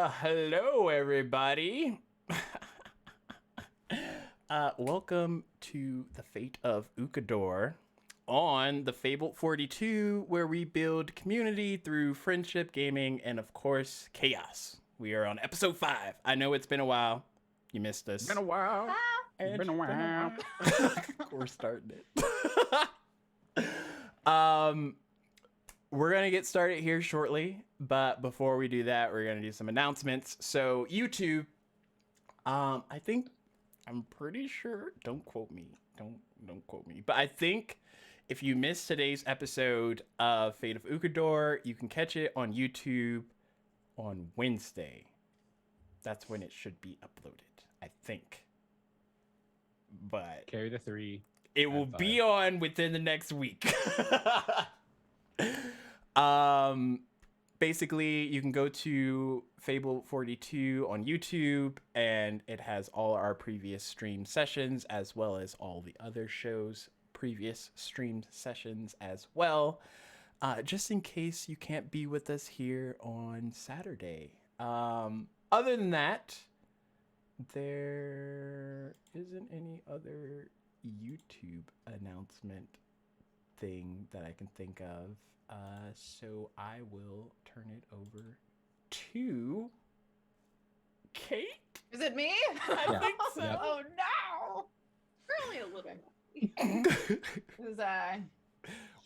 Hello, everybody. Welcome to the Fate of Ukodor on the Fable 42, where we build community through friendship, gaming, and of course, chaos. We are on episode 5. I know it's been a while. You missed us. Been a while. Been a while. We're starting it. We're going to get started here shortly, but before we do that, we're going to do some announcements. So YouTube, I'm pretty sure, don't quote me, don't quote me, but I think if you missed today's episode of Fate of Ukodor, you can catch it on YouTube on Wednesday. That's when it should be uploaded, I think. But Carry the 3. it will be on within the next week. Basically, you can go to Fable 42 on YouTube, and it has all our previous stream sessions, as well as all the other shows' previous streamed sessions as well, just in case you can't be with us here on Saturday. Other than that, there isn't any other YouTube announcement thing that I can think of. So I will turn it over to Kate. Is it me? I think so. Yep. Oh no! We're only a little bit.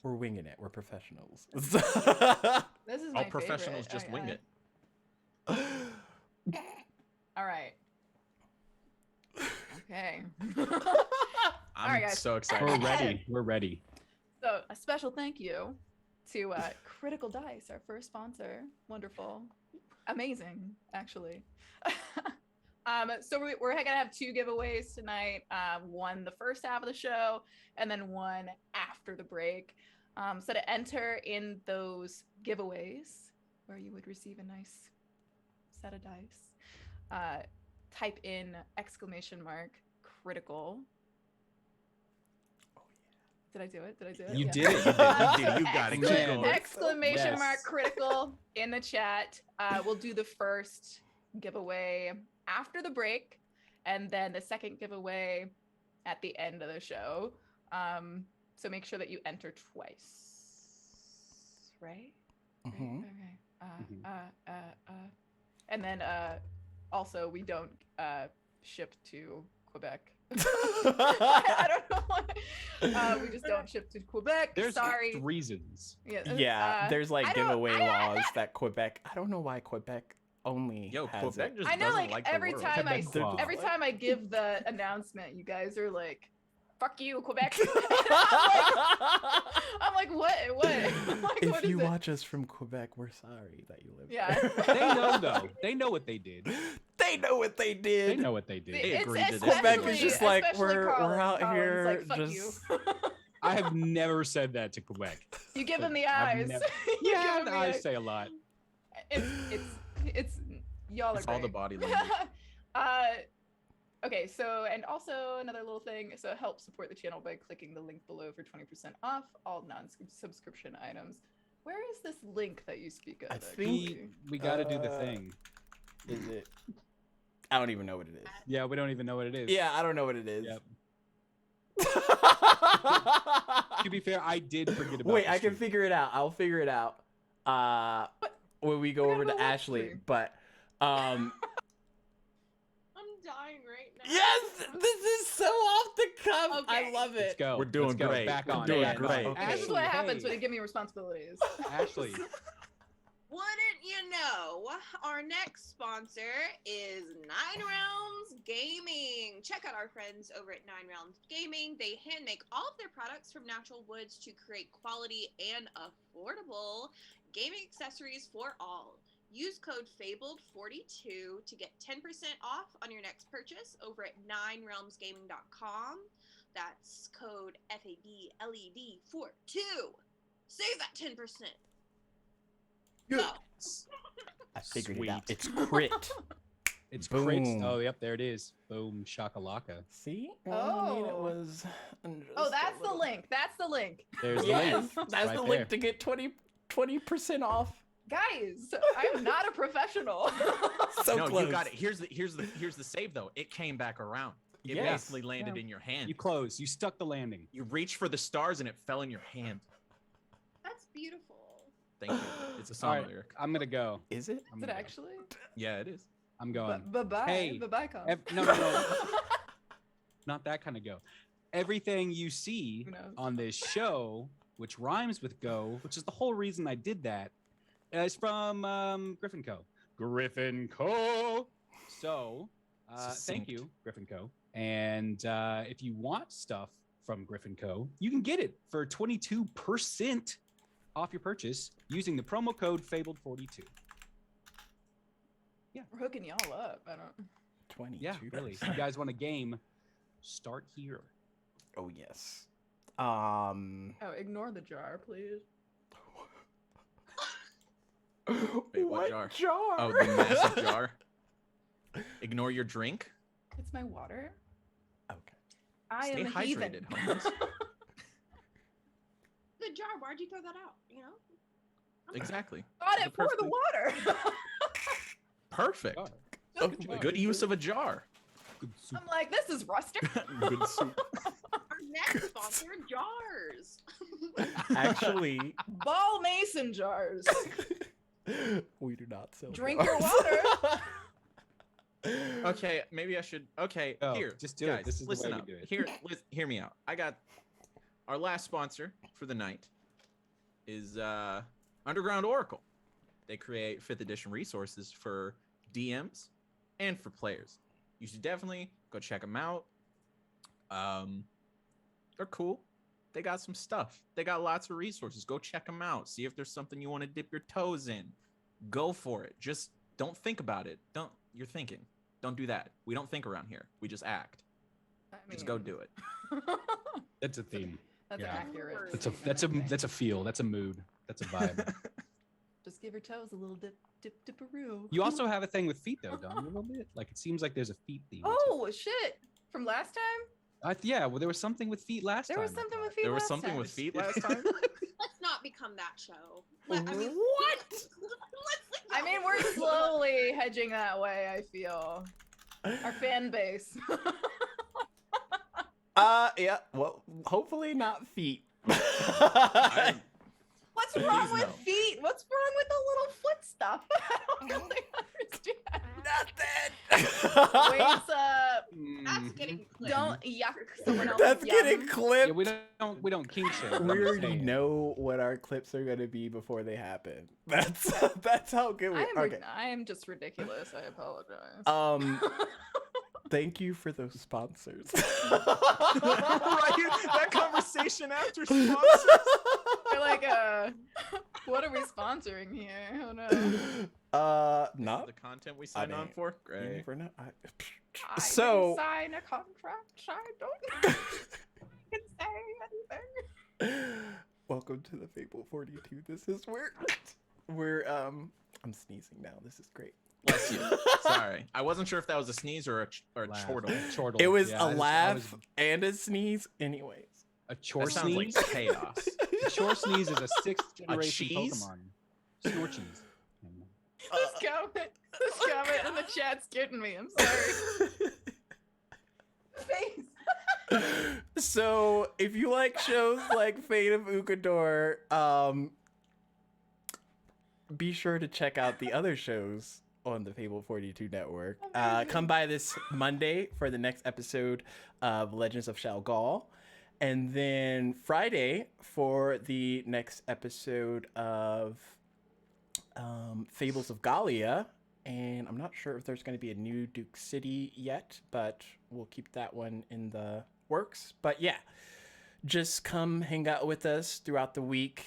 We're winging it. We're professionals. This is my All professionals favorite. just wing it. All right. Okay. I'm right, guys. so excited. We're ready. We're ready. So a special thank you to Critical Dice, our first sponsor. Wonderful, amazing, actually. So we're gonna have 2 giveaways tonight. One the first half of the show, and then one after the break. So to enter in those giveaways, where you would receive a nice set of dice, type in !critical. Did I do it? You Yeah. did it. You did. You got it. Keep going. Exclamation mark Yes. critical in the chat. We'll do the first giveaway after the break, and then the second giveaway at the end of the show. So make sure that you enter twice, right? Mhm. Okay. And then also we don't ship to Quebec. I don't know why. We just don't ship to Quebec. There's Sorry. reasons. Yeah, there's like I don't- giveaway laws that Quebec. I don't know why Quebec only Yo, has Quebec it. just I know, doesn't like the every world. time Quebec law. every time I give the announcement, you guys are like, "Fuck you, Quebec." I'm like, what? I'm like, If what is you it? watch us from Quebec, we're sorry that you live Yeah. there. They know though. They know what they did. They know what they did. They know what they did. It's They agreed to this. Quebec is just like, especially we're out Colin's here like, "Fuck just- you." I have never said that to Quebec. You give him the I've eyes. never- You Yeah, give him the I eyes. say a lot. It's y'all are It's all the great. body language. Okay, so and also another little thing, so help support the channel by clicking the link below for 20% off all non-subscription items. Where is this link that you speak of? I actually? think- We got to do the Uh, thing. Is it? I don't even know what it is. Yeah, we don't even know what it is. Yeah, I don't know what it is. Yep. To be fair, I did forget about. Wait, the I can stream. figure it out. I'll figure it out. When we go I over gotta to go watch Ashley, stream. but I'm dying right now. yes, this is so off the cuff. I Okay. love Let's it. go. We're doing Let's go. great. Back We're on. doing back on. great. This is Ashley, what happens when hey. you give me responsibilities. Ashley. Wouldn't you know, our next sponsor is 9 Realms Gaming. Check out our friends over at 9 Realms Gaming. They hand make all of their products from natural woods to create quality and affordable gaming accessories for all. Use code FABLED42 to get 10% off on your next purchase over at 9realmsgaming.com. That's code FABLED42. Save that 10%. Go. I figured it out. Sweet. It's crit. It's Boom. crits. Oh, yep, there it is. Boom, shakalaka. See? I mean, it Oh. was. Oh, that's the link. That's the link. There's the Yes, link. that's right the there. link to get 20% off Guys, I'm not a professional. So no, close. you got it. Here's the save though. It came back around. It Yes. basically landed Yeah. in your hand. You closed. You stuck the landing. You reached for the stars and it fell in your hand. That's beautiful. Thank you. It's a All song right, lyric. I'm gonna go. Is it? I'm Is it gonna go. actually? Yeah, it is. I'm going. Bye-bye. Hey, Bye-bye, Con. No. Not that kind of go. Everything you see Who knows? on this show, which rhymes with go, which is the whole reason I did that, is from Griffin Co. Griffin Co. So, thank Succinct. you, Griffin Co. And if you want stuff from Griffin Co., you can get it for 22% off your purchase using the promo code Fabled42. We're hooking y'all up. I don't. 22. Yeah, really. If you guys want a game, start here. Oh yes. Oh, ignore the jar, please. Wait, what jar? jar? Oh, the massive jar. Ignore your drink. It's my water. Okay. I Stay am a heathen. hydrated, homies. The jar. Why'd you throw that out? You know. Exactly. Got It's it for the perfectly- water. Perfect. Jar. Oh, Good job. Good use of a jar. Good soup. I'm like, this is rustic. Good soup. Our next sponsor, jars. Actually, Ball mason jars. we do not sell. Drink your jars. water. Okay, maybe I should. Okay, Oh, here. just do guys, it. This is the listen way to up. do it. Here, hear me out. I got our last sponsor for the night is Underground Oracle. They create 5th edition resources for DMs and for players. You should definitely go check them out. They're cool. They got some stuff. They got lots of resources. Go check them out. See if there's something you want to dip your toes in. Go for it. Just don't think about it. You're thinking. Don't do that. We don't think around here. We just act. Just go do it. That's a theme. That's Yeah. accurate. That's a feel. That's a mood. That's a vibe. Just give your toes a little dip-a-roo. You also have a thing with feet, though, don't you? A little bit. Like it seems like there's a feet theme. too. Oh shit! From last time, Yeah. Well, there was something with feet last there time. was I something thought. with feet. There was last something time. with feet last time. Let's not become that show. What? I mean, we're slowly hedging that way. I feel our fan base. Yeah. Well, hopefully not feet. I- What's Please wrong with no. feet? What's wrong with the little foot stuff? I don't really understand. Nothing. Waves up. That's Mhm. getting clipped. Don't yuck someone else's That's getting yum. clipped. Yeah, we don't kink shame. I'm We just already saying. know what our clips are gonna be before they happen. That's how good we are. Okay. I am just ridiculous. I apologize. Thank you for those sponsors. right? That conversation after sponsors. They're like, what are we sponsoring here? Oh no. Not. The content we signed on mean, for. You Great. never know. I So- didn't sign a contract. I don't can say anything. Welcome to the Fable 42. This is where we're I'm sneezing now. This is great. Bless you. Sorry, I wasn't sure if that was a sneeze or a Laugh. chortle. Chortle. It was Yeah, a I laugh was- and a sneeze. Anyways. a chore That sounds like sneeze. chaos. A chore sneeze is a 6th generation cheese? Pokemon. Snore cheese. This comment in the chat's getting me. I'm sorry. Face. So if you like shows like Fate of Ukodor, be sure to check out the other shows on the Fable 42 network. Come by this Monday for the next episode of Legends of Shalgal, and then Friday for the next episode of Fables of Gallia. And I'm not sure if there's going to be a new Duke City yet, but we'll keep that one in the works. But yeah, just come hang out with us throughout the week.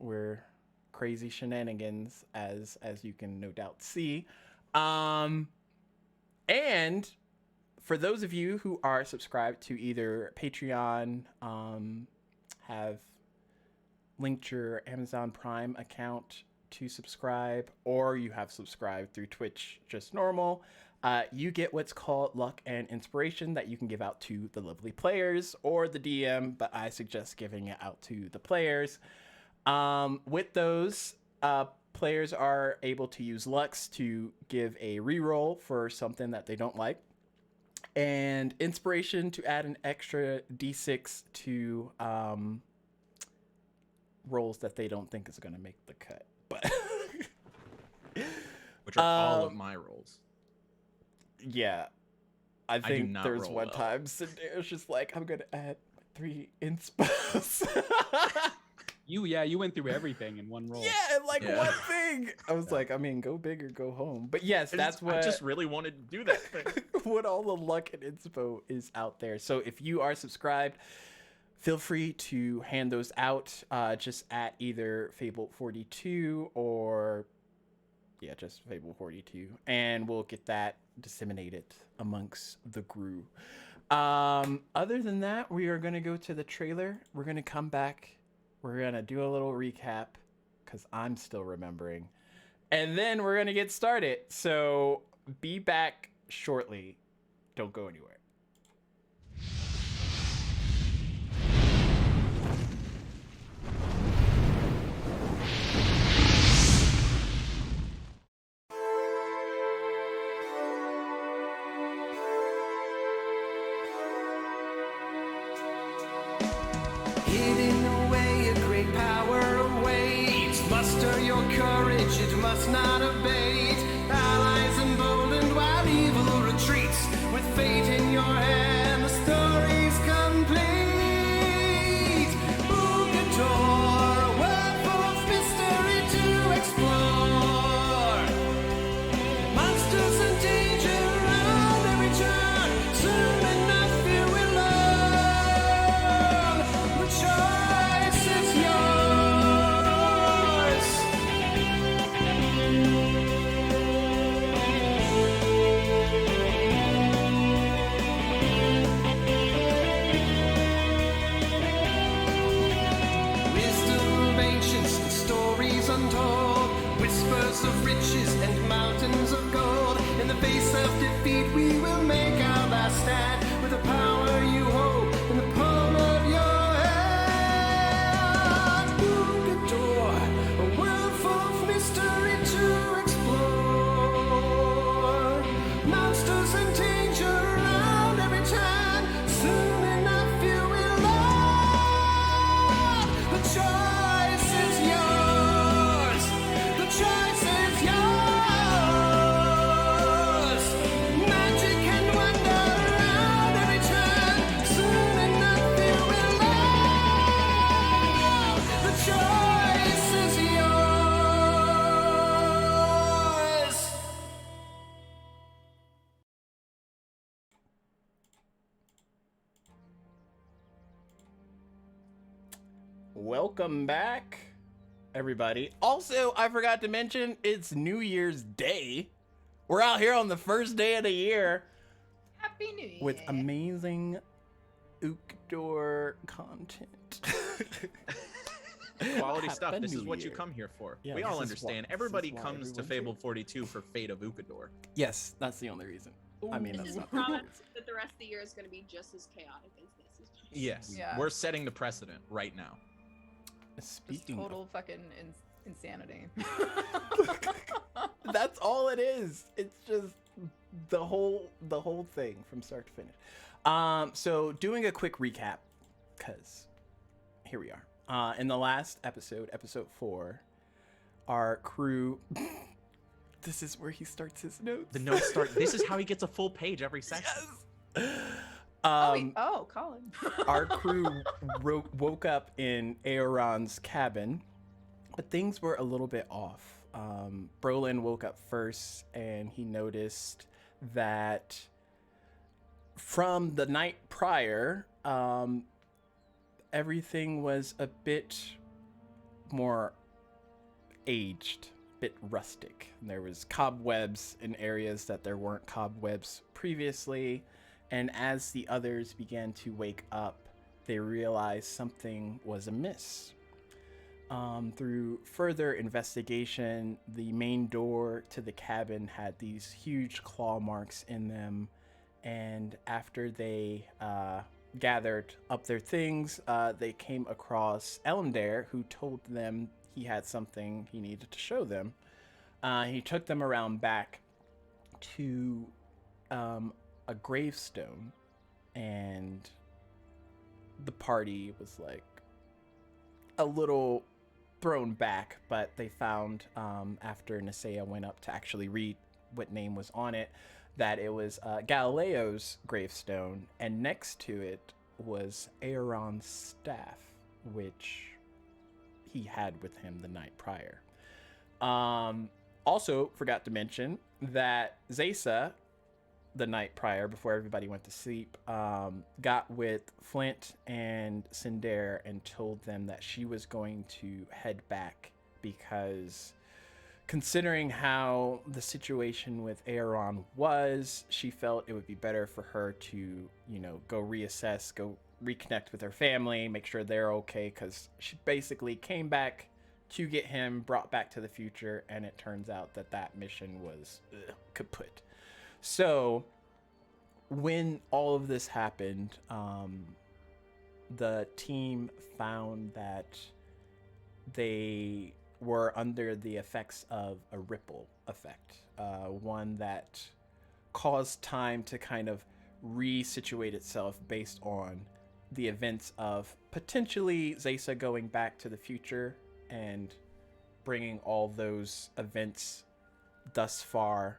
We're crazy shenanigans, as you can no doubt see. And for those of you who are subscribed to either Patreon, have linked your Amazon Prime account to subscribe, or you have subscribed through Twitch just normal, you get what's called luck and inspiration that you can give out to the lovely players or the DM, but I suggest giving it out to the players. With those, players are able to use Lux to give a reroll for something that they don't like, and Inspiration to add an extra d6 to rolls that they don't think is going to make the cut. But Which are all of my rolls. yeah, I do think not there's roll one well. time Cindere's just like, I'm going to add 3 inspos. You went through everything in one roll. Yeah, like Yeah. one thing. I was like, I mean, go big or go home. But yes, that's what I just really wanted to do that thing. what all the luck and inspo is out there. So if you are subscribed, feel free to hand those out just at either Fable42 or just Fable42, and we'll get that disseminated amongst the group. Other than that, we are going to go to the trailer. We're going to come back. We're going to do a little recap because I'm still remembering. And then we're going to get started. So be back shortly. Don't go anywhere. Hidden away, a great power awaits. Muster your courage, it must not abate. Allies emboldened while evil retreats. With fate in your hand, the story's complete. Ukodor, a world full of mystery to explore. Monsters and danger around every turn. Soon enough you will learn. The choice is yours. Wisdom of ancients and stories untold. Whispers of riches and mountains of gold. In the face of defeat, we will make our last stand. With the power you hold in the palm of your hand. Ukodor, a world full of mystery to explore. Monsters and danger around every turn. Soon enough you will learn. The choice is yours. The choice is yours. Magic and wonder around every turn. Soon enough you will learn. The choice is yours. Welcome back, everybody. Also, I forgot to mention, it's New Year's Day. We're out here on the first day of the year Happy New Year. with amazing Ukodor content. Quality stuff. Happy This is New what you Year. come here for. Yeah, we this all is understand. why- Everybody this is why comes to everyone's Fable here. 42 for Fate of Ukodor. Yes, that's the only reason. I mean, This that's is not a the only promise reason. that the rest of the year is going to be just as chaotic as this is. Yes. Yeah. We're setting the precedent right now. Just Speaking total fucking insanity. that's all it is. It's just the whole thing from start to finish. So doing a quick recap, because here we are. In the last episode 4, our crew. This is where he starts his notes. The notes start. This is how he gets a full page every session. Yes. Colin. Our crew woke up in Aeron's cabin, but things were a little bit off. Brolin woke up first, and he noticed that from the night prior, everything was a bit more aged, a bit rustic. There was cobwebs in areas that there weren't cobwebs previously. And as the others began to wake up, they realized something was amiss. Through further investigation, the main door to the cabin had these huge claw marks in them. And after they gathered up their things, they came across Elendare, who told them he had something he needed to show them. He took them around back to a gravestone, and the party was like a little thrown back, but they found after Nisea went up to actually read what name was on it, that it was Galileo's gravestone, and next to it was Aaron's staff, which he had with him the night prior. Also forgot to mention that Zaysa, the night prior, before everybody went to sleep, got with Flint and Cinder and told them that she was going to head back because, considering how the situation with Aaron was, she felt it would be better for her to, go reassess, go reconnect with her family, make sure they're okay, because she basically came back to get him brought back to the future, and it turns out that mission was kaput. So when all of this happened, the team found that they were under the effects of a ripple effect, one that caused time to kind of resituate itself based on the events of potentially Zaysa going back to the future and bringing all those events thus far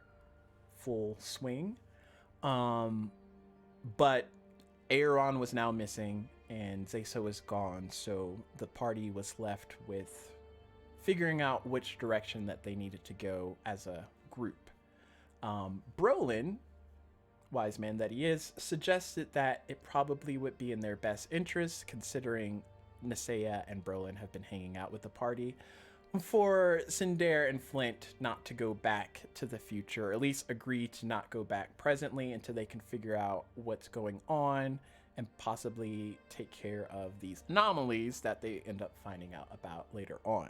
full swing. But Aaron was now missing and Zaysa was gone, so the party was left with figuring out which direction that they needed to go as a group. Brolin, wise man that he is, suggested that it probably would be in their best interest, considering Nisea and Brolin have been hanging out with the party, for Cinder and Flint not to go back to the future, or at least agree to not go back presently until they can figure out what's going on and possibly take care of these anomalies that they end up finding out about later on.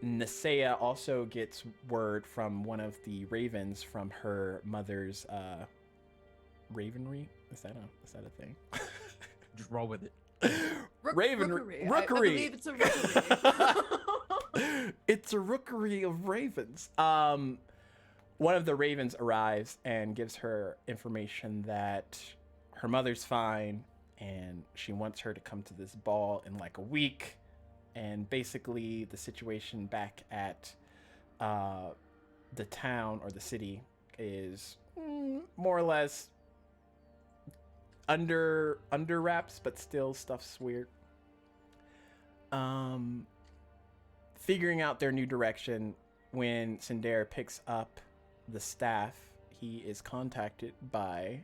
Nisea also gets word from one of the ravens from her mother's ravenry. Is that a thing? Just roll with it. Ravenry. I believe it's a rookery. It's a rookery of ravens. One of the ravens arrives and gives her information that her mother's fine and she wants her to come to this ball in like a week. And basically the situation back at the town or the city is more or less under wraps, but still stuff's weird. Figuring out their new direction, when Cinder picks up the staff, he is contacted by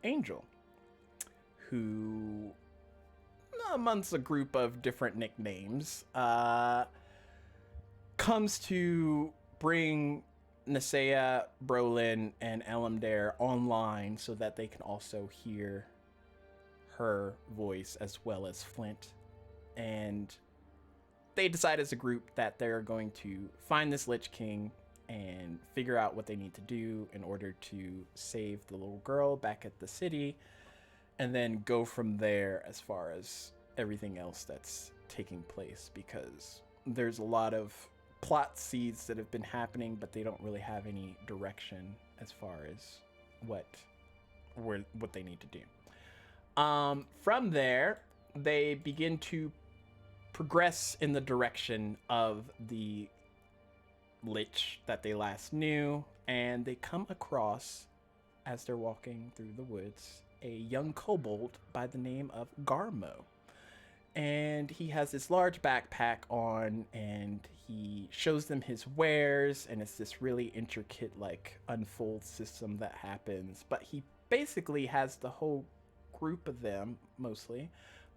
Angel, who, amongst a group of different nicknames, comes to bring Nisea, Brolin, and Elamdare online so that they can also hear her voice as well as Flint. And they decide as a group that they're going to find this Lich King and figure out what they need to do in order to save the little girl back at the city, and then go from there as far as everything else that's taking place, because there's a lot of plot seeds that have been happening, but they don't really have any direction as far as what they need to do. From there, they begin to progress in the direction of the Lich that they last knew, and they come across, as they're walking through the woods, a young kobold by the name of Garmo. And he has this large backpack on, and he shows them his wares, and it's this really intricate, like, unfold system that happens. But he basically has the whole group of them, mostly.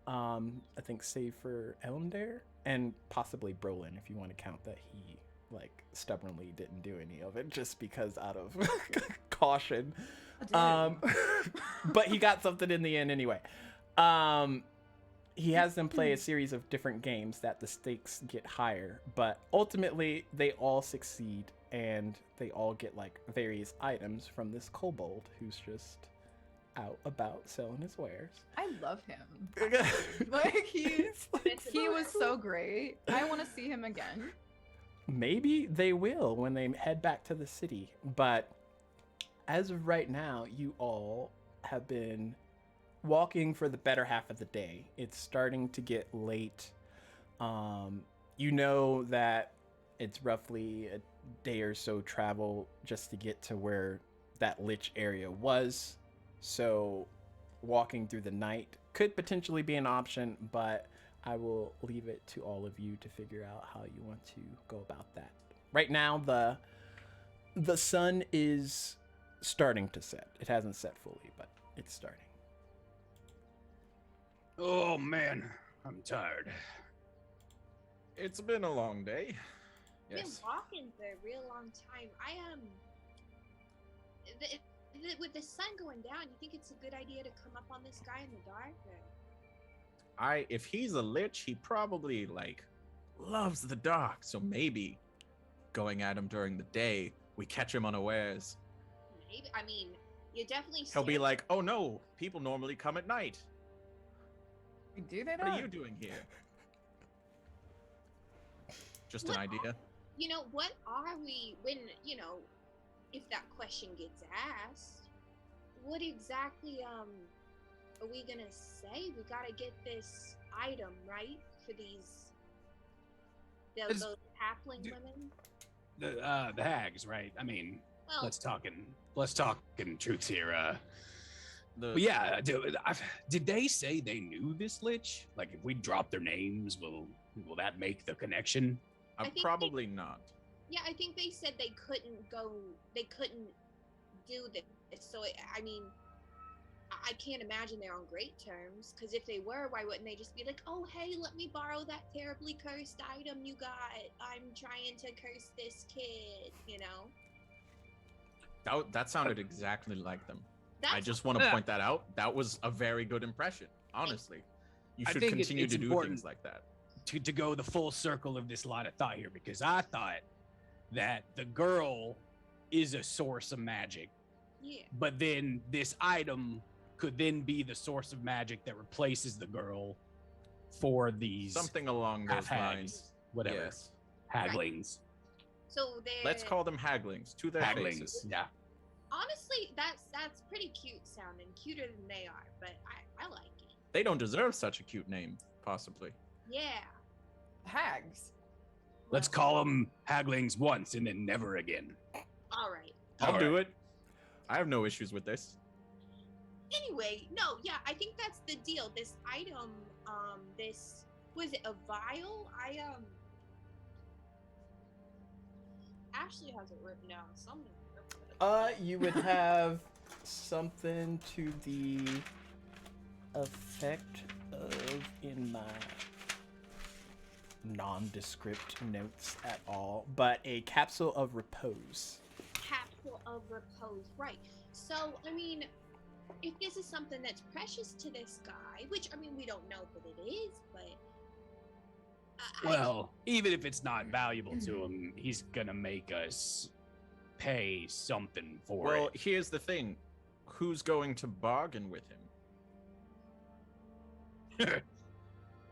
I think save for Elamdare, and possibly Brolin, if you want to count that he, like, stubbornly didn't do any of it, just because out of caution. But he got something in the end anyway. He has them play a series of different games that the stakes get higher, but ultimately they all succeed, and they all get like various items from this kobold who's just out about selling his wares. I love him. Like he was so great. I want to see him again. Maybe they will when they head back to the city. But as of right now, you all have been walking for the better half of the day. It's starting to get late. You know that it's roughly a day or so travel just to get to where that lich area was. So walking through the night could potentially be an option, but I will leave it to all of you to figure out how you want to go about that. Right now, the sun is starting to set. It hasn't set fully, but it's starting. Oh man, I'm tired. It's been a long day. I've been Yes. walking for a real long time. With the sun going down, you think it's a good idea to come up on this guy in the dark? Or... If he's a lich, he probably like loves the dark. So maybe going at him during the day, we catch him unawares. Maybe. I mean, you definitely. He'll be stand- like, "Oh no, people normally come at night. Do they What not? are you doing here?" Just an What idea. You know, what are we when, if that question gets asked, what exactly are we gonna say? We gotta get this item, right? For It's- those halfling d- women? The hags, right? I mean, Well, let's talking truths here. The, But yeah, did they say they knew this lich? Like, if we drop their names, will that make the connection? I think probably not. yeah, I think they said they couldn't do this. So, I mean, I can't imagine they're on great terms, because if they were, why wouldn't they just be like, oh, hey, let me borrow that terribly cursed item you got. I'm trying to curse this kid, That sounded exactly like them. I That's just want to point that out. That was a very good impression, honestly. You I should think continue it's to do important things like that. To go the full circle of this line of thought here, because I thought that the girl is a source of magic, yeah. but then this item could then be the source of magic that replaces the girl for these Something along those half-hags, lines. whatever, Yes. haglings, So they're Let's call them haglings to their haglings. faces. Yeah, honestly, that's pretty cute sounding, cuter than they are, but I like it. They don't deserve such a cute name, possibly. Yeah. Hags. let's Well, call them haglings once and then never again. all right. I'll All do it. I have no issues with this. Anyway, no, yeah, I think that's the deal. This item, this was it a vial? Ashley has it written down somewhere. You would have something to the effect of, in my nondescript notes at all, but a capsule of repose. Capsule of repose, right? So, I mean, if this is something that's precious to this guy, which I mean we don't know that it is, but Well, even if it's not valuable to him, he's gonna make us pay something for Well, it. here's the thing. Who's going to bargain with him?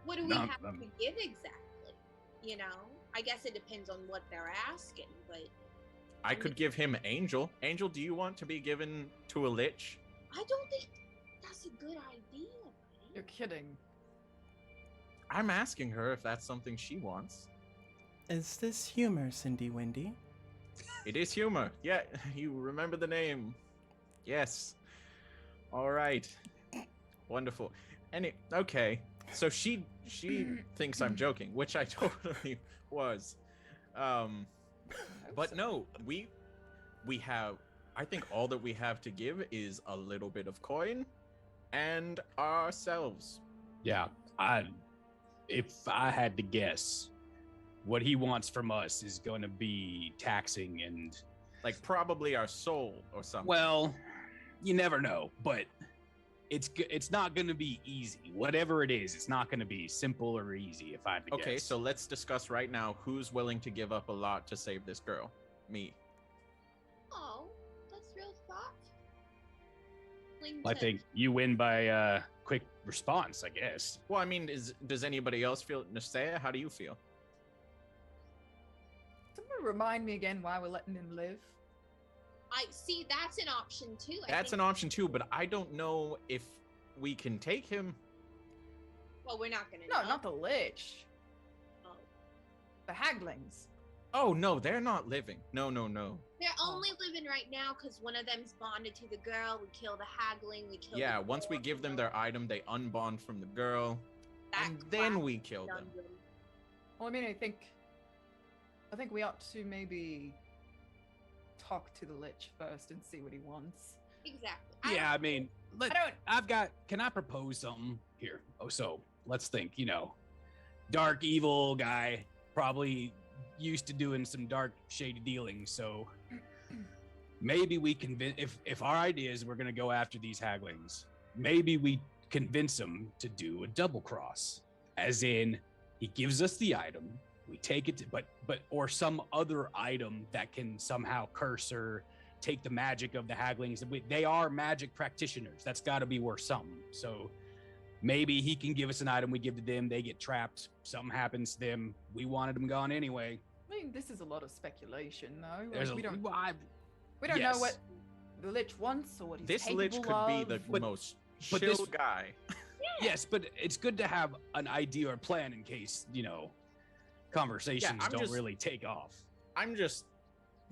what do we Not have them. to give exactly? I guess it depends on what they're asking, but I could give him Angel. Angel, do you want to be given to a lich? I don't think that's a good idea, buddy. You're kidding. I'm asking her if that's something she wants. Is this humor, Cindy Windy? It is humor. Yeah, you remember the name. Yes. All right. Wonderful. Okay. So she thinks I'm joking, which I totally was. But no, we have, I think all that we have to give is a little bit of coin and ourselves. Yeah, if I had to guess, what he wants from us is going to be taxing and, Like probably our soul or something. well, you never know, but it's not going to be easy. Whatever it is, it's not going to be simple or easy, if I had to Okay, guess. so let's discuss right now who's willing to give up a lot to save this girl. Me. Oh, that's real thoughtful. willing I to. think you win by quick response, I guess. Well, I mean, does anybody else feel? Nasea, how do you feel? Someone remind me again why we're letting him live. I see that's an option too. That's an option too, but I don't know if we can take him. Well, we're not gonna. No, know. not the lich. Oh. The haglings. Oh no, they're not living. No. They're only living right now because one of them's bonded to the girl. We kill the haggling. We kill. Yeah, the once we girl, give them their item, they unbond from the girl, that and then class we kill them. dungeon. Well, I mean, I think we ought to maybe talk to the lich first and see what he wants. Exactly. Yeah, I mean, I don't. Can I propose something here? Oh, so let's think, dark, evil guy, probably used to doing some dark, shady dealings. So maybe we convince, if our idea is we're going to go after these haglings, maybe we convince him to do a double cross, as in he gives us the item, we take it, or some other item that can somehow curse or take the magic of the haglings. They are magic practitioners. That's got to be worth something. So maybe he can give us an item, we give to them, they get trapped, something happens to them. We wanted them gone anyway. I mean, this is a lot of speculation, though. There's We don't I- know yes. what the lich wants or what he's This capable lich could be the of. But- most but chill this- guy. Yes, but it's good to have an idea or plan in case, conversations I'm don't just- really take off. I'm just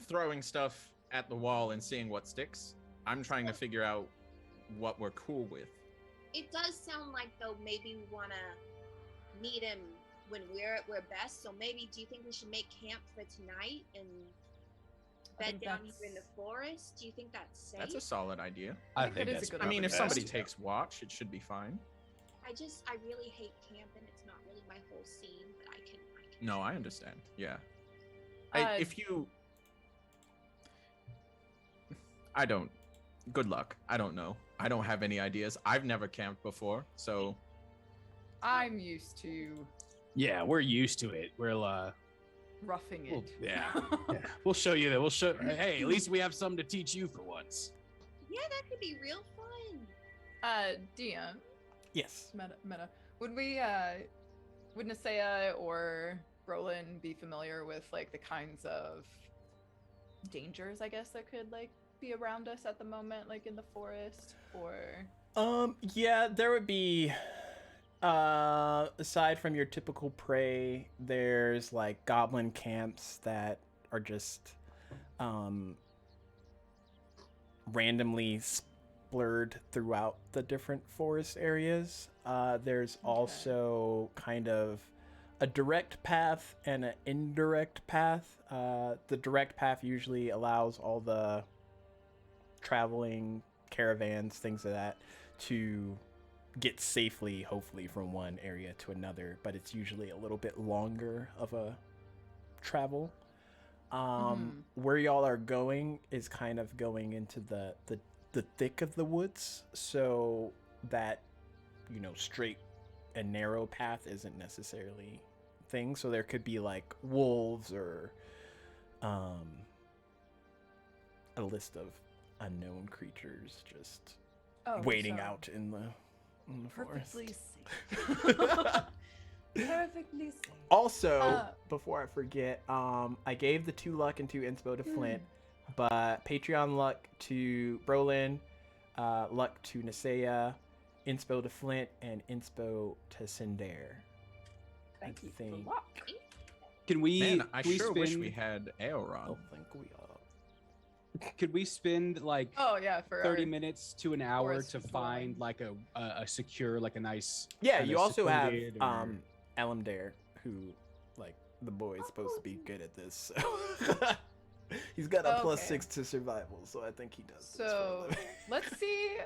throwing stuff at the wall and seeing what sticks. I'm trying to figure out what we're cool with. It does sound like though maybe we want to meet him when we're at our best. So maybe do you think we should make camp for tonight and I bed think down that's- here in the forest? Do you think that's safe? That's a solid idea. I think that is a good I mean, if Best. somebody takes watch, it should be fine. I really hate camp and it's not really my whole scene, but I can. No, I understand. Yeah. Uh, If you, I don't. Good luck. I don't know. I don't have any ideas. I've never camped before, so I'm used to Yeah, we're used to it. We're roughing Well, it. yeah. We'll show you that. Hey, at least we have something to teach you for once. Yeah, that could be real fun. DM, Yes. meta. Would Nasea or Roland be familiar with like the kinds of dangers, I guess, that could like be around us at the moment, like in the forest, or Yeah, there would be aside from your typical prey, there's like goblin camps that are just randomly splurred throughout the different forest areas. There's also kind of a direct path and an indirect path. The direct path usually allows all the traveling caravans, things of that, to get safely, hopefully, from one area to another, but it's usually a little bit longer of a travel. Where y'all are going is kind of going into the thick of the woods, so that straight and narrow path isn't necessarily thing. So there could be like wolves or a list of unknown creatures just waiting so out in the forest. perfectly safe. Perfectly safe. Also, before I forget, I gave the 2 luck and 2 inspo to Flint, but Patreon luck to Brolin, luck to Nasea, inspo to Flint, and inspo to Cinder. Thank you for think- the luck. Can we? man, I can we sure wish we spend- had I Aeron. don't think we are. Could we spend like Oh yeah, for 30 our- minutes to an hour forest to dwelling. find like a secure, like a nice? Yeah, kinda you also have secluded or- Alamdare, who, like, the boy is supposed to be good at this. So he's got a Okay. +6 to survival, so I think he does. this for a So living. let's see.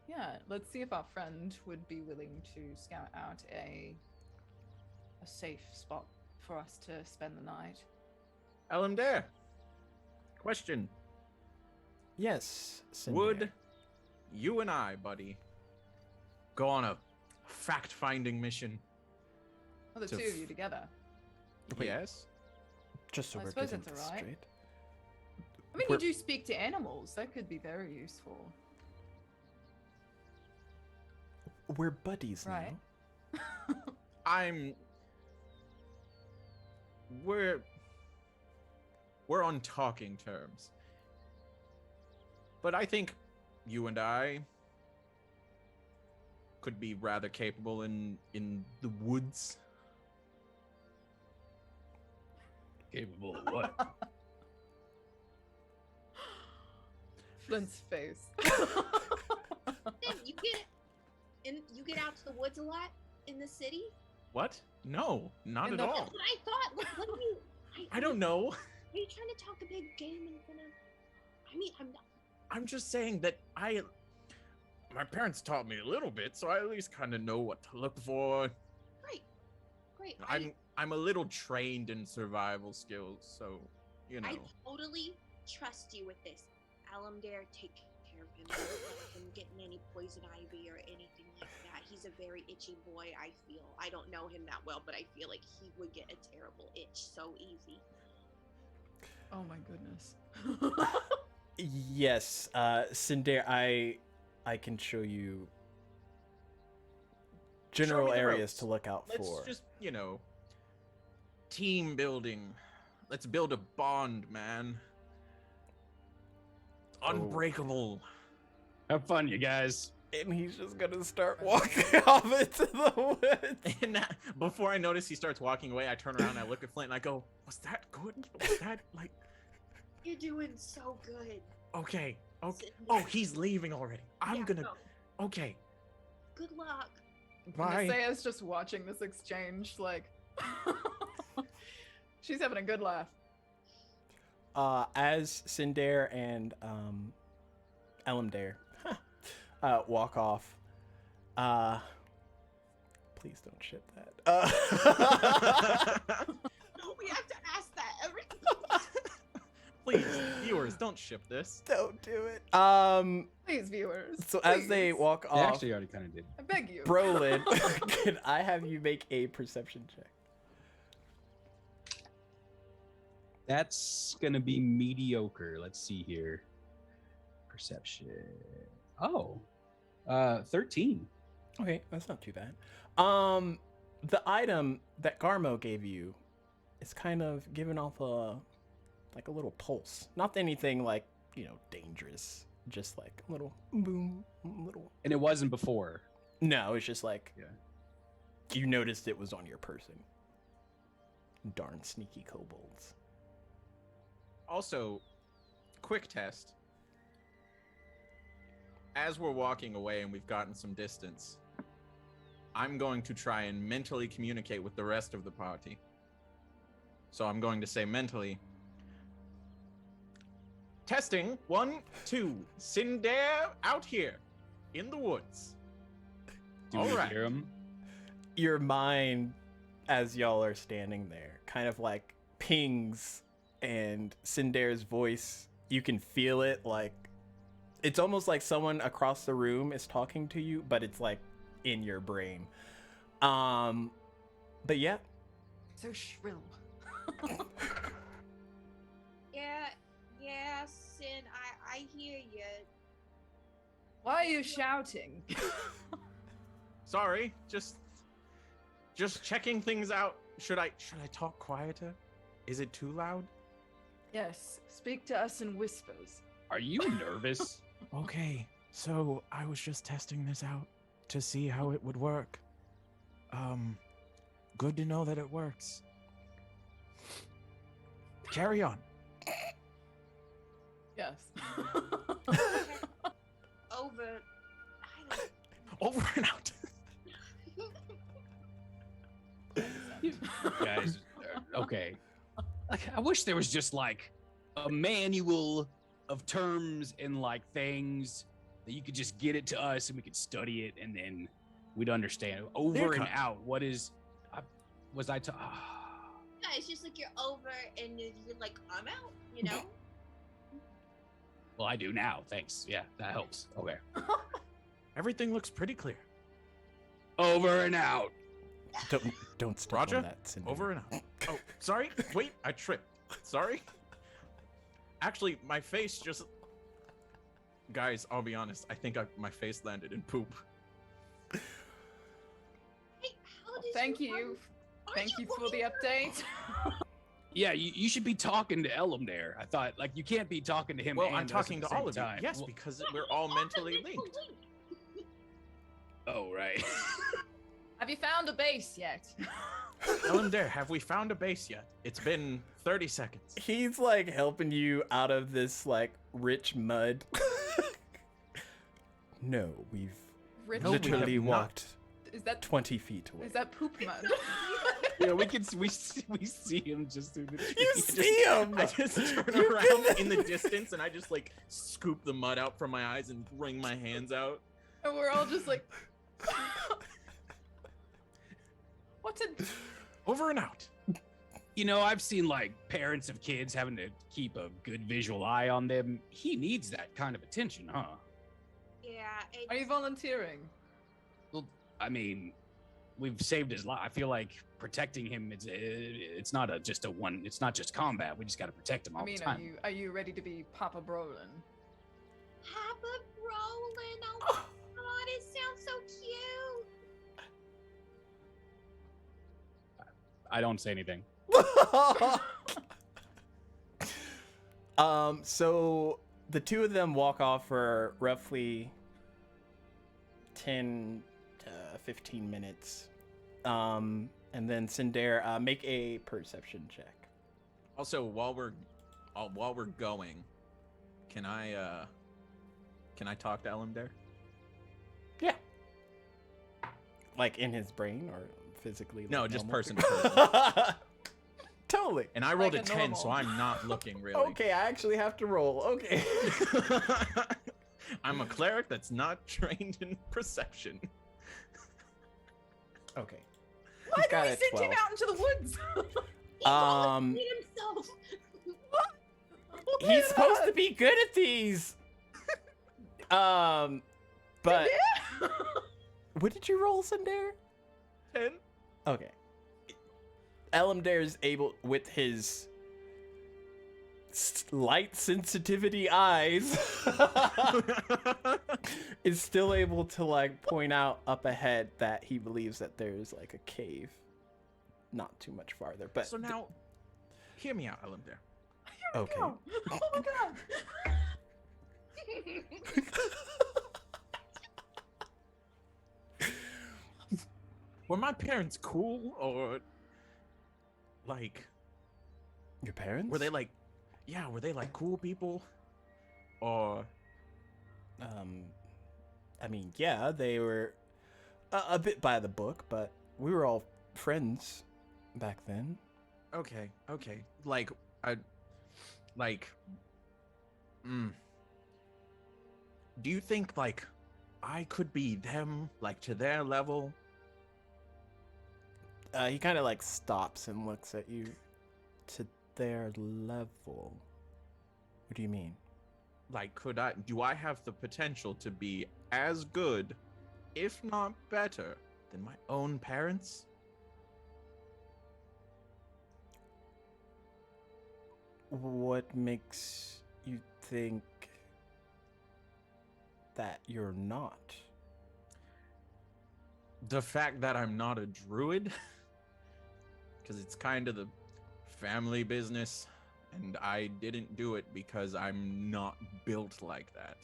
Yeah, let's see if our friend would be willing to scout out a safe spot for us to spend the night. Alamdare. Question: Yes, Cinder. would you and I, buddy, go on a fact-finding mission? Oh, the To two of f- you together. Wait. Yes. Just so I we're suppose getting that's this alright. straight. I mean, We're- you do speak to animals. That could be very useful. We're buddies Right. now. We're on talking terms. But I think you and I could be rather capable in the woods. Capable of what? Flint's face. Then you get out to the woods a lot in the city? What? No, not In at the- all. That's what I thought. Like, what are you? I don't know. Are you trying to talk a big game in front of? I mean, I'm not. I'm just saying that my parents taught me a little bit, so I at least kind of know what to look for. Great. I'm a little trained in survival skills, so you know. I totally trust you with this. Alamdare, take care of him. Don't let him get any poison ivy or anything like that. He's a very itchy boy, I feel. I don't know him that well, but I feel like he would get a terrible itch so easy. Oh my goodness. Yes, Cinder, I can show you general Show me the areas ropes. to look out Let's for. just, team building. Let's build a bond, man. Oh. Unbreakable. Have fun, you guys. And he's just gonna start walking off into the woods. And before I notice he starts walking away, I turn around and I look at Flint and I go, "Was that good? Was that like You're doing so good. okay? Okay. Sit Oh, there. he's leaving already. I'm Yeah, gonna. go. Okay. Good luck. Bye. Nasea's just watching this exchange, like she's having a good laugh. As Cinder and Elamdare walk off, please don't ship that. We have to ask that every. Please, viewers, don't ship this. Don't do it. Please, viewers. So as they please. walk They off, actually already kind of did. I beg you. Brolin, can I have you make a perception check? That's gonna be mediocre. Let's see here. Perception. Oh, 13. Okay, that's not too bad. The item that Garmo gave you is kind of giving off a little pulse. Not anything dangerous. Just like a little boom, little. And it wasn't before. No, it's just like Yeah. you noticed it was on your person. Darn sneaky kobolds. Also, quick test. As we're walking away and we've gotten some distance, I'm going to try and mentally communicate with the rest of the party. So I'm going to say mentally, testing, 1, 2, Cinder out here in the woods. Do All we right. hear him? Your mind, as y'all are standing there, kind of like pings, and Cinder's voice, you can feel it. Like it's almost like someone across the room is talking to you, but it's like in your brain. But yeah, So shrill. Yeah, Sin, I hear you. Why are you shouting? Sorry, just checking things out. Should I talk quieter? Is it too loud? Yes, speak to us in whispers. Are you nervous? Okay, so I was just testing this out to see how it would work. Good to know that it works. Carry on. Yes. Over. I don't. Over and out. Guys, okay. Like, I wish there was just like a manual of terms and like things that you could just get it to us and we could study it and then we'd understand. Over and out. What is? Was I? Yeah, it's just like you're over and you're like, I'm out, you know? Well, I do now. Thanks. Yeah, that helps. Okay. Everything looks pretty clear. Over and out. don't step Roger, on that, Cinder. over and out. Oh, sorry. Wait, I tripped. Sorry. Actually, my face just... Guys, I'll be honest. I think my face landed in poop. is Thank your you. Aren't Thank you for running the your update. Yeah, you should be talking to Ellum there. I thought, like, you can't be talking to him. Well, and I'm us talking at to the same all of you. time. Yes, Well, because we're all mentally linked. oh, right. Have you found a base yet? Elimdare, have we found a base yet? It's been 30 seconds. He's like helping you out of this like rich mud. No, we've Rich No, we have literally not. walked Is that 20 feet away. is that poop mud? Yeah, we see him just through the You trees. see him! I just turn You around can- in the distance and I just like scoop the mud out from my eyes and wring my hands out. And we're all just like, what's it? Over and out. You know, I've seen like parents of kids having to keep a good visual eye on them. He needs that kind of attention, huh? Yeah. Are you volunteering? Well, I mean, we've saved his life. I feel like protecting him it's not it's not just combat. We just got to protect him all I mean, the time. are you ready to be Papa Brolin? Papa Brolin. Oh my god, it sounds so cute. I don't say anything. So the two of them walk off for roughly 10 to 15 minutes. And then Cinder, make a perception check. Also, while we're going, can I talk to Elimdare? Yeah. Like in his brain or physically? No, like just normal? person to person. Totally. And I rolled Like a a 10, so normal. I'm not looking really. Okay, I actually have to roll. Okay. I'm a cleric that's not trained in perception. Okay. Why He's do got we a send 12. him out into the woods? He Um, volunteered himself. He's supposed to be good at these. But what did you roll, Cinder? 10? Okay. Elimdare is able, with his light sensitivity eyes, is still able to like point out up ahead that he believes that there's like a cave, not too much farther. But So now, hear me out, Elimdare. okay. Oh my god. Were my parents cool, or like Your parents? were they like, yeah, were they like cool people, or I mean, yeah, they were a bit by the book, but we were all friends back then. okay, like do you think like I could be them, like to their level? He kind of like stops and looks at you. To their level. What do you mean? Like, do I have the potential to be as good, if not better, than my own parents? What makes you think that you're not? The fact that I'm not a druid, because it's kind of the family business, and I didn't do it because I'm not built like that.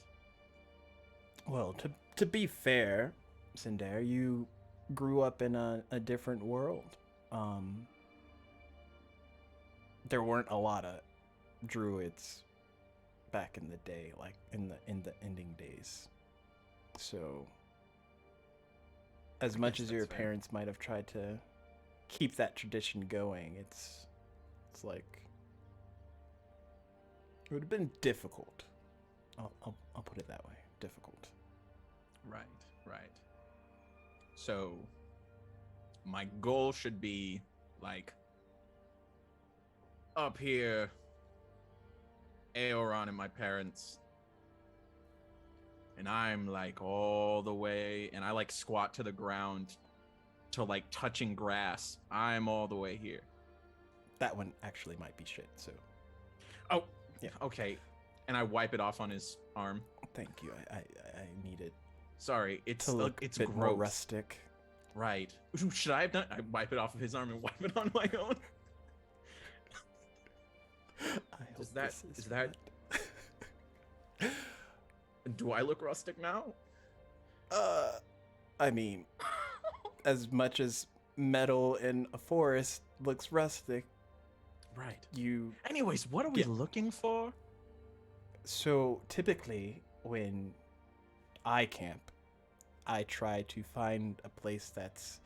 Well, to be fair, Cinder, you grew up in a different world. There weren't a lot of druids back in the day, like in the ending days. So, as much guess as your that's fair. parents might have tried to keep that tradition going, it's like it would have been difficult. I'll put it that way. Difficult. Right. So, my goal should be, like, up here, Aoron and my parents, and I'm, like, all the way, and I, like, squat to the ground to, like, touching grass. I'm all the way here. That one actually might be shit. So, Oh, Yeah. okay. And I wipe it off on his arm. thank you. I need it Sorry, it's to look it's a bit more gross. rustic. Right. Should I have done? I wipe it off of his arm and wipe it on my own. I hope this is that? Do I look rustic now? I mean, as much as metal in a forest looks rustic, Right. you. Anyways, what are we looking for? So typically, when I camp, I try to find a place that's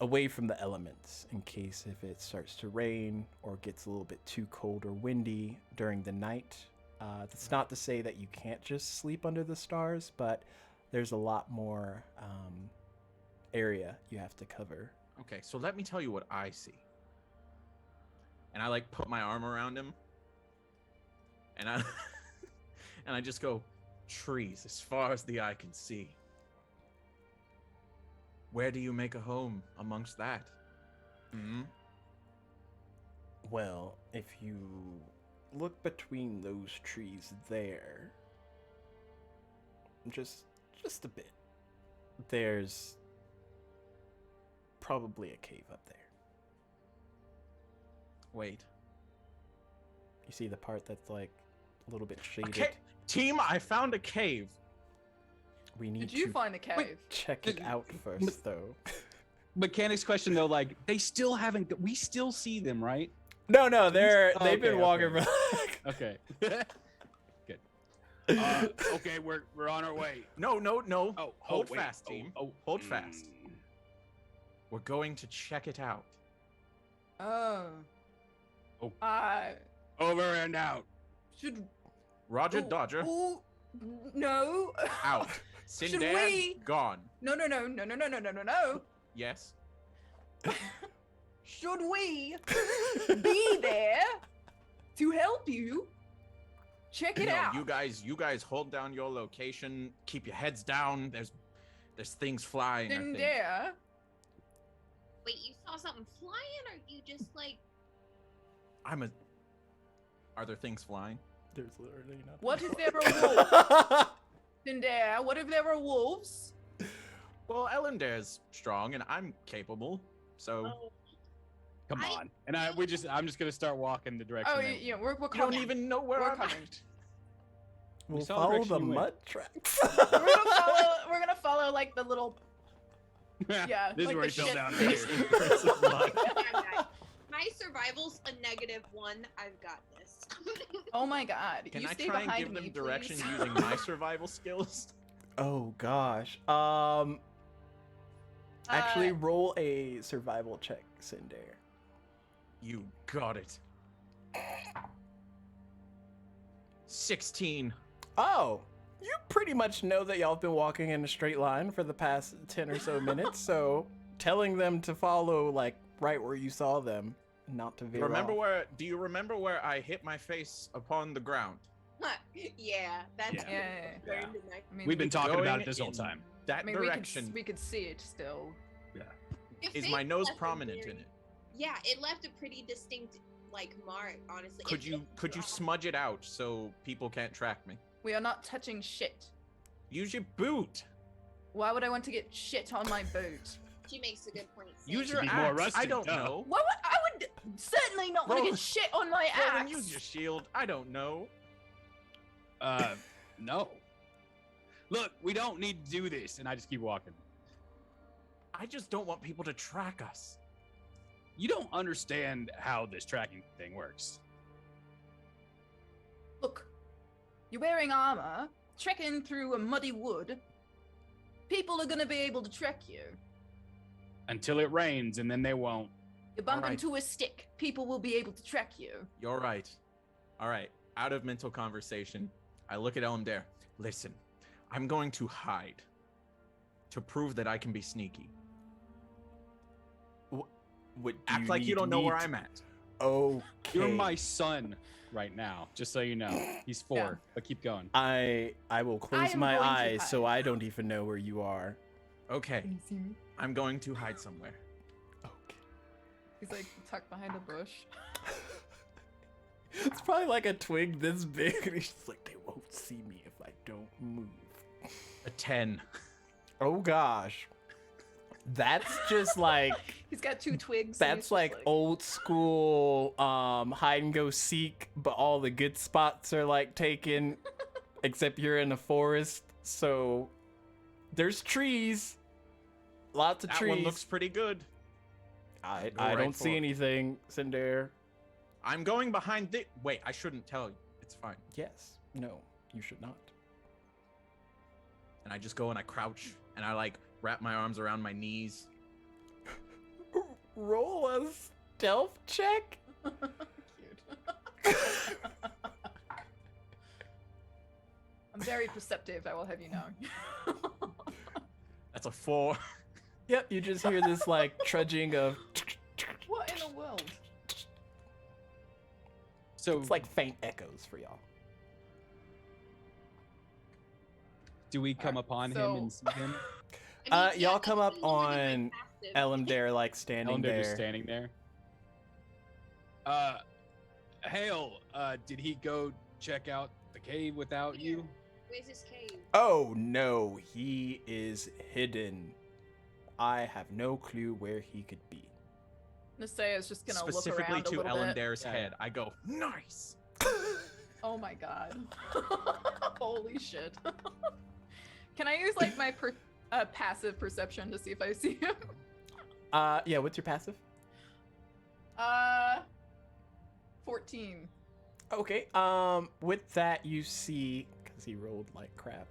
away from the elements in case if it starts to rain or gets a little bit too cold or windy during the night. That's not to say that you can't just sleep under the stars, but there's a lot more area you have to cover. Okay, so let me tell you what I see. And I like put my arm around him. And I and I just go, trees as far as the eye can see. Where do you make a home amongst that? Hmm? Well, if you look between those trees there, just a bit, there's probably a cave up there. Wait. You see the part that's like a little bit shaded? Team, I found a cave. We need Did you to find a cave? check it out first, though. Mechanics question though, like they still haven't. We still see them, right? No, they've okay, been walking. okay. For Okay. Good. Okay, we're on our way. No. Hold wait. fast, team. Oh, Hold fast. We're going to check it out. Oh. Oh. Over and out. Should. Roger Dodger, Oh, no. out. Should Sindan, we? gone. No. Yes. Should we be there to help you? Check it No, out. you guys hold down your location. Keep your heads down. There's things flying. I Didn't think. dare. Wait, you saw something flying, or you just like? Are there things flying? There's literally nothing. What if there were wolves? Didn't dare. What if there were wolves? Well, Ellendare's strong and I'm capable. So Oh, Come I- on. And I'm just gonna start walking the direction. Oh, that- yeah, we're you coming. don't even know where We're I'm coming. at. We'll saw the follow direction the you went. mud tracks. We're gonna follow like the little. Yeah, This is like where the he fell shit. down. my survival's a -1. I've got this. Oh my god. Can you I stay try and behind give them me, direction please. using my survival skills? Oh gosh. Actually, roll a survival check, Cinder. You got it. 16. Oh, you pretty much know that y'all have been walking in a straight line for the past 10 or so minutes, so telling them to follow, like, right where you saw them, not to veer off. Do you remember where I hit my face upon the ground? Yeah, that's Yeah. Yeah. burned in my- I mean, We've been talking about Going it this whole in time. That I mean, direction. we could see it still. Your Is face my nose left a prominent very- in it? Yeah, it left a pretty distinct like mark. Honestly, Could you smudge it out so people can't track me? We are not touching shit. Use your boot. Why would I want to get shit on my boot? She makes a good point. Use Sage. your be axe. more I rusted, don't duh. know. Why would I would certainly not want to Roll- get shit on my Well, axe. then use your shield. I don't know. No. Look, we don't need to do this, and I just keep walking. I just don't want people to track us. You don't understand how this tracking thing works. Look, you're wearing armor, trekking through a muddy wood. People are gonna be able to track you. Until it rains, and then they won't. You bump Alright. into a stick, people will be able to track you. You're right. All right. Out of mental conversation, I look at Elmdare. Listen, I'm going to hide to prove that I can be sneaky. What, do Act like you don't know where need- I'm at. Okay. You're my son right now, just so you know. He's 4, Yeah. but keep going. I will close am my going to eyes so hide. I don't even know where you are. Okay. you see me? I'm going to hide somewhere. Okay. He's like tucked behind a bush. It's probably like a twig this big, and he's just like, they won't see me if I don't move. A 10. Oh gosh. That's just like He's got 2 twigs. and he's that's just like old school hide and go seek, but all the good spots are like taken, except you're in a forest, so there's trees, lots of That trees. one looks pretty good. I Go right don't for see it. anything, Cinder. I'm going behind the. Wait, I shouldn't tell you. It's fine. Yes, no, you should not. And I just go and I crouch and I like wrap my arms around my knees. Roll a stealth check. Cute. I'm very perceptive, I will have you know. That's a 4. Yep, you just hear this like trudging of. What in the world? So It's like faint echoes for y'all. do we come upon him and see him? Y'all come up that's more than my on passive. Elamdare like standing Elender just there. standing there. Hale, did he go check out the cave without you? Where's his cave? Oh no, he is hidden. I have no clue where he could be. Nasea is just gonna look Specifically around a to little bit. Elendare's Yeah. head. I go, nice. Oh my god. Holy shit. Can I use like my passive perception to see if I see him? Yeah, what's your passive? 14. Okay, with that you see, because he rolled like crap,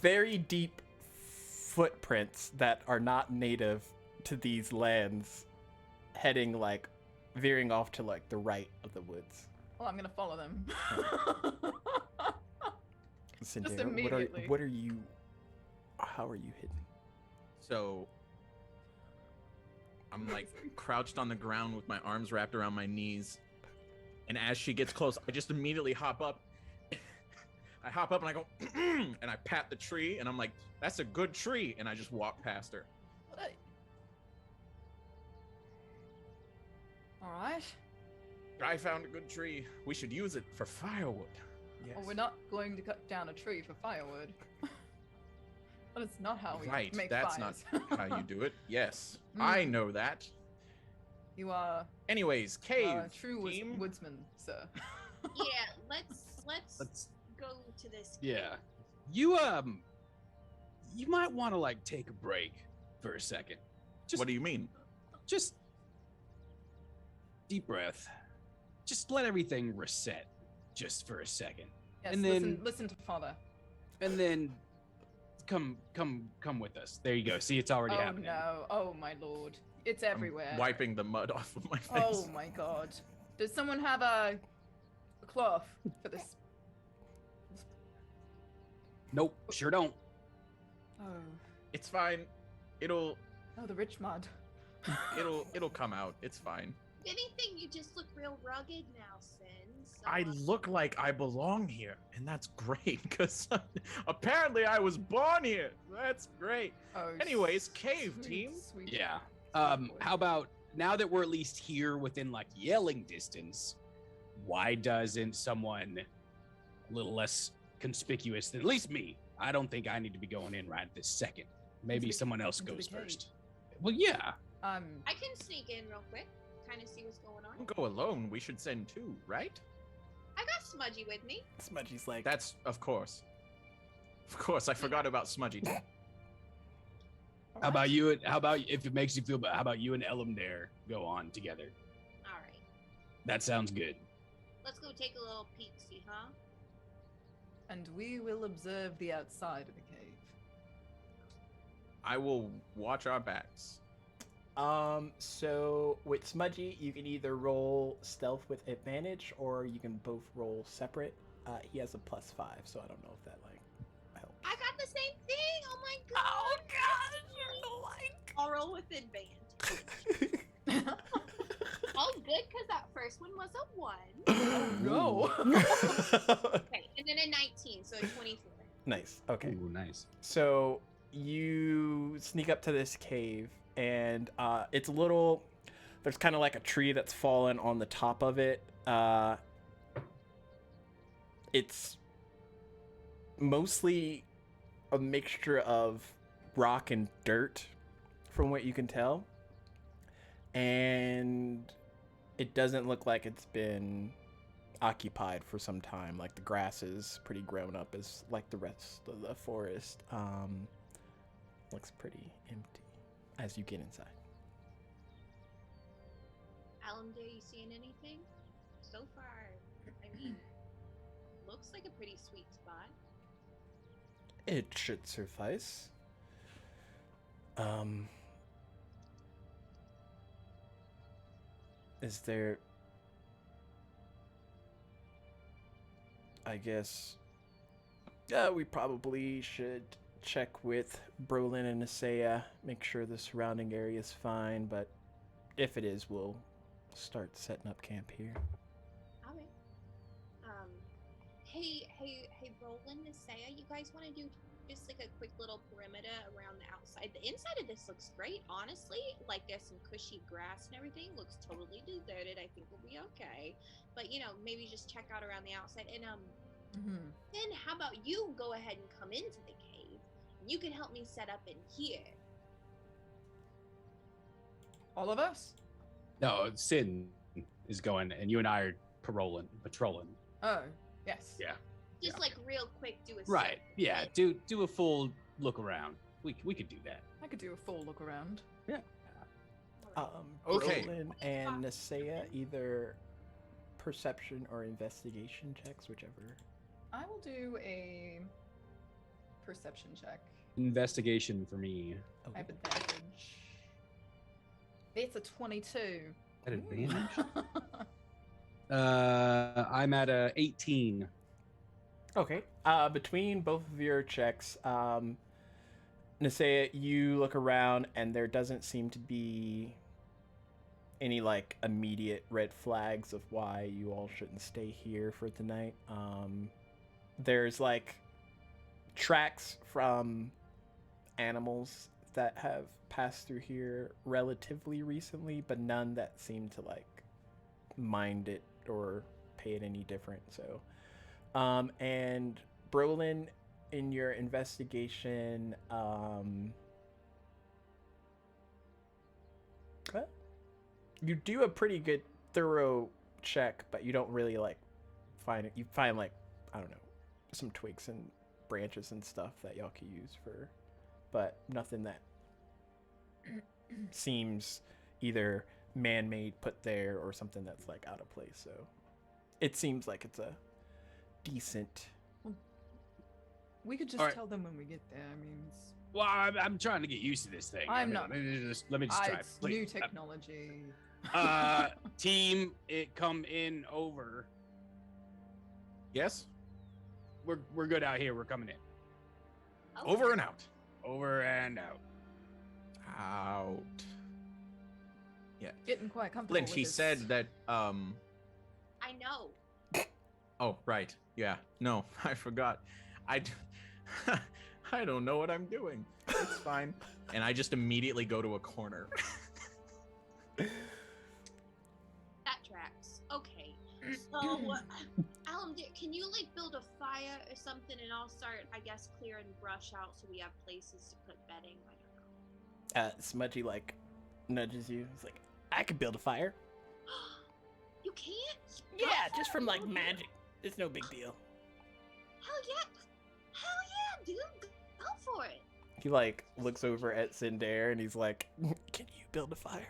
very deep footprints that are not native to these lands, heading like, veering off to like the right of the woods. Well, I'm gonna follow them. Cinder, immediately. what are you, how are you hidden? So I'm like crouched on the ground with my arms wrapped around my knees. And as she gets close, I just immediately hop up. I hop up and I go, and I pat the tree and I'm like, that's a good tree. And I just walk past her. Alright. I found a good tree. We should use it for firewood. Yes. Well, we're not going to cut down a tree for firewood. But it's not how we Right, make that's fires. not how you do it. Yes, I know that. You are Anyways, a cave true team. woodsman, sir. Yeah, let's Let's. go to this. Yeah. You you might want to like take a break for a second. Just What do you mean? just deep breath. Just let everything reset just for a second. Yes, And listen, then- listen to father. And then come with us. There you go. See, it's already Oh happening. no, oh my lord. It's everywhere. I'm wiping the mud off of my face. Oh my god. Does someone have a cloth for this? Nope, sure don't. Oh. It's fine. It'll Oh, the rich mud. it'll come out. It's fine. If anything, you just look real rugged now, Sin. So, I look like I belong here, and that's great because apparently I was born here. That's great. Oh, Anyways, cave sweet, team. sweet Yeah. boy. How about now that we're at least here within like yelling distance, why doesn't someone a little less conspicuous than at least me? I don't think I need to be going in right this second. Maybe the- someone else into the goes cave. first. Well, yeah. I can sneak in real quick, kind of see what's going on. Don't go alone. We should send two, right? I got Smudgy with me. Smudgy's like, That's of course. Of course, I forgot about Smudgy. How about you? How about if it makes you feel better? How about you and Elamdare go on together? All right, That sounds good. let's go take a little peek, see, huh? And we will observe the outside of the cave. I will watch our backs. so with Smudgy, you can either roll stealth with advantage, or you can both roll separate. He has a +5, so I don't know if that like helps. I got the same thing. Oh my god. Oh god, you're like. I'll roll with advantage. All good, because that first one was a 1. No. Okay, and then a 19, so a 24. Nice. Okay. Ooh, nice. So you sneak up to this cave, and it's a little. There's kind of like a tree that's fallen on the top of it. It's mostly a mixture of rock and dirt. from what you can tell. And it doesn't look like it's been occupied for some time. Like the grass is pretty grown up as like the rest of the forest. Looks pretty empty as you get inside. Alamdir, you seeing anything? So far, I mean, looks like a pretty sweet spot. It should suffice. Is there... I guess... we probably should check with Brolin and Asaya, make sure the surrounding area is fine, but if it is, we'll start setting up camp here. All right. Hey, Brolin, Nisea, you guys want to do just like a quick little perimeter around the outside? The inside of this looks great, honestly. Like there's some cushy grass and everything. Looks totally deserted. I think we'll be okay. But maybe just check out around the outside. And then how about you go ahead and come into the cave? You can help me set up in here. All of us? No, Sin is going, and you and I are patrolling. Oh, yes. Yeah. Just like real quick, do a Right. set. Yeah. Do a full look around. We could do that. I could do a full look around. Yeah. Okay. Brolin and Nisea, either perception or investigation checks, whichever. I will do a perception check. Investigation for me. I have advantage. It's a 22. At advantage. I'm at a 18. Okay. Between both of your checks, Nisea, you look around and there doesn't seem to be any like immediate red flags of why you all shouldn't stay here for the night. There's like tracks from animals that have passed through here relatively recently, but none that seem to like mind it or pay it any different. So, and Brolin, in your investigation, you do a pretty good thorough check, but you don't really like find it. You find like, I don't know, some twigs and branches and stuff that y'all could use for, but nothing that seems either man-made, put there, or something that's like out of place. So it seems like it's a decent. We could just All right. tell them when we get there. I mean, Well, I'm trying to get used to this thing. I'm not. Let me just try. it's please. new technology. Team, it come in over. Yes? We're good out here. We're coming in. Oh, Over and out. Over and out. Out. Getting quite comfortable. Lynch, with he this. said that, I know. oh, right. Yeah. No, I forgot. I don't know what I'm doing. It's fine. And I just immediately go to a corner. That tracks. Okay. So, Alan, can you like build a fire or something, and I'll start, I guess, clearing brush out so we have places to put bedding. I don't know. Smudgy like nudges you. He's like, I could build a fire. You can't? Yeah, That's just from like okay. magic. It's no big deal. Hell yeah, dude. Go for it. He like looks over at Sindare and he's like, can you build a fire?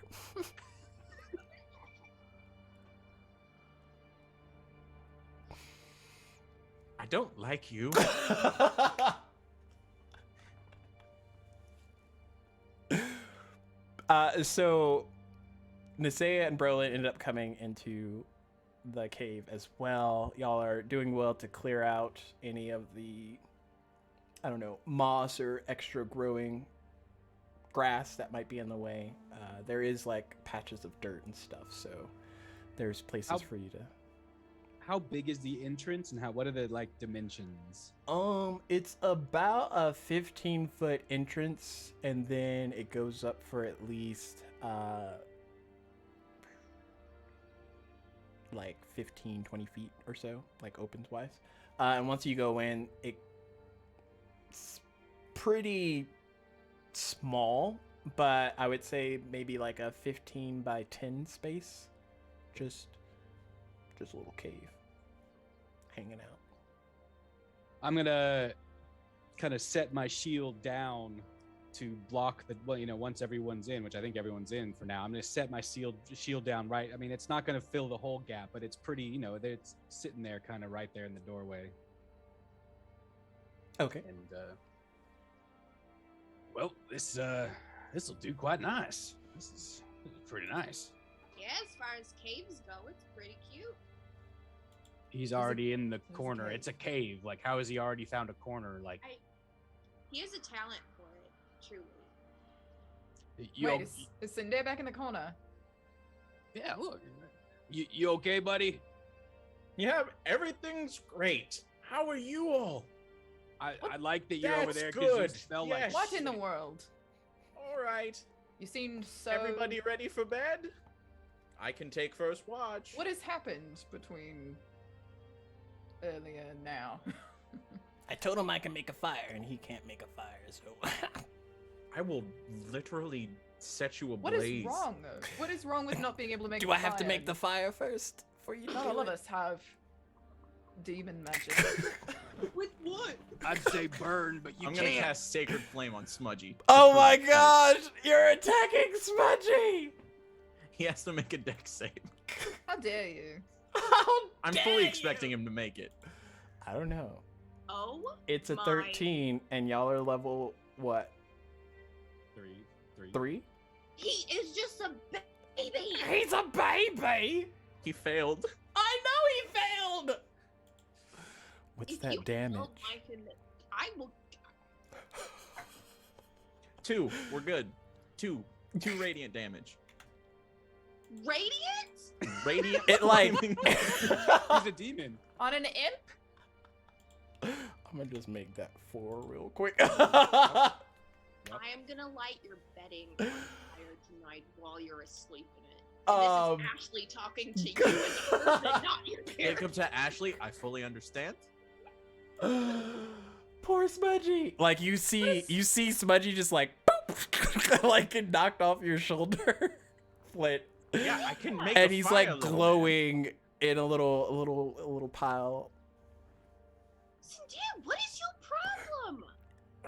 I don't like you. So Nisea and Brolin ended up coming into the cave as well. Y'all are doing well to clear out any of the, I don't know, moss or extra growing grass that might be in the way. There is like patches of dirt and stuff, so there's places How- for you to. How big is the entrance, and what are the like dimensions? It's about a 15-foot entrance, and then it goes up for at least like 15, 20 feet or so, like opens wise. And once you go in, it's pretty small. but I would say maybe like a 15 by 10 space. Just a little cave. Hanging out. I'm gonna kind of set my shield down to block the, well, once everyone's in, which I think everyone's in for now. I'm gonna set my shield down right. I mean, it's not gonna fill the whole gap, but it's pretty, it's sitting there kind of right there in the doorway. Okay. And well, this will do quite nice. This is pretty nice. Yeah, as far as caves go, it's pretty cute. He's already in the a corner. cave. It's a cave. Like, how has he already found a corner? Like, He has a talent for it, truly. Wait, is Sunday back in the corner? Yeah, look. You okay, buddy? Yeah, everything's great. How are you all? I like that you're over That's there because you good. smell Yes. What in the world? All right. You seem so... Everybody ready for bed? I can take first watch. What has happened between earlier and now? I told him I can make a fire, and he can't make a fire, so... I will literally set you What ablaze. is wrong? What is wrong with not being able to make Do a I have to fire? make the fire first for you to Not do all of it? us have demon magic. With what? I'd say burn, but you I'm gonna can't. cast Sacred Flame on Smudgy. to Oh prove my the point. gosh! You're attacking Smudgy! He has to make a dex save. How dare you? How I'm dare fully you! expecting him to make it. I don't know. Oh, It's a My- 13, and y'all are level, what, Three. 3? he is just a baby. He's a baby! He failed. I know he failed! What's If that you damage? don't like him, I will. 2. We're good. 2 radiant damage. Radiant? Radiant. It, like- flaming- He's a demon. On an imp? I'm gonna just make that 4 real quick. I am gonna light your bedding on fire tonight while you're asleep in it. And this is Ashley talking to you as a person, not your character. Jacob to Ashley, I fully understand. Poor Smudgy. Like you see Smudgy just like boop, like get knocked off your shoulder, Flint. Yeah, I can make And a he's fire, like little man. glowing in a little pile. Dude, what is your problem?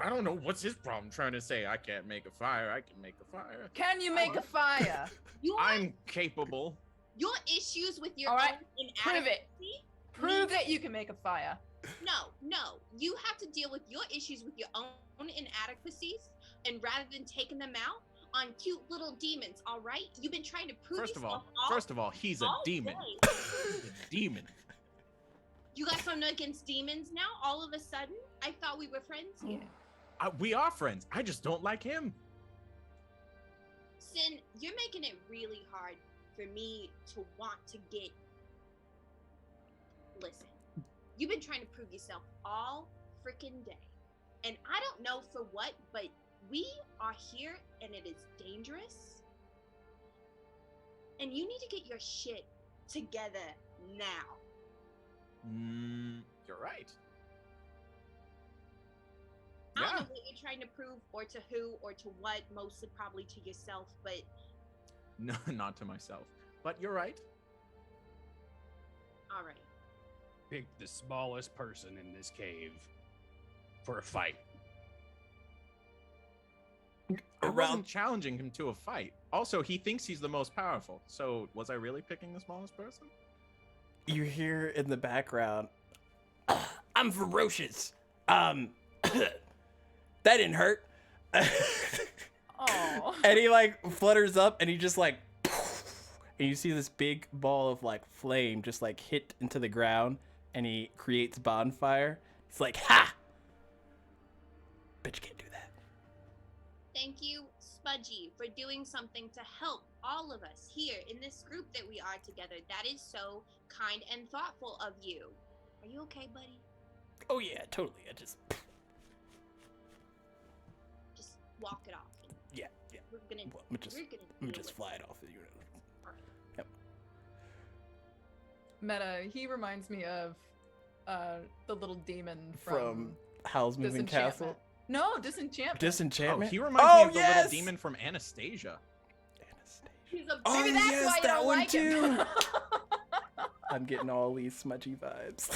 I don't know what's his problem trying to say. I can't make a fire. I can make a fire. Can you make a fire? I'm capable. Your issues with your All right, own prove it. inadequacy? Prove that you can make a fire. No. You have to deal with your issues with your own inadequacies, and rather than taking them out on cute little demons, all right? You've been trying to prove First of yourself all, he's a all demon. day. He's a demon. You got something against demons now? All of a sudden? I thought we were friends here. We are friends. I just don't like him. Sin, you're making it really hard for me to want to get. Listen, you've been trying to prove yourself all freaking day. And I don't know for what, but we are here and it is dangerous. And you need to get your shit together now. You're right. I don't Yeah. know what you're trying to prove or to who or to what, mostly probably to yourself, but No, not to myself. But you're right. all right. Pick the smallest person in this cave for a fight. I Around- wasn't challenging him to a fight. Also, he thinks he's the most powerful. So, was I really picking the smallest person? You hear in the background, I'm ferocious. That didn't hurt. Oh. And he like flutters up and he just like, and you see this big ball of like flame just like hit into the ground and he creates bonfire. It's like, ha! Bitch can't do that. Thank you, Smudgy, for doing something to help all of us here in this group that we are together. That is so kind and thoughtful of you. Are you okay, buddy? Oh yeah, totally. I just, Just walk it off. yeah. We're gonna. Well, I'm just, we're gonna. I'm deal just with fly it off. Yep. Meta, he reminds me of the little demon From Howl's Moving Disenchantment. Castle. No, disenchantment. Oh, Disenchantment. he reminds me of the yes! little demon from Anastasia. He's a Oh, Maybe that's yes, why you that don't one like too. him. I'm getting all these smudgy vibes.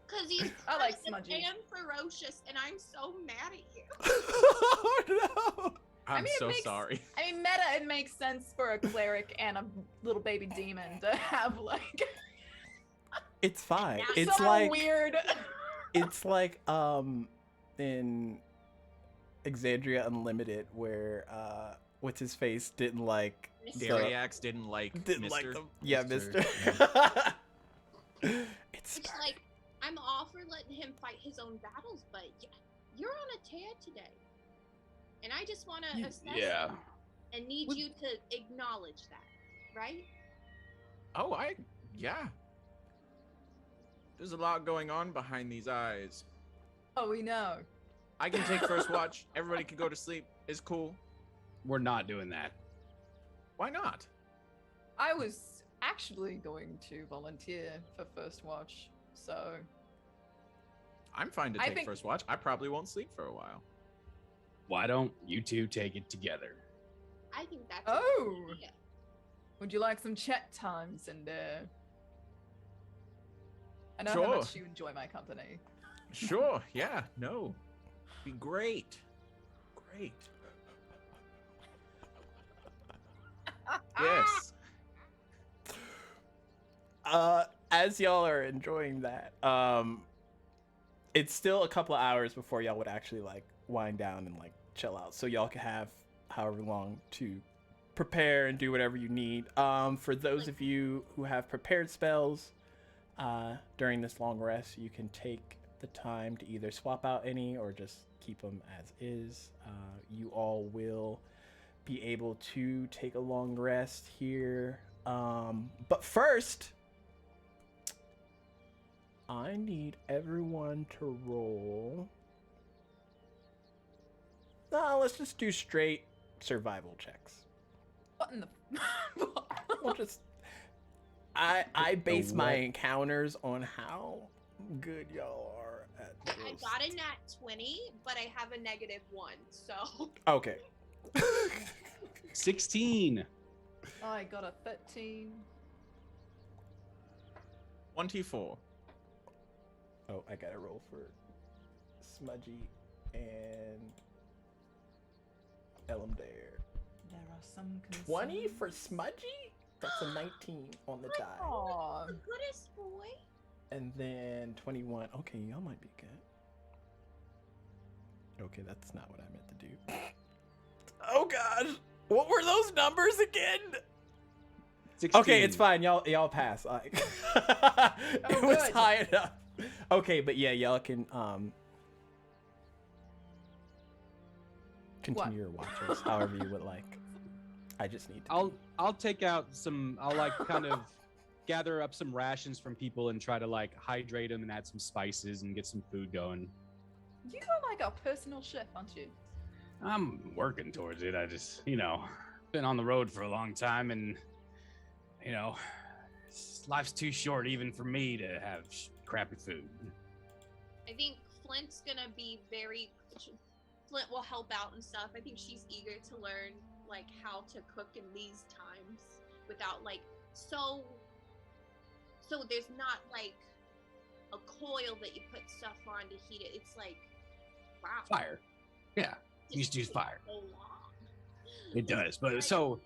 because he's I like cursed smudgy. and ferocious, and I'm so mad at you. Oh no. I'm mean, it so makes- sorry. I mean, meta, it makes sense for a cleric and a little baby demon to have like It's fine. Now It's some like weird. it's like in Exandria Unlimited where what's his face didn't like Dariax didn't like didn't Mr. like them. Yeah, Mister. It's It's like I'm all for letting him fight his own battles, but you're on a tear today, and I just want to assess it and need Would- you to acknowledge that, right? Oh, yeah. There's a lot going on behind these eyes. Oh, we know. I can take first watch. Everybody can go to sleep. It's cool. We're not doing that. Why not? I was actually going to volunteer for first watch, so I'm fine to I take think- first watch. I probably won't sleep for a while. Why don't you two take it together? I think that's a Oh. good idea. would you like some chat times? And I know how Sure. much you enjoy my company. Sure. Yeah. No. Be great. Great. Yes. As y'all are enjoying that, it's still a couple of hours before y'all would actually like wind down and like chill out, so y'all can have however long to prepare and do whatever you need. For those of you who have prepared spells during this long rest, you can take the time to either swap out any or just keep them as is. You all will be able to take a long rest here. But first, I need everyone to roll. No, let's just do straight survival checks. What in the? We'll just. I base my what? encounters on how good y'all are at. I this. got a nat 20, but I have a -1, so Okay. 16. I got a 13. 1T4. Oh, I gotta roll for Smudgy and Elam Dare. There are some 20 for Smudgy? That's a 19 on the die. Aw. the goodest boy. And then 21. Okay, y'all might be good. Okay, that's not what I meant to do. Oh gosh. What were those numbers again? 16. Okay, it's fine. Y'all pass. Like it was good. high enough. Okay, but yeah, y'all can continue your watches however you would like. I just need to I'll take out some. I'll like kind of gather up some rations from people and try to like hydrate them and add some spices and get some food going. You are like a personal chef, aren't you? I'm working towards it. I just, been on the road for a long time, and life's too short even for me to have crappy food. I think Flint's gonna be Flint will help out and stuff. I think she's eager to learn like how to cook in these times without like so there's not like a coil that you put stuff on to heat it. It's like wow. Fire. Yeah, you Just just use takes fire. so long. It does, but so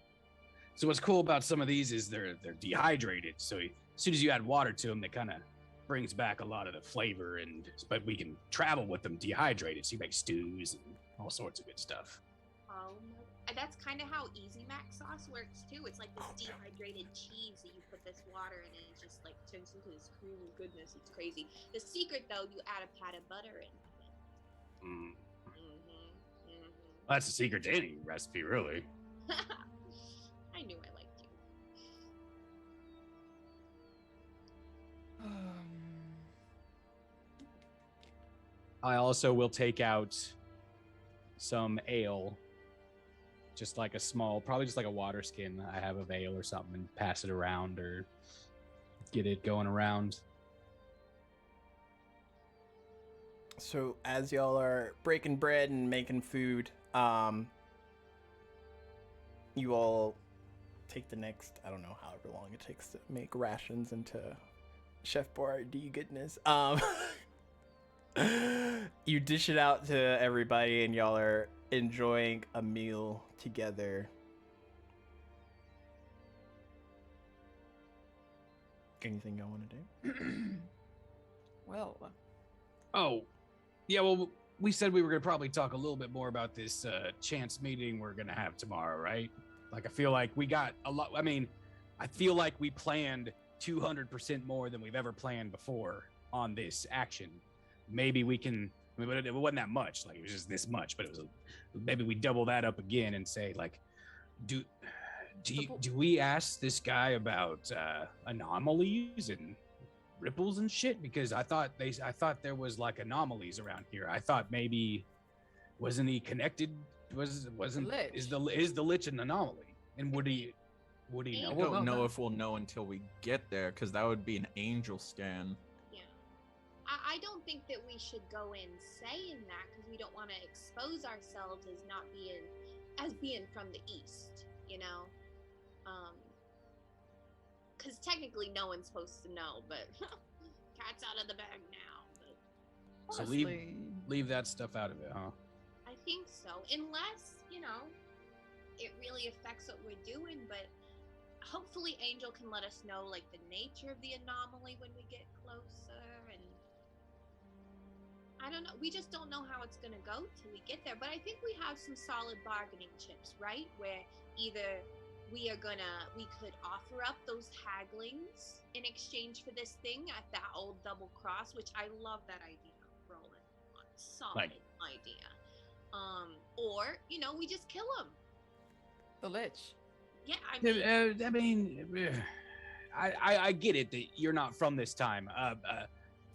what's cool about some of these is they're dehydrated. So as soon as you add water to them, that kind of brings back a lot of the flavor. But we can travel with them dehydrated, so you make stews and all sorts of good stuff. That's kind of how Easy Mac sauce works too. It's like this dehydrated cheese that you put this water in, and it just like turns into this creamy goodness. It's crazy. The secret though, you add a pat of butter in. Mm. Mm-hmm. That's the secret to any recipe, really. I knew I liked you. I also will take out some ale, just like a small, probably just like a water skin I have of ale or something, and pass it around or get it going around. So as y'all are breaking bread and making food, you all take the next, I don't know, however long it takes to make rations into Chef Boyardee goodness. You dish it out to everybody, and y'all are enjoying a meal together. Anything y'all want to do? Well, Oh, yeah. Well, we said we were gonna probably talk a little bit more about this chance meeting we're gonna have tomorrow, right? Like, I feel like we got a lot. I mean, I feel like we planned 200% more than we've ever planned before on this action. Maybe we can. I mean, but it wasn't that much. Like, it was just this much. But it was maybe we double that up again and say, like, do we ask this guy about anomalies and ripples and shit? Because I thought there was like anomalies around here. I thought maybe wasn't he connected? Wasn't Lich. is the Lich an anomaly? And would he know? I don't know if we'll know until we get there, because that would be an angel scan. Yeah. I don't think that we should go in saying that, because we don't want to expose ourselves as being from the East, you know? Because technically no one's supposed to know, but cat's out of the bag now. But So honestly, leave that stuff out of it, huh? I think so, unless, you know, it really affects what we're doing. But hopefully Angel can let us know, like, the nature of the anomaly when we get closer. And I don't know, we just don't know how it's gonna go till we get there. But I think we have some solid bargaining chips, right? Where either we could offer up those hagglings in exchange for this thing at that old double cross, which I love that idea, Roland. Solid idea. Or, you know, we just kill him. the Lich. Yeah, I mean, I mean, I get it that you're not from this time.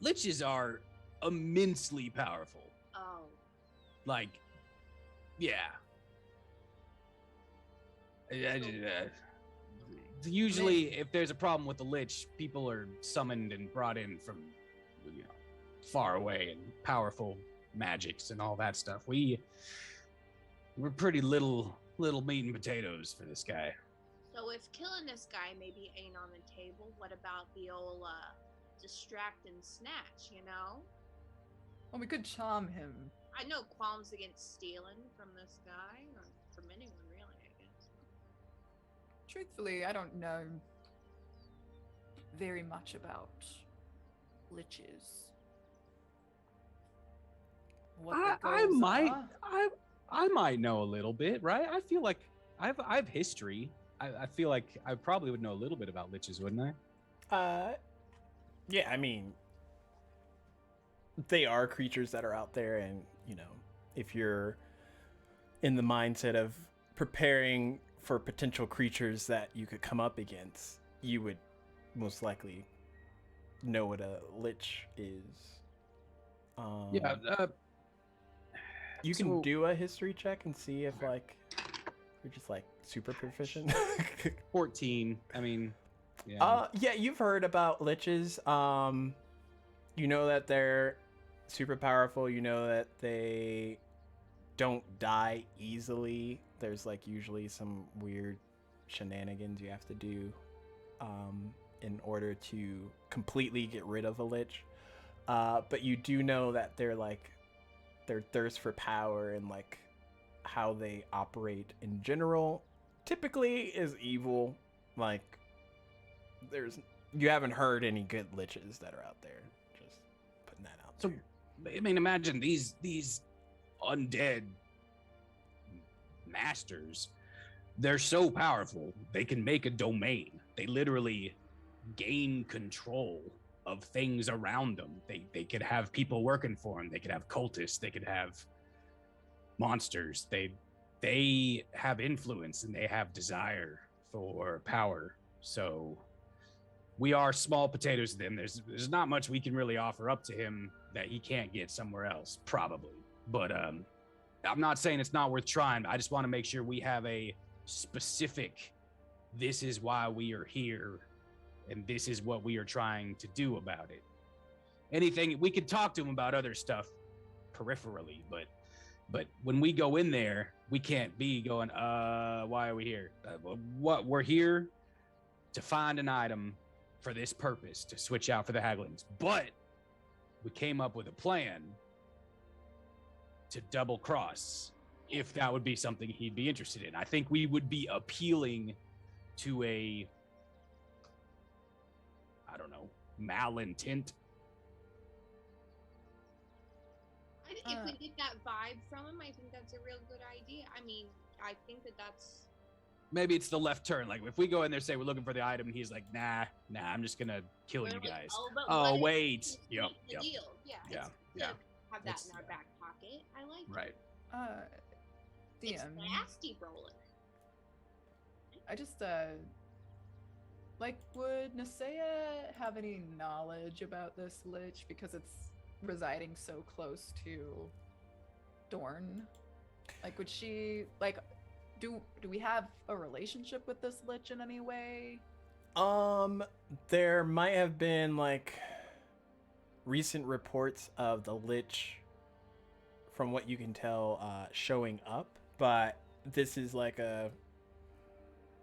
Liches are immensely powerful. oh, Like, yeah. Usually, if there's a problem with the Lich, people are summoned and brought in from, you know, far away, and powerful magics and all that stuff. We're pretty little meat and potatoes for this guy. so if killing this guy maybe ain't on the table, what about the old distract and snatch, you know? Well, we could charm him. I know qualms against stealing from this guy, or from anyone really, I guess. Truthfully, I don't know very much about liches. What their I goals might are. I might know a little bit, right? I feel like I have history. I feel like I probably would know a little bit about liches, wouldn't I? Yeah, I mean, they are creatures that are out there, and, you know, if you're in the mindset of preparing for potential creatures that you could come up against, you would most likely know what a lich is. Yeah. You can so- do a history check and see if, like, you're just, like, super proficient. 14. I mean, yeah. Yeah, you've heard about liches. You know that they're super powerful. You know that they don't die easily. There's, like, usually some weird shenanigans you have to do in order to completely get rid of a lich. But you do know that they're, like, their thirst for power and, like, how they operate in general typically is evil. Like, you haven't heard any good liches that are out there. Just putting that out So, there. I mean, imagine these undead masters. They're so powerful. They can make a domain. They literally gain control of things around them. They could have people working for them. They could have cultists. They could have monsters. They have influence and they have desire for power. So we are small potatoes to them. There's not much we can really offer up to him that he can't get somewhere else, probably. But I'm not saying it's not worth trying. I just want to make sure we have a specific, this is why we are here, and this is what we are trying to do about it. Anything, we could talk to him about other stuff peripherally, but when we go in there, we can't be going, why are we here? What we're here to find an item for this purpose, to switch out for the Haglings. But we came up with a plan to double cross if that would be something he'd be interested in. I think we would be appealing to a, I don't know, malintent. If we get that vibe from him, I think that's a real good idea. I mean, I think that's... Maybe it's the left turn. Like, if we go in there, say we're looking for the item, and he's like, nah, I'm just gonna kill you guys. Oh, wait. Yep. Deal. Yeah. Yeah. It's good to have that in our back pocket. I like Right. it. It's DM. nasty rolling. I just like, would Nasea have any knowledge about this lich because it's residing so close to Dorn? Like, would she like? Do we have a relationship with this lich in any way? There might have been like recent reports of the lich, from what you can tell, showing up, but this is like a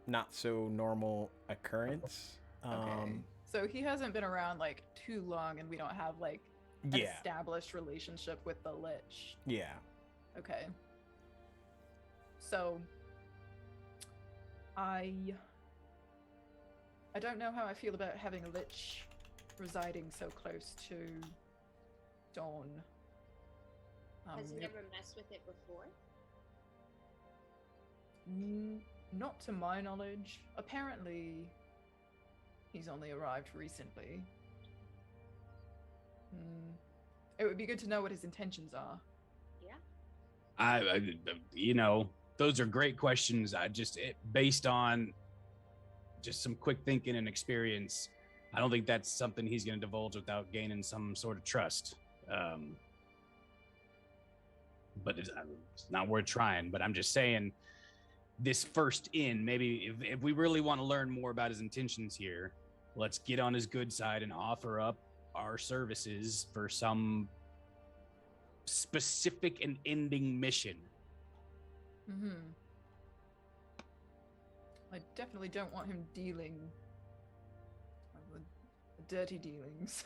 not so normal occurrence. Okay. So he hasn't been around like too long, and we don't have like an Yeah. established relationship with the lich. Yeah. Okay. So I don't know how I feel about having a lich residing so close to Dawn. Has it- never messed with it before. Not to my knowledge. Apparently, he's only arrived recently. It would be good to know what his intentions are. I those are great questions. Based on just some quick thinking and experience, I don't think that's something he's going to divulge without gaining some sort of trust. But it's not worth trying. But I'm just saying, this first in, maybe if we really want to learn more about his intentions here, let's get on his good side and offer up our services for some specific and ending mission. I definitely don't want him dealing with the dirty dealings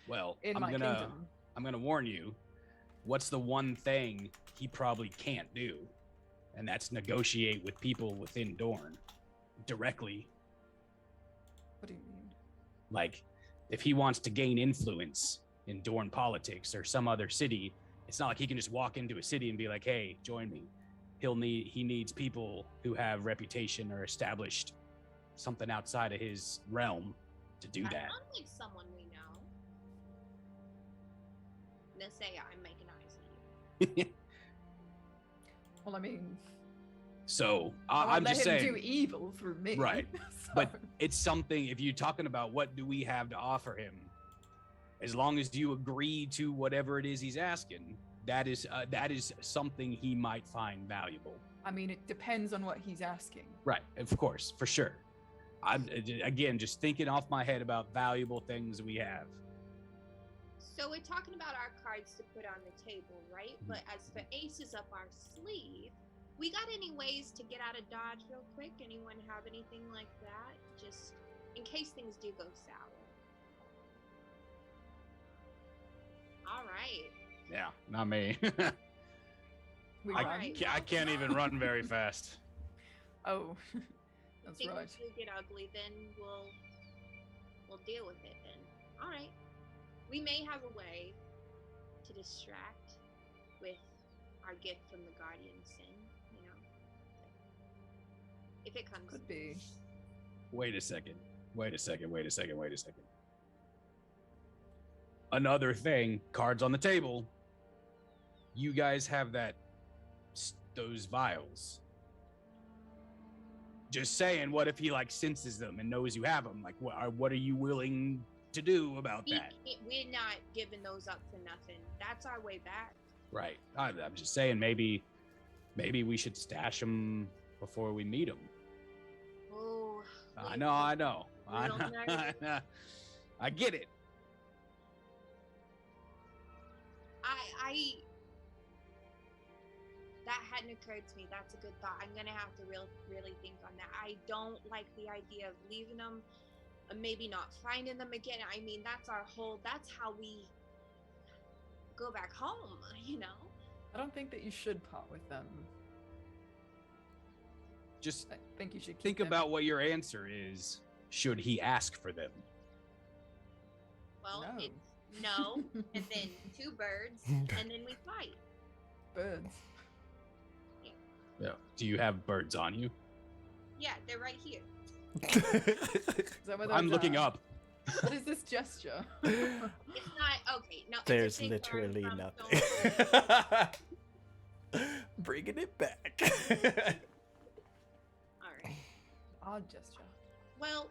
Well, in my kingdom. I'm gonna warn you. What's the one thing he probably can't do? And that's negotiate with people within Dorne directly. What do you mean? Like, if he wants to gain influence in Dorne politics or some other city, it's not like he can just walk into a city and be like, "Hey, join me." He needs people who have reputation or established something outside of his realm to do that. Sounds like someone we know. Nasea, I'm making eyes at you. Well, I mean, So I won't I'm let just him saying, do evil through me. Right. so- but it's something. If you're talking about what do we have to offer him, as long as you agree to whatever it is he's asking, that is something he might find valuable. I mean, it depends on what he's asking. Right, of course, for sure. I'm again just thinking off my head about valuable things we have. So we're talking about our cards to put on the table, right? But as for aces up our sleeve, we got any ways to get out of Dodge real quick? Anyone have anything like that? Just in case things do go sour. All right. Yeah, not me. We I, run. Right. I can't even run very fast. Oh, that's Things right. do get ugly, then we'll deal with it then. All right. We may have a way to distract with our gift from the Guardian Sin, you know. If it comes. Could be. Wait a second. Another thing, cards on the table. You guys have those vials. Just saying, what if he like senses them and knows you have them? Like, what are you willing to do about that? We're not giving those up for nothing. That's our way back. Right. I'm just saying, maybe we should stash them before we meet them. Oh. I know. Real nervous. I get it. that hadn't occurred to me. That's a good thought. I'm gonna have to really think on that. I don't like the idea of leaving them, maybe not finding them again. I mean, that's how we go back home, you know? I don't think that you should part with them. Just I think you should keep think them. about what your answer is. Should he ask for them? Well, No. it's no, and then 2 birds, and then we fight. Birds. Yeah. Do you have birds on you? Yeah, they're right here. Is that where I'm those looking are? up. What is this gesture? It's not okay. No, There's it's a big bird literally from nothing. Stone Bringing it back. All right. Odd gesture. Well,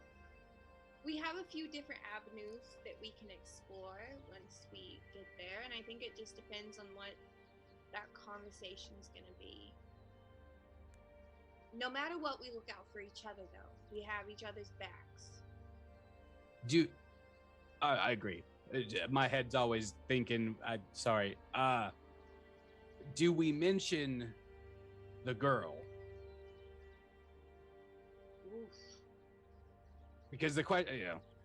we have a few different avenues that we can explore once we get there, and I think it just depends on what that conversation is going to be. No matter what, we look out for each other, though. We have each other's backs. I agree. My head's always thinking. Sorry. Do we mention the girl? Oof. Because the question,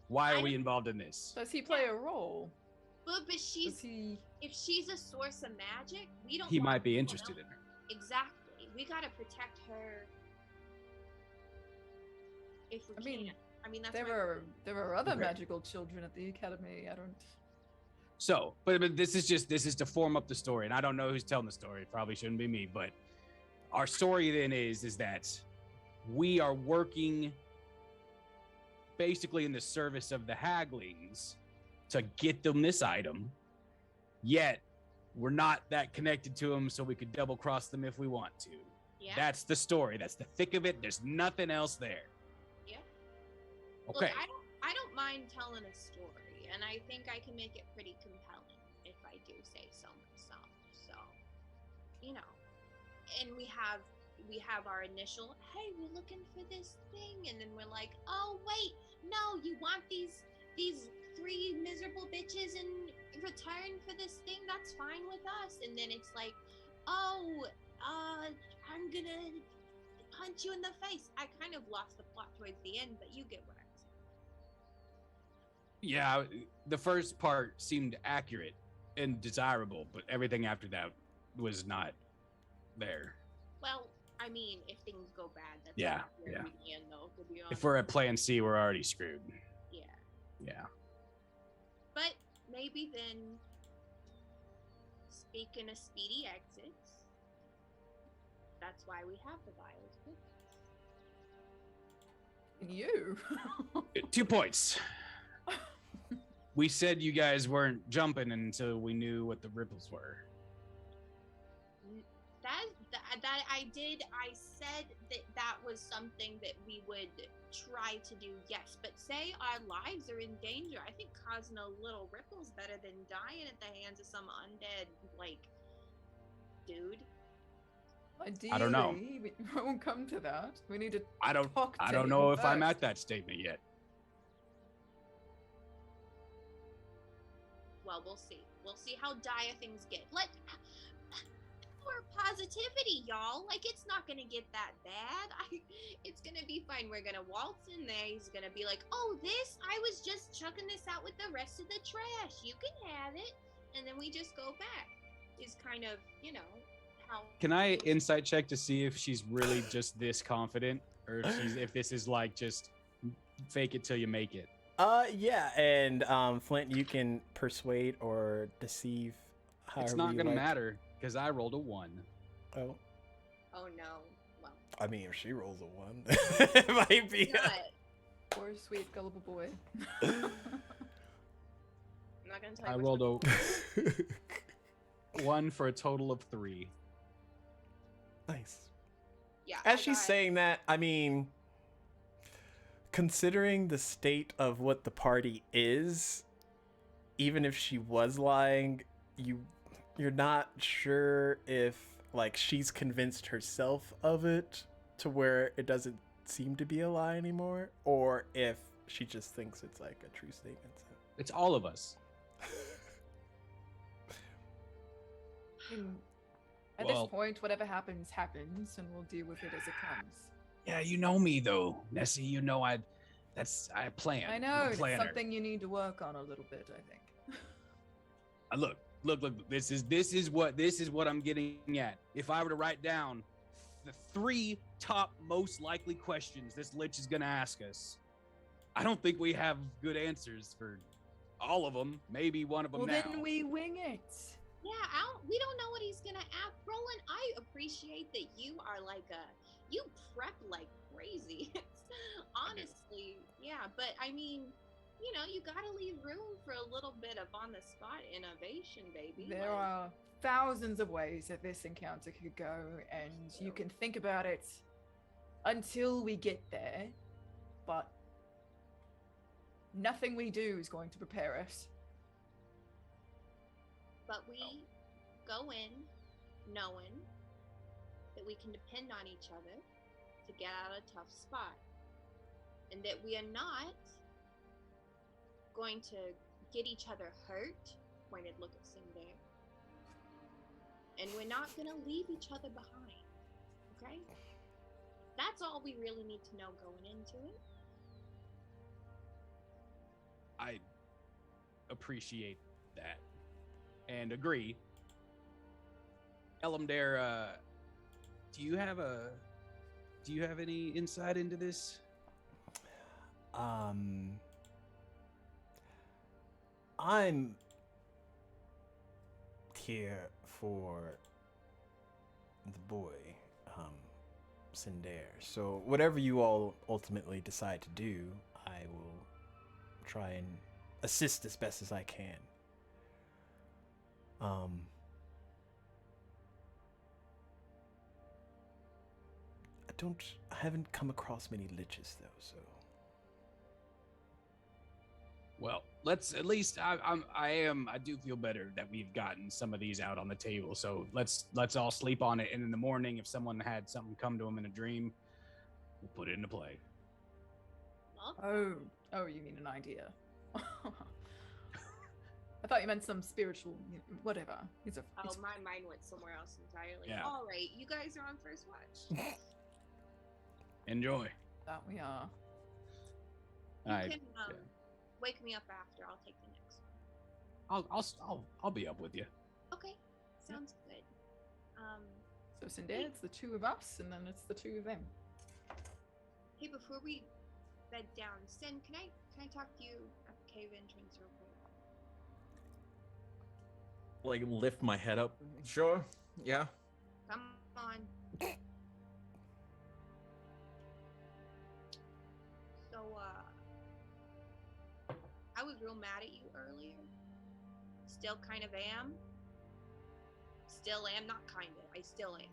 why I are we don't- involved in this? Does he play a role? But Does she's he? if she's a source of magic, we don't. He want might be anyone interested else- in her. Exactly. We gotta protect her. If we I can. mean, I mean, that's There my- were other Okay. magical children at the academy. I don't. So, but this is to form up the story, and I don't know who's telling the story. It probably shouldn't be me, but our story then is that we are working basically in the service of the haglings to get them this item, yet we're not that connected to them, so we could double cross them if we want to. Yeah. That's the story. That's the thick of it. There's nothing else there. Yeah. Okay. Look, I don't mind telling a story, and I think I can make it pretty compelling if I do say so myself. So, you know, and we have our initial, hey, we're looking for this thing, and then we're like, oh wait, no, you want these 3 miserable bitches in return for this thing? That's fine with us. And then it's like, oh, I'm gonna punch you in the face. I kind of lost the plot towards the end, but you get what I'm saying. Yeah, the first part seemed accurate and desirable, but everything after that was not there. Well, I mean, if things go bad, that's Yeah, not where yeah. we end, though, to be honest. If we're at plan C, we're already screwed. Yeah. Yeah. But maybe then, speaking of speedy exits, that's why we have the vials with us. You. 2 points. We said you guys weren't jumping until we knew what the ripples were. That I did. I said that was something that we would try to do, yes. But say our lives are in danger, I think causing a little ripple's better than dying at the hands of some undead, like, dude. Ideally, I don't know. We won't come to that. We need to I don't talk to know him if I'm first. at that statement yet. Well, we'll see. We'll see how dire things get. More positivity, y'all. Like, it's not gonna get that bad. It's gonna be fine. We're gonna waltz in there. He's gonna be like, oh, I was just chucking this out with the rest of the trash. You can have it. And then we just go back. Is kind of, how... Can I insight check to see if she's really just this confident, or if this is like just fake it till you make it? Yeah, and Flint, you can persuade or deceive. It's however not you gonna like. matter because I rolled a 1. Oh, Oh, no. Well, I mean, if she rolls a 1, it might be. not. Poor sweet gullible boy. I'm not gonna tell you I which rolled one. a 1 for a total of 3. Nice. Yeah. As I she's got- saying that, I mean, considering the state of what the party is, even if she was lying, you're not sure if like she's convinced herself of it to where it doesn't seem to be a lie anymore, or if she just thinks it's like a true statement. It's all of us. At Well- this point, whatever happens, happens, and we'll deal with it as it comes. Yeah, you know me though, Nessie. You know I plan. I I'm know a it's planner. something you need to work on a little bit, I think. Look. This is what I'm getting at. If I were to write down the 3 top most likely questions this lich is gonna ask us, I don't think we have good answers for all of them. Maybe one of them Well, now. then we wing it. Yeah, we don't know what he's gonna ask. Roland, I appreciate that you are you prep like crazy. Honestly, yeah, but I mean, you gotta leave room for a little bit of on the spot innovation, baby. There like- are thousands of ways that this encounter could go, and you can think about it until we get there, but nothing we do is going to prepare us. But we go in knowing that we can depend on each other to get out of a tough spot. And that we are not going to get each other hurt. Pointed look at Cinder. And we're not going to leave each other behind. Okay? That's all we really need to know going into it. I appreciate that and agree. Elamdare, do you have any insight into this? I'm here for the boy, Cinder. So whatever you all ultimately decide to do, I will try and assist as best as I can. I haven't come across many liches though, so. Well, let's at least I do feel better that we've gotten some of these out on the table. So let's all sleep on it, and in the morning, if someone had something come to them in a dream, we'll put it into play. Love Oh, you mean an idea? I thought you meant some spiritual, whatever. It's my mind went somewhere else entirely. Yeah. All right, you guys are on first watch. Enjoy. that we are. You I can wake me up after. I'll take the next one. I'll be up with you. Okay, sounds good. So Cinder, it's the two of us, and then it's the two of them. Hey, before we bed down, Sin, can I talk to you at the cave entrance real quick? Like lift my head up. Sure. Yeah. Come on. So, I was real mad at you earlier. Still kind of am. Still am, not kind of. I still am.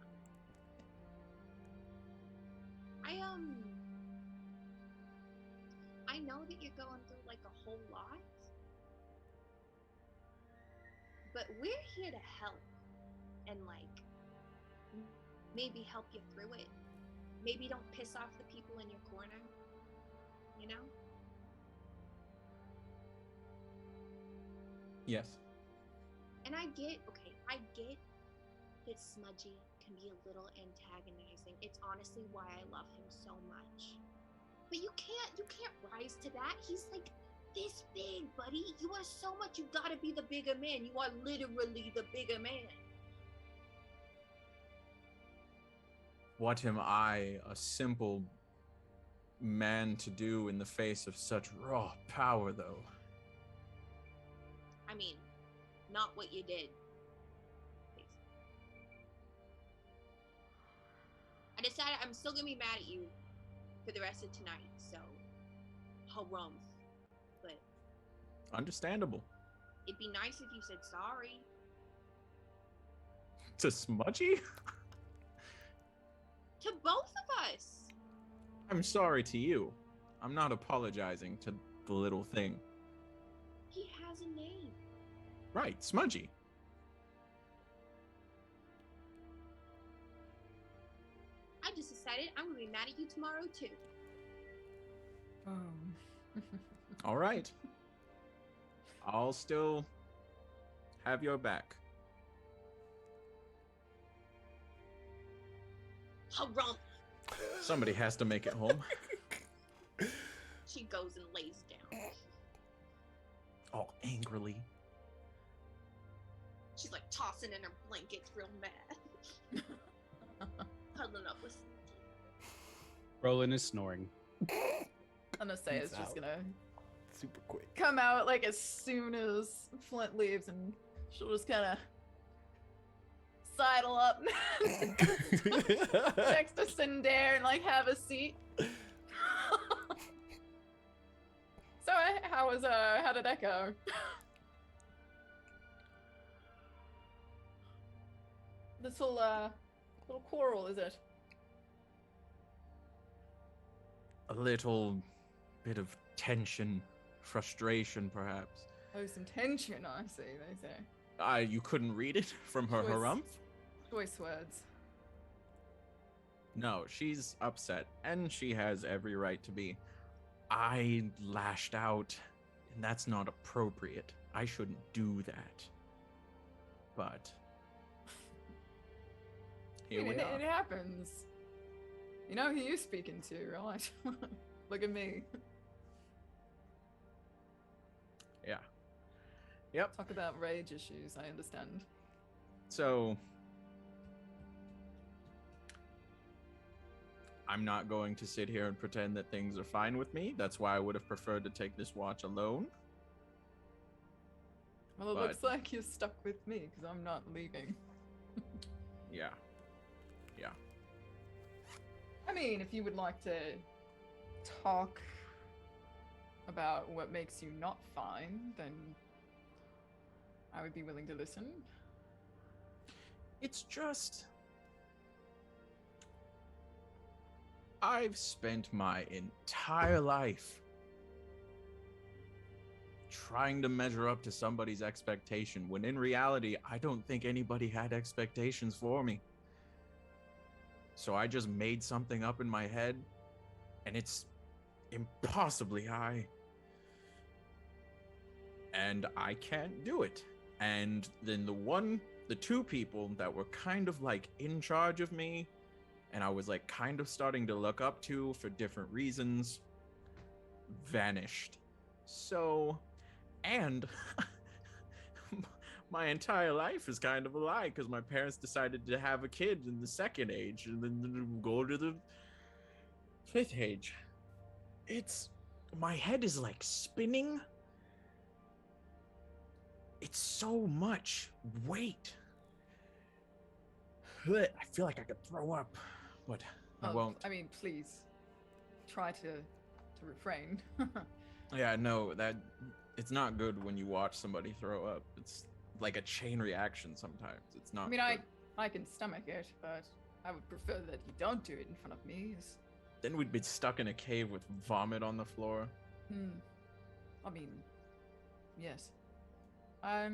I know that you're going through like a whole lot. But we're here to help and maybe help you through it. Maybe don't piss off the people in your corner, you know? Yes. And I get that Smudgy can be a little antagonizing. It's honestly why I love him so much. But you can't rise to that. He's like this big, buddy. You are so much. You gotta be the bigger man. You are literally the bigger man. What am I, a simple man, to do in the face of such raw power, though? I mean, not what you did. I decided I'm still gonna be mad at you for the rest of tonight, so harumph. But Understandable. it'd be nice if you said sorry. To Smudgy? To both of us. I'm sorry to you. I'm not apologizing to the little thing. He has a name. Right, Smudgy. I just decided I'm gonna be mad at you tomorrow too. All right. I'll still have your back. Harumph. Somebody has to make it home. She goes and lays down. Oh, angrily. She's like tossing in her blankets real mad. Huddling up with Roland is snoring. I'm gonna say He's it's just out. gonna Super quick. come out like as soon as Flint leaves, and she'll just kind of sidle up next to Cinder and like have a seat. So how did that go? This little quarrel, is it? A little bit of tension, frustration, perhaps. Oh, some tension, I see, they say. You couldn't read it from her Choice. harumph? Choice words. No, she's upset, and she has every right to be. I lashed out, and that's not appropriate. I shouldn't do that. But here I mean, we are. it happens. You know who you're speaking to, right? Look at me. Yeah. Yep. Talk about rage issues, I understand. So I'm not going to sit here and pretend that things are fine with me. That's why I would have preferred to take this watch alone. Well, it But- looks like you're stuck with me, because I'm not leaving. Yeah. I mean, if you would like to talk about what makes you not fine, then I would be willing to listen. It's just I've spent my entire life trying to measure up to somebody's expectation when in reality I don't think anybody had expectations for me. So I just made something up in my head and it's impossibly high. And I can't do it. And then the two people that were kind of like in charge of me and I was like kind of starting to look up to for different reasons vanished. So, and my entire life is kind of a lie because my parents decided to have a kid in the second age and then go to the fifth age. My head is like spinning. It's so much weight. I feel like I could throw up, but I won't. I mean, please try to refrain. Yeah, no, it's not good when you watch somebody throw up. It's like a chain reaction sometimes. It's not I mean, good. I can stomach it, but I would prefer that you don't do it in front of me. Then we'd be stuck in a cave with vomit on the floor. I mean, yes. I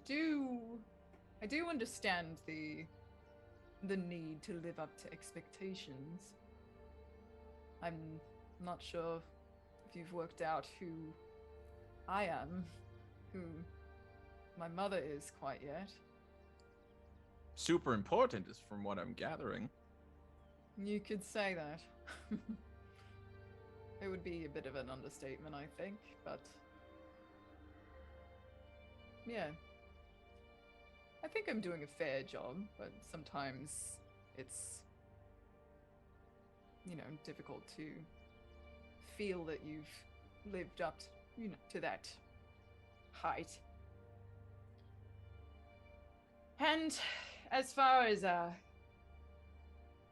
do understand the need to live up to expectations. I'm not sure if you've worked out who I am, who my mother is quite yet. Super important is from what I'm gathering. You could say that. It would be a bit of an understatement, I think, but yeah. I think I'm doing a fair job, but sometimes it's, difficult to feel that you've lived up, to that height. And as far as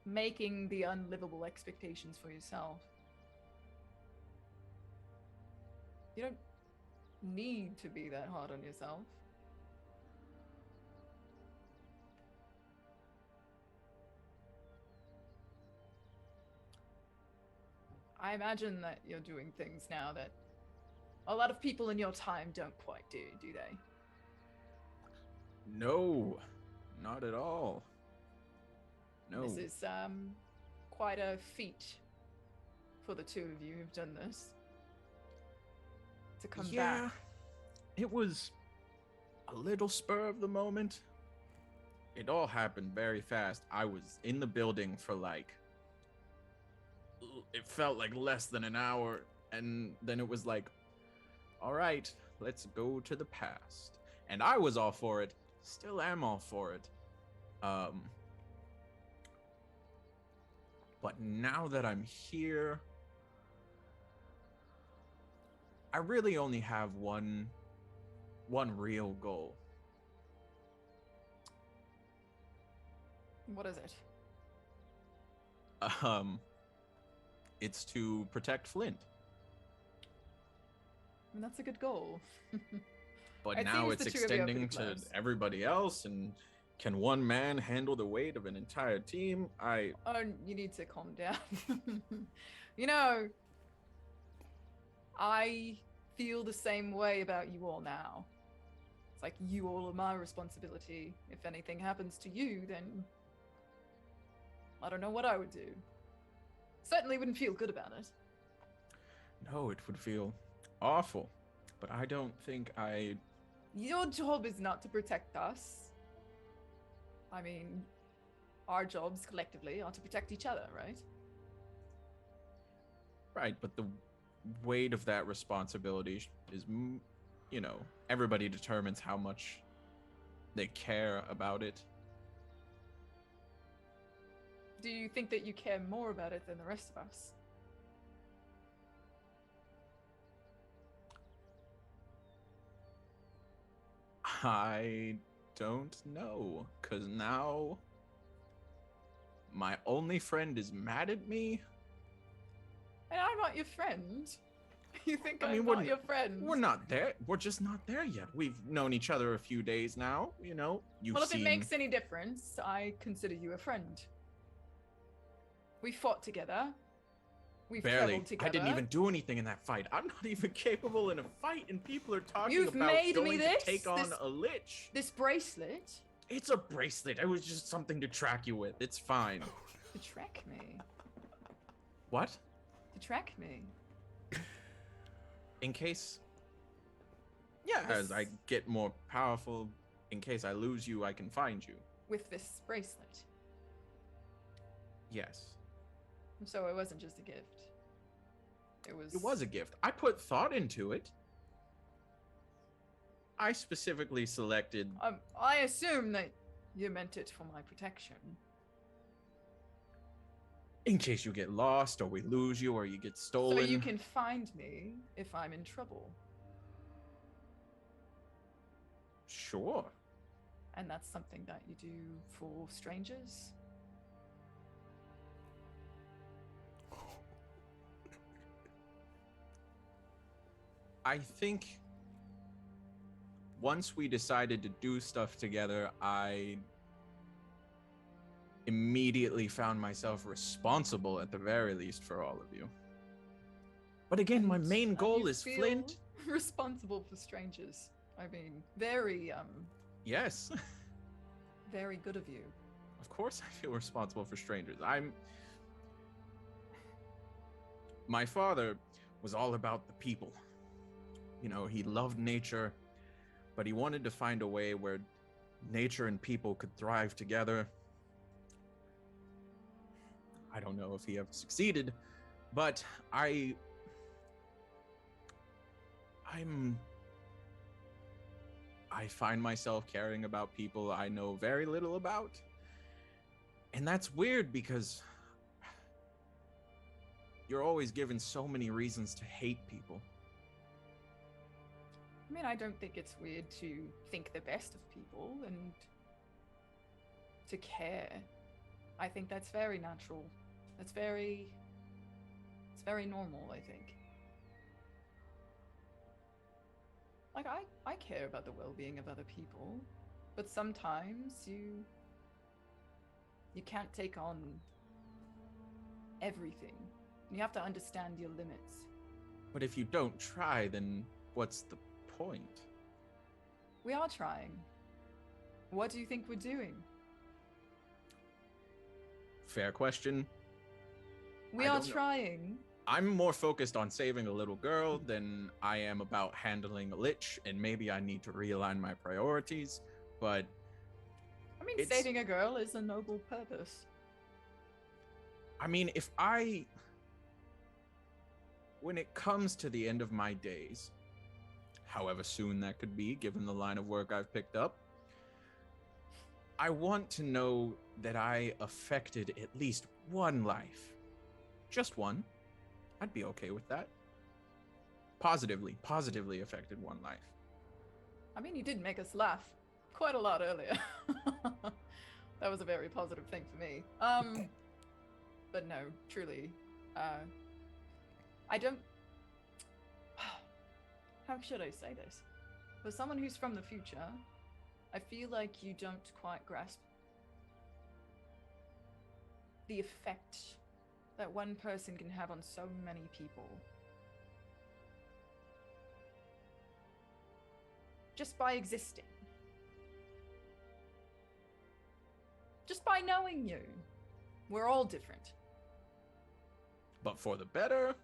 making the unlivable expectations for yourself, you don't need to be that hard on yourself. I imagine that you're doing things now that a lot of people in your time don't quite do they? No, not at all. No. This is quite a feat for the two of you who've done this. To come back. It was a little spur of the moment. it all happened very fast. I was in the building for like, it felt like less than an hour, and then it was like, all right, let's go to the past. And I was all for it, still am all for it. But now that I'm here, I really only have one real goal. What is it? It's to protect Flint. I mean, that's a good goal. But It now seems it's the two of you are pretty extending to close. everybody else, and can one man handle the weight of an entire team? Oh, you need to calm down. You know, I feel the same way about you all now. It's like you all are my responsibility. If anything happens to you, then I don't know what I would do. Certainly wouldn't feel good about it. No, it would feel awful, but I don't think I... Your job is not to protect us. I mean, our jobs collectively are to protect each other, right? Right, but the weight of that responsibility is, you know, everybody determines how much they care about it. Do you think that you care more about it than the rest of us? I don't know, because now my only friend is mad at me. And I'm not your friend. You think I I'm mean, not your friend? We're not there. We're just not there yet. We've known each other a few days now, you know. You've Well, if seen... it makes any difference, I consider you a friend. We fought together. We've Barely. traveled together. I didn't even do anything in that fight. I'm not even capable in a fight, and people are talking You've about made me going this, to take on this- a lich. This bracelet It's a bracelet. It was just something to track you with. It's fine. to track me. What? To track me. In case... Yeah, as I get more powerful, in case I lose you, I can find you. With this bracelet. Yes. So it wasn't just a gift. It was a gift. I put thought into it. I specifically selected... I assume that you meant it for my protection. in case you get lost, or we lose you, or you get stolen. So you can find me if I'm in trouble. Sure. And that's something that you do for strangers? I think once we decided to do stuff together, I immediately found myself responsible, at the very least, for all of you. But again, my main goal You is feel Flint. responsible for strangers. I mean, very, Yes, very good of you. of course I feel responsible for strangers. My father was all about the people. You know, he loved nature, but he wanted to find a way where nature and people could thrive together. I don't know if he ever succeeded, but I find myself caring about people I know very little about. And that's weird because you're always given so many reasons to hate people. I mean, I don't think it's weird to think the best of people and to care. I think that's very natural. It's very normal, I think. Like, I care about the well-being of other people, but sometimes you can't take on everything. You have to understand your limits. But if you don't try, then what's the point? We are trying. What do you think we're doing? Fair question. We I are don't know. trying. I'm more focused on saving a little girl than I am about handling a lich, and maybe I need to realign my priorities, but I mean, It's- saving a girl is a noble purpose. I mean, when it comes to the end of my days, however soon that could be, given the line of work I've picked up, I want to know that I affected at least one life. Just one. I'd be okay with that. Positively affected one life. I mean, you did make us laugh quite a lot earlier. That was a very positive thing for me. But no, truly, I don't. How should I say this? For someone who's from the future, I feel like you don't quite grasp the effect that one person can have on so many people. Just by existing. Just by knowing you. We're all different. But for the better,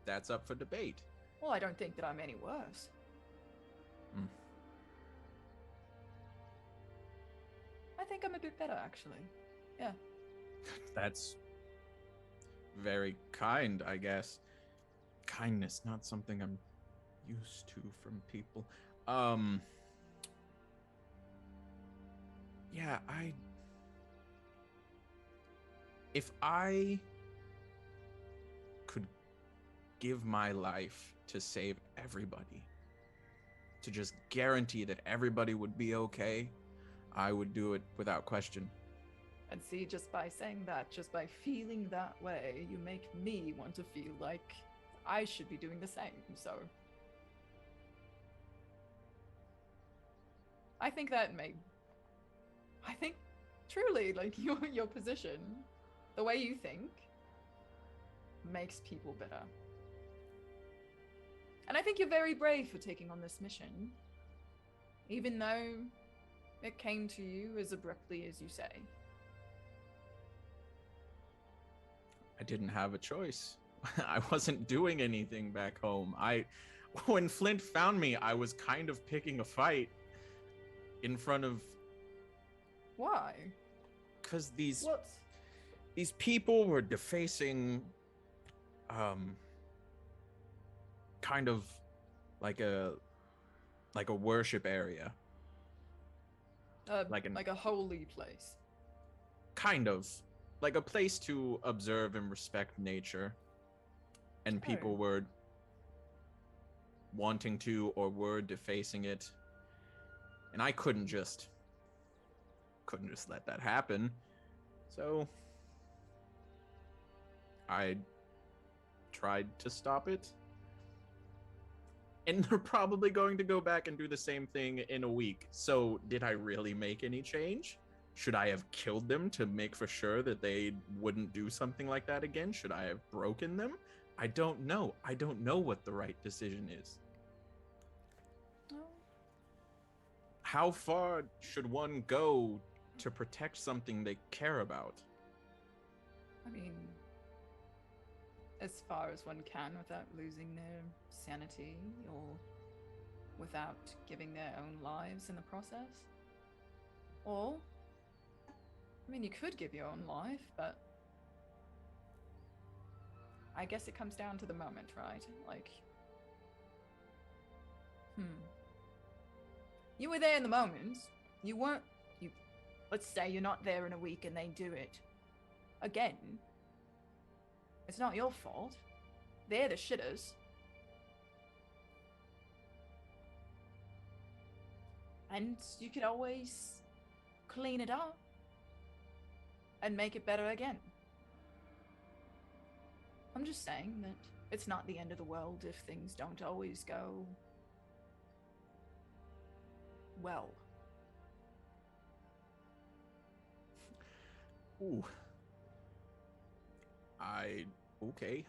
that's up for debate. Well, I don't think that I'm any worse. I think I'm a bit better, actually. Yeah. That's very kind, I guess. Kindness, not something I'm used to from people. Yeah, if I could give my life to save everybody, to just guarantee that everybody would be okay, I would do it without question. And see, just by saying that, just by feeling that way, you make me want to feel like I should be doing the same. So I think truly, like your position, the way you think, makes people better. And I think you're very brave for taking on this mission, even though it came to you as abruptly as you say. I didn't have a choice. I wasn't doing anything back home. When Flint found me, I was kind of picking a fight in front of, Why? because these What? people were defacing kind of like a worship area. Like Like a holy place. Kind of like a place to observe and respect nature, and people Oh. were wanting to or were defacing it, and I couldn't just let that happen. So I tried to stop it, and they're probably going to go back and do the same thing in a week. So did I really make any change? Should I have killed them to make for sure that they wouldn't do something like that again? Should I have broken them? I don't know. I don't know what the right decision is. Oh. How far should one go to protect something they care about? I mean, as far as one can without losing their sanity or without giving their own lives in the process. Or, I mean, you could give your own life, but I guess it comes down to the moment, right? Like, you were there in the moment. You weren't, let's say you're not there in a week and they do it again. It's not your fault. They're the shitters. And you could always clean it up and make it better again. I'm just saying that it's not the end of the world if things don't always go well. Ooh. Okay.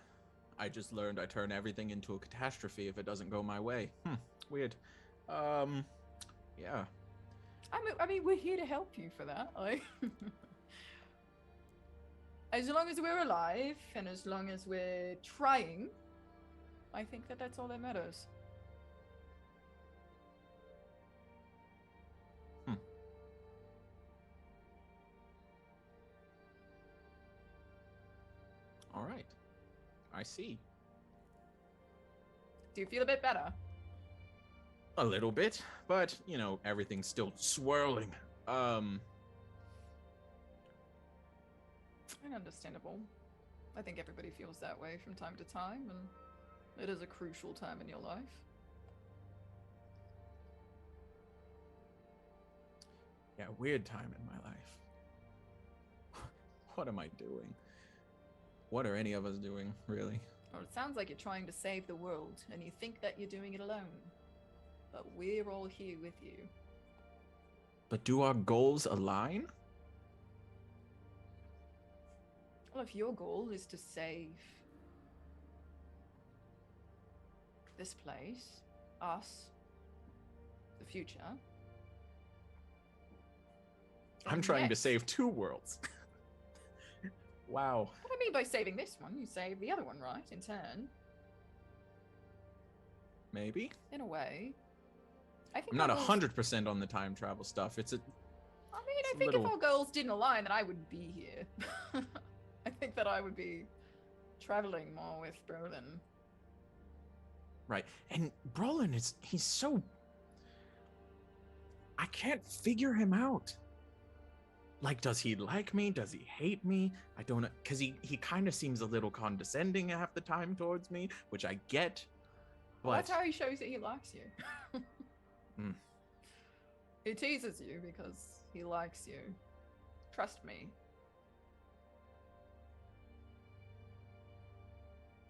I just learned I turn everything into a catastrophe if it doesn't go my way. Weird. Yeah. I mean, we're here to help you for that. Like, as long as we're alive and as long as we're trying, I think that that's all that matters. All right. I see. Do you feel a bit better? A little bit, but everything's still swirling. Understandable. I think everybody feels that way from time to time, and it is a crucial time in your life. Yeah, weird time in my life. What am I doing? What are any of us doing, really? Well, it sounds like you're trying to save the world, and you think that you're doing it alone. But we're all here with you. But do our goals align? Well, if your goal is to save this place, us, the future. I'm trying to yes. save 2 worlds. Wow. What I mean by saving this one, you save the other one, right? In turn. Maybe. In a way. I think I'm not our goals- 100% on the time travel stuff. I think little- if our goals didn't align, then I wouldn't be here. I think that I would be traveling more with Brolin. Right. And Brolin he's so... I can't figure him out. Like, does he like me? Does he hate me? I don't know. Because he kind of seems a little condescending half the time towards me, which I get. But... Well, that's how he shows that he likes you. Mm. He teases you because he likes you. Trust me.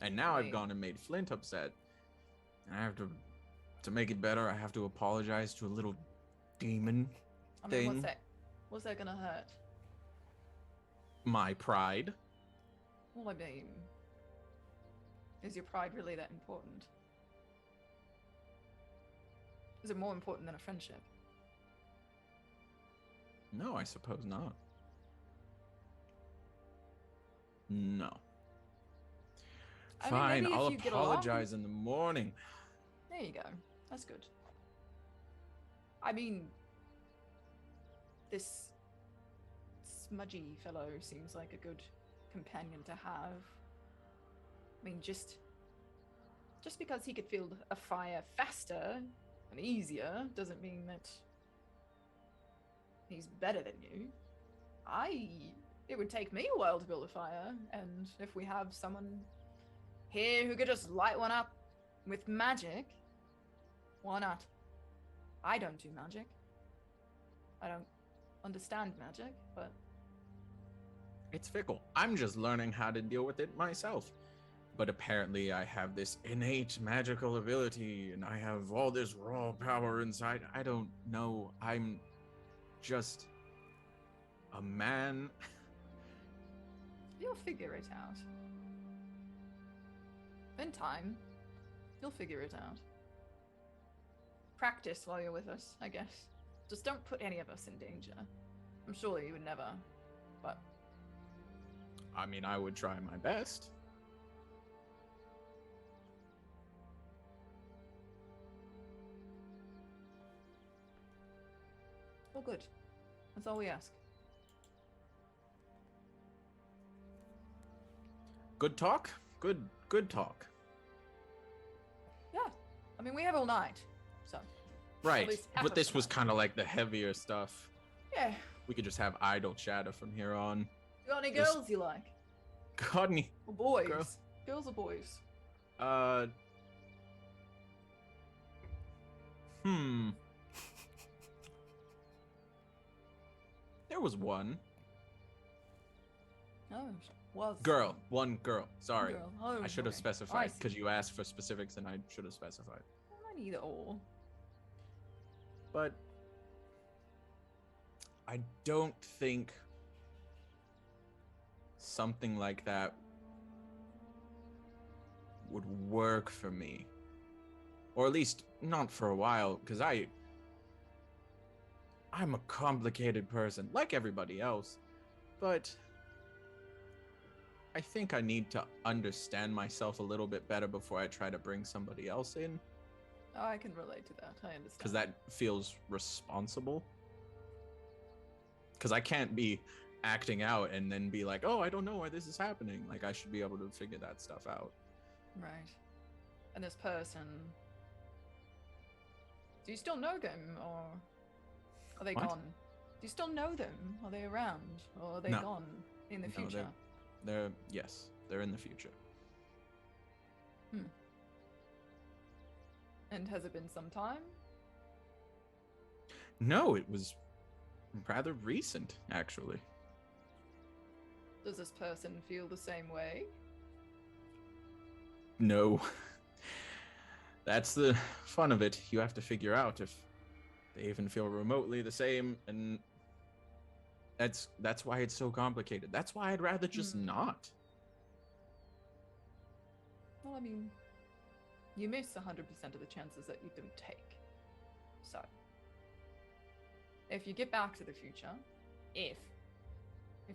And now I've Wait. gone and made Flint upset. And I have to make it better, I have to apologize to a little demon I mean, thing. what's that gonna hurt? My pride. Well, I mean, is your pride really that important? Is it more important than a friendship? No, I suppose not. No. I mean, Fine, maybe if I'll you get along- apologize in the morning. There you go. That's good. I mean, this smudgy fellow seems like a good companion to have. I mean, just because he could field a fire faster and easier doesn't mean that he's better than you. It would take me a while to build a fire, and if we have someone here who could just light one up with magic, why not? I don't do magic. I don't understand magic, but It's fickle. I'm just learning how to deal with it myself. But apparently I have this innate magical ability and I have all this raw power inside. I don't know. I'm just a man. you'll figure it out. In time, you'll figure it out. Practice while you're with us, I guess. Just don't put any of us in danger. I'm sure you would never, but I mean, I would try my best. well, good. That's all we ask. Good talk? Good talk. Yeah. I mean, we have all night, so. Right. least half But of this the was night. kind of like the heavier stuff. Yeah. We could just have idle chatter from here on. You got any Just- girls you like? God, Or boys? Girl. Girls or boys? There was one. Oh, was. One girl. Sorry. Girl. Oh, I should have boy. specified I because see. you asked for specifics and I should have specified. Not either or. But I don't think something like that would work for me. Or at least not for a while, because I'm a complicated person, like everybody else. But I think I need to understand myself a little bit better before I try to bring somebody else in. Oh, I can relate to that. I understand. Because that feels responsible. Because I can't be acting out and then be like, oh, I don't know why this is happening. Like, I should be able to figure that stuff out. Right. And this person, do you still know them, or are they What? gone? Do you still know them? Are they around, or are they No. gone in the No, future? yes, they're in the future. And has it been some time? No, it was rather recent, actually. Does this person feel the same way? No. That's the fun of it. You have to figure out if they even feel remotely the same, and that's why it's so complicated. That's why I'd rather just not. Well, I mean, you miss 100% of the chances that you don't take. So, if you get back to the future, if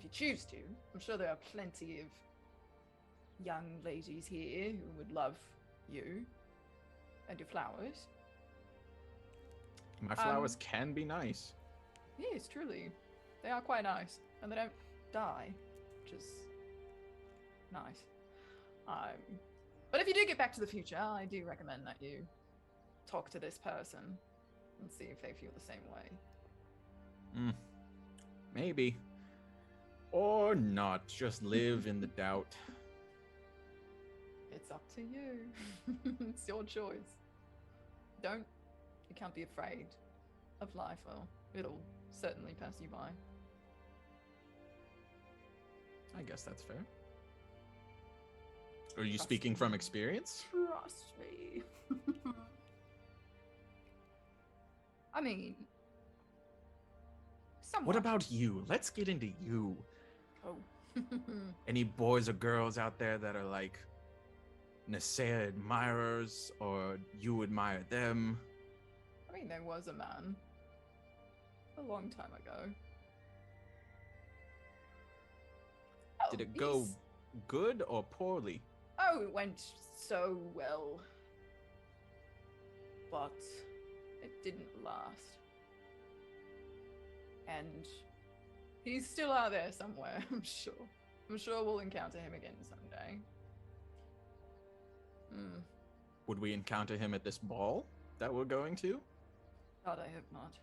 you choose to, I'm sure there are plenty of young ladies here who would love you and your flowers. My flowers can be nice. Yes, truly. They are quite nice. And they don't die, which is nice. But if you do get back to the future, I do recommend that you talk to this person and see if they feel the same way. Maybe. Or not. Just live in the doubt. It's up to you. It's your choice. You can't be afraid of life, or it'll certainly pass you by. I guess that's fair. Are you speaking from experience? Trust me. I mean, somewhat. What about you? Let's get into you. Oh. Any boys or girls out there that are like Nasea admirers, or you admire them? I mean, there was a man a long time ago. Did it go good or poorly? Oh, it went so well. But it didn't last. And he's still out there somewhere, I'm sure. I'm sure we'll encounter him again someday. Would we encounter him at this ball that we're going to? God, I hope not.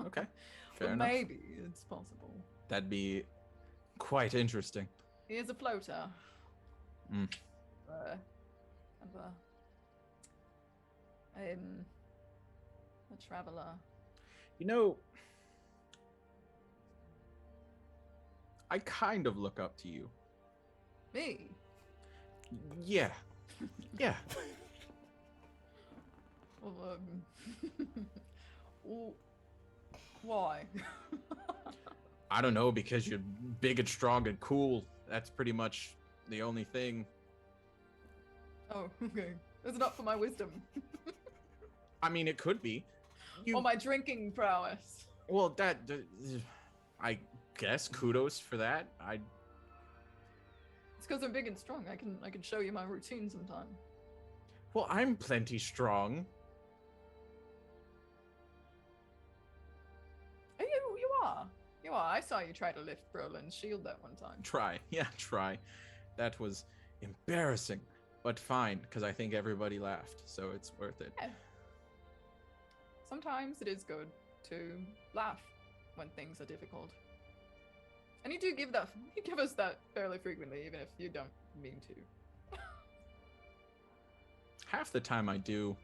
Okay, fair But enough. maybe it's possible. That'd be quite interesting. He is a floater. Mm. Kind of a traveler. You know, I kind of look up to you. Me? Yeah. Yeah. Well, well, why? I don't know, because you're big and strong and cool. That's pretty much the only thing. Oh, okay. That's not for my wisdom. I mean, it could be. Or my drinking prowess. Well, I guess kudos for that. It's because I'm big and strong. I can show you my routine sometime. Well, I'm plenty strong. Oh, you are. You are. I saw you try to lift Brolin's shield that one time. Try. Yeah, try. That was embarrassing, but fine, because I think everybody laughed, so it's worth it. Yeah. Sometimes it is good to laugh when things are difficult. And you do give us that fairly frequently, even if you don't mean to. Half the time I do,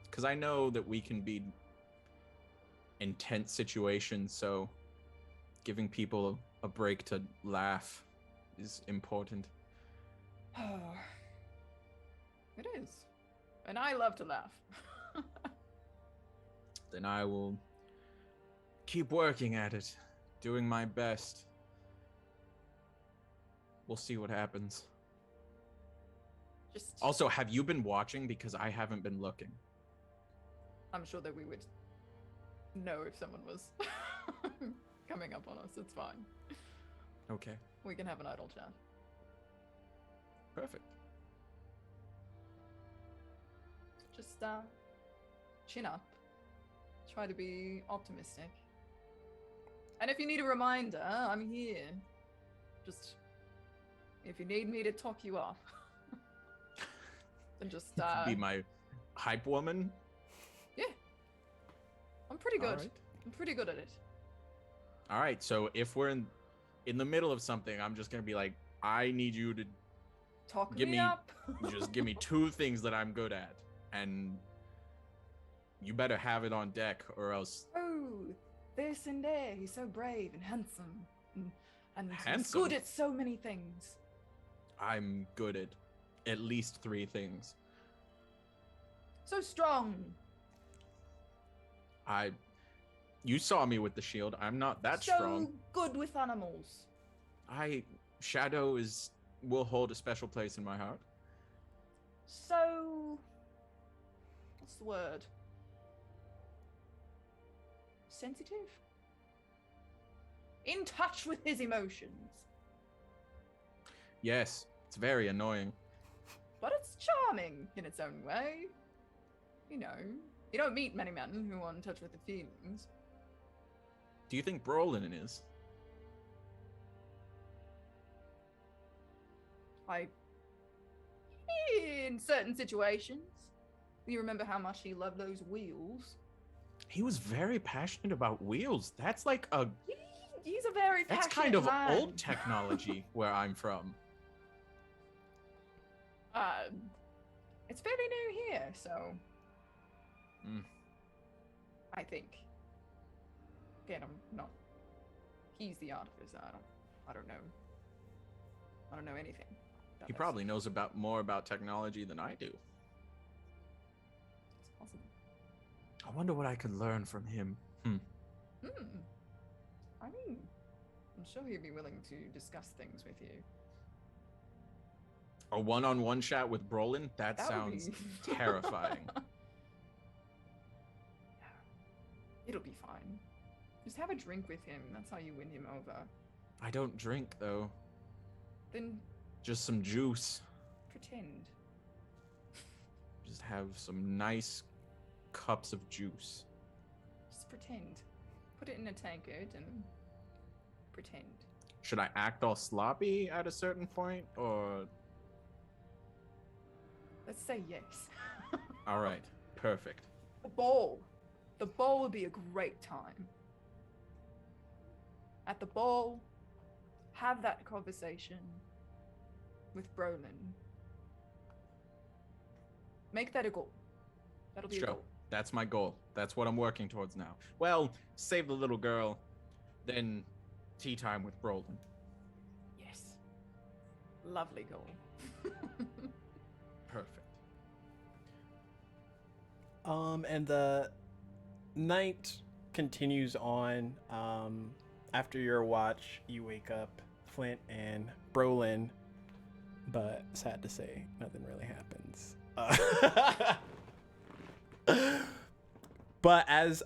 because I know that we can be intense situations, so giving people a break to laugh is important. It is. And I love to laugh. Then I will keep working at it, doing my best. We'll see what happens. Just Also, have you been watching? Because I haven't been looking. I'm sure that we would know if someone was coming up on us. It's fine. Okay, We can have an idle chat. perfect. Just chin up. Try to be optimistic. And if you need a reminder, I'm here. Just if you need me to talk you off. And just Be my hype woman. Yeah. I'm pretty good. Alright. I'm pretty good at it. All right, so if we're in the middle of something, I'm just gonna be like, I need you to Talk Give me me- up. just give me 2 things that I'm good at, and you better have it on deck, or else. Oh, this and there. He's so brave and handsome. And he's Handsome? good at so many things. I'm good at least 3 things. So strong. You saw me with the shield. I'm not that so strong. good with animals. Shadow will hold a special place in my heart. So what's the word? Sensitive? In touch with his emotions. Yes, it's very annoying. But it's charming in its own way. You know, you don't meet many men who are in touch with the feelings. Do you think Brolin is? In certain situations. You remember how much he loved those wheels? He was very passionate about wheels. That's like He's a very that's passionate kind of man. old technology where I'm from. It's fairly new here, so Mm. I think. Again, I'm not. He's the artificer. I don't know. I don't know anything. about He this. probably knows more about technology than I do. It's possible. I wonder what I could learn from him. I mean, I'm sure he'd be willing to discuss things with you. A one-on-one chat with Brolin? That That would sounds be- terrifying. It'll be fine. Just have a drink with him. That's how you win him over. I don't drink though. Then Just some juice. pretend. Just have some nice cups of juice. Just pretend. Put it in a tankard and pretend. Should I act all sloppy at a certain point, or? Let's say yes. All right, perfect. The ball. The ball would be a great time. At the ball, have that conversation with Brolin. Make that a goal. That'll be a Sure. goal. That's my goal. That's what I'm working towards now. Well, save the little girl, then tea time with Brolin. Yes. Lovely goal. Perfect. And the night continues on. After your watch, you wake up, Flint and Brolin, but sad to say, nothing really happens. But as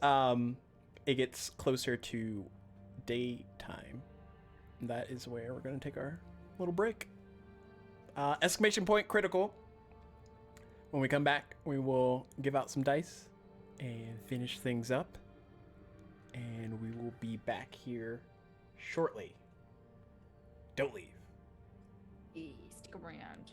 it gets closer to daytime, that is where we're going to take our little break. Exclamation point critical. When we come back, we will give out some dice and finish things up. And we will be back here shortly. Don't leave. Stick around.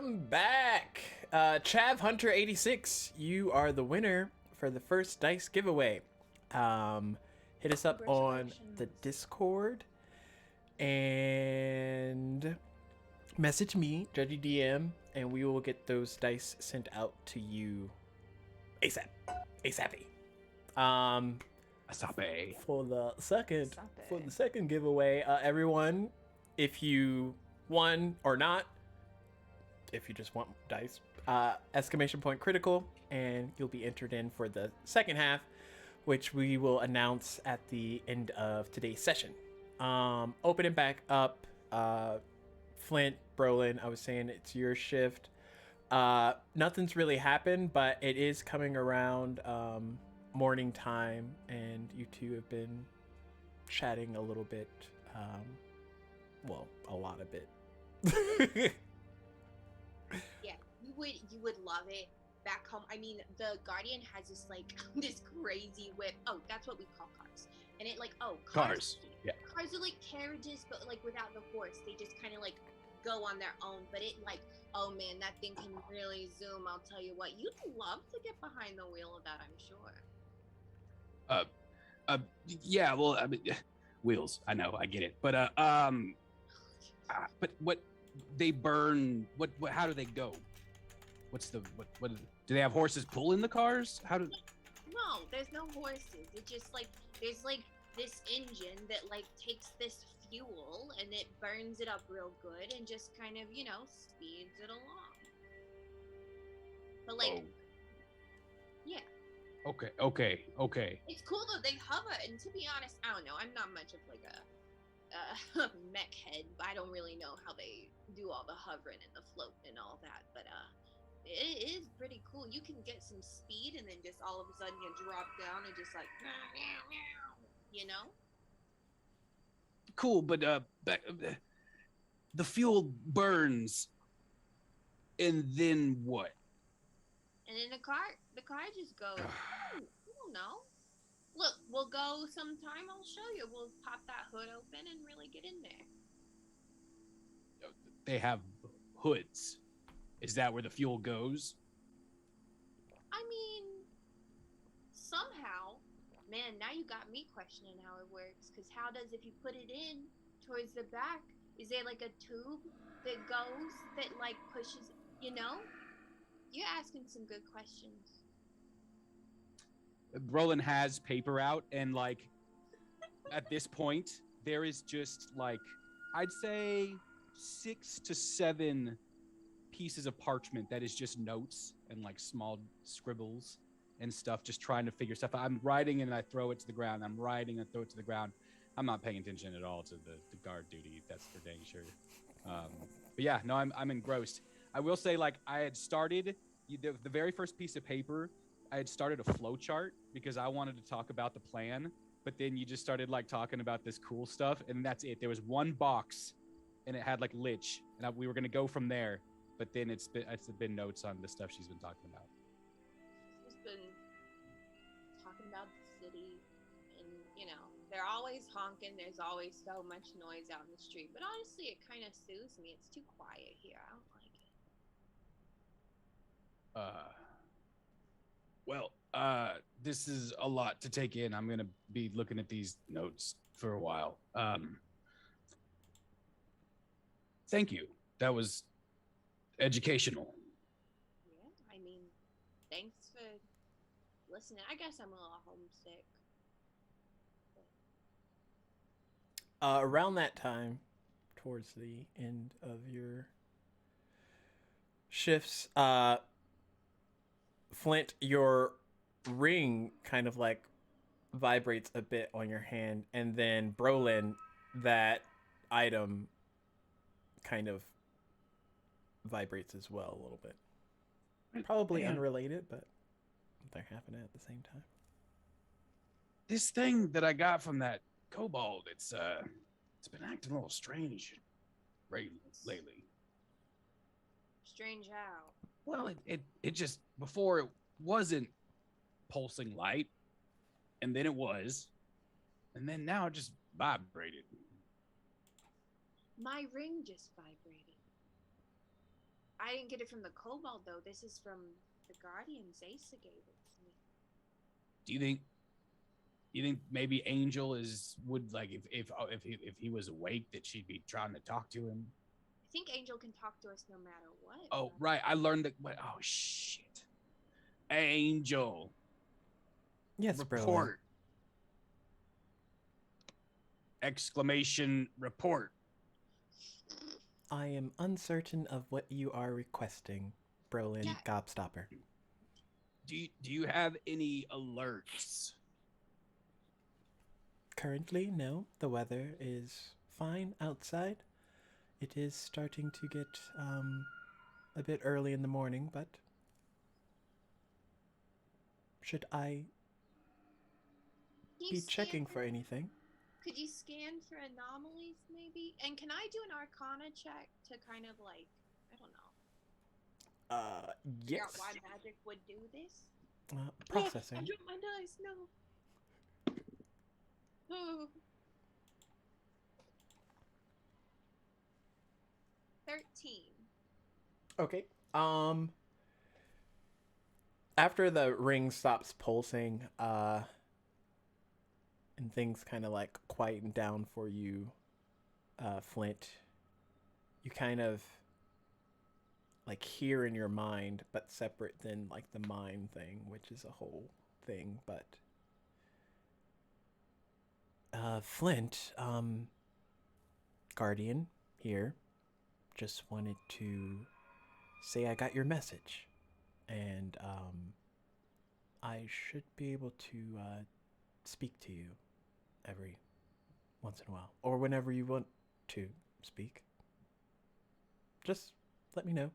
Welcome back. Chav Hunter 86, you are the winner for the first dice giveaway. Hit us up on the Discord and message me, Judgy DM, and we will get those dice sent out to you ASAP. ASAP. Asape. For the second giveaway, everyone, if you won or not, if you just want dice, exclamation point critical, and you'll be entered in for the second half, which we will announce at the end of today's session. Opening back up, Flint, Brolin, I was saying it's your shift. Nothing's really happened, but it is coming around morning time, and you two have been chatting a little bit. Well, a lot of it. Yeah, you would love it back home. I mean, the Guardian has this like this crazy whip. Oh, that's what we call cars. And it like Cars. Yeah. Cars are like carriages, but like without the horse. They just kind of like go on their own. But it like, oh man, that thing can really zoom. I'll tell you what, you'd love to get behind the wheel of that, I'm sure. Yeah. Well, I mean, wheels. I know. I get it. But but what they burn? What? How do they go? What's the what? Do they have horses pulling the cars? How do? No, there's no horses. It just like there's like this engine that like takes this fuel and it burns it up real good and just kind of, you know, speeds it along. But like, yeah. Okay. It's cool though. They hover, and to be honest, I don't know. I'm not much of like a mech head. I don't really know how they do all the hovering and the float and all that. But it is pretty cool. You can get some speed, and then just all of a sudden you drop down and just like, you know. Cool, but the fuel burns, and then what? And then the car just goes. I don't know. Look, we'll go sometime. I'll show you. We'll pop that hood open and really get in there. They have hoods. Is that where the fuel goes? I mean, somehow, man, now you got me questioning how it works. Because how does, if you put it in towards the back, is there like a tube that goes that like pushes, you know? You're asking some good questions. Roland has paper out, and like at this point, there is just like, I'd say 6 to 7 pieces of parchment that is just notes and like small scribbles and stuff, just trying to figure stuff out. I'm writing and I throw it to the ground. I'm writing and throw it to the ground. I'm not paying attention at all to the guard duty. That's for dang sure. But yeah, no, I'm engrossed. I will say, like, I had started the very first piece of paper. I had started a flow chart because I wanted to talk about the plan, but then you just started like talking about this cool stuff, and that's it. There was one box, and it had like lich, and we were gonna go from there. But then it's been notes on the stuff she's been talking about. She's been talking about the city, and you know, they're always honking. There's always so much noise out in the street, but honestly, it kind of soothes me. It's too quiet here. I don't like it. Well, this is a lot to take in. I'm gonna be looking at these notes for a while. Thank you. That was educational. Yeah, I mean, thanks for listening. I guess I'm a little homesick. Around that time, towards the end of your shifts, Flint, your ring kind of like vibrates a bit on your hand, and then Brolin, that item kind of vibrates as well a little bit. Probably unrelated, but they're happening at the same time. This thing that I got from that kobold, it's been acting a little strange lately. Strange how? Well, it just, before it wasn't pulsing light, and then it was, and then now it just vibrated. My ring just vibrated. I didn't get it from the kobold though. This is from the guardian. Zaysa gave it to me. Do you think maybe Angel would like if he was awake that she'd be trying to talk to him? I think Angel can talk to us no matter what. Oh, right. I learned that. Oh shit. Angel. Yes, Report. Exclamation report. I am uncertain of what you are requesting, Brolin Yeah. Gobstopper. Do you have any alerts? Currently, no. The weather is fine outside. It is starting to get a bit early in the morning, but should I Can you be scan checking for anything? Could you scan for anomalies maybe? And can I do an Arcana check to kind of like, I don't know, figure Yes. out why magic would do this? Processing. I dropped my dice. No. Oh. 13. Okay. After the ring stops pulsing, and things kind of like quieten down for you, Flint, you kind of like hear in your mind, but separate than like the mind thing, which is a whole thing, but Flint, Guardian here, just wanted to say I got your message, and I should be able to speak to you every once in a while, or whenever you want to speak. Just let me know.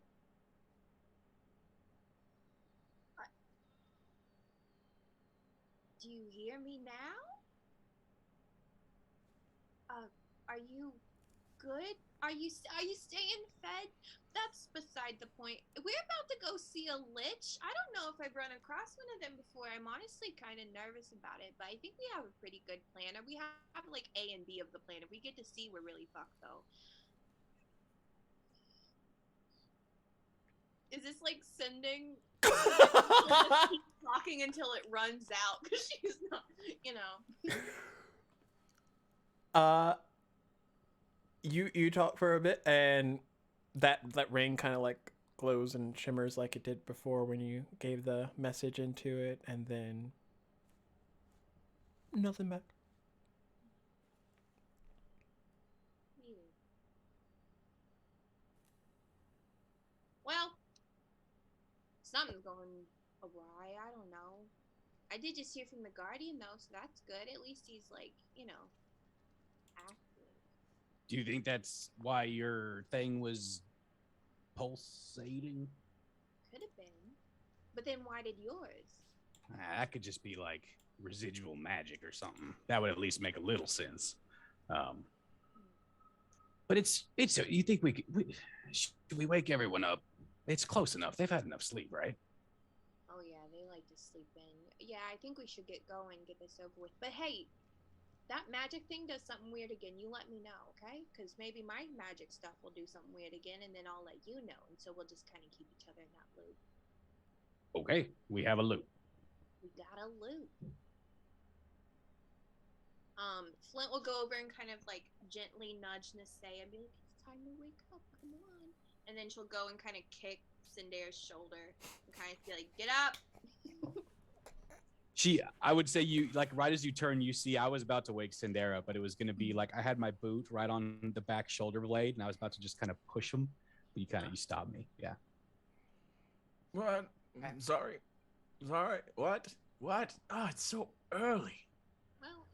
Do you hear me now? Are you good? Are you staying fed? That's beside the point. We're about to go see a lich. I don't know if I've run across one of them before. I'm honestly kind of nervous about it, but I think we have a pretty good plan. We have like A and B of the plan. If we get to C, we're really fucked though. Is this like sending? Just keep talking until it runs out because she's not, you know. You talk for a bit, and that ring kind of like glows and shimmers like it did before when you gave the message into it, and then nothing back. Well, something's going awry. I don't know. I did just hear from the Guardian though, so that's good. At least he's like, you know, active. Do you think that's why your thing was pulsating? Could have been. But then why did yours? That could just be like residual magic or something. That would at least make a little sense. But it's you think should we wake everyone up? It's close enough. They've had enough sleep, right? Oh yeah, they like to sleep in. Yeah, I think we should get going, get this over with. But hey, that magic thing does something weird again. You let me know, okay? Because maybe my magic stuff will do something weird again, and then I'll let you know. And so we'll just kind of keep each other in that loop. Okay, we have a loop. We got a loop. Flint will go over and kind of like gently nudge Nasei and be like, "It's time to wake up. Come on." And then she'll go and kind of kick Cindere's shoulder and kind of be like, "Get up." I would say you like right as you turn, you see I was about to wake Sindera, but it was going to be like I had my boot right on the back shoulder blade, and I was about to just kind of push him, but you stopped me. Yeah. What? I'm sorry. Sorry. What? Oh, it's so early. Well,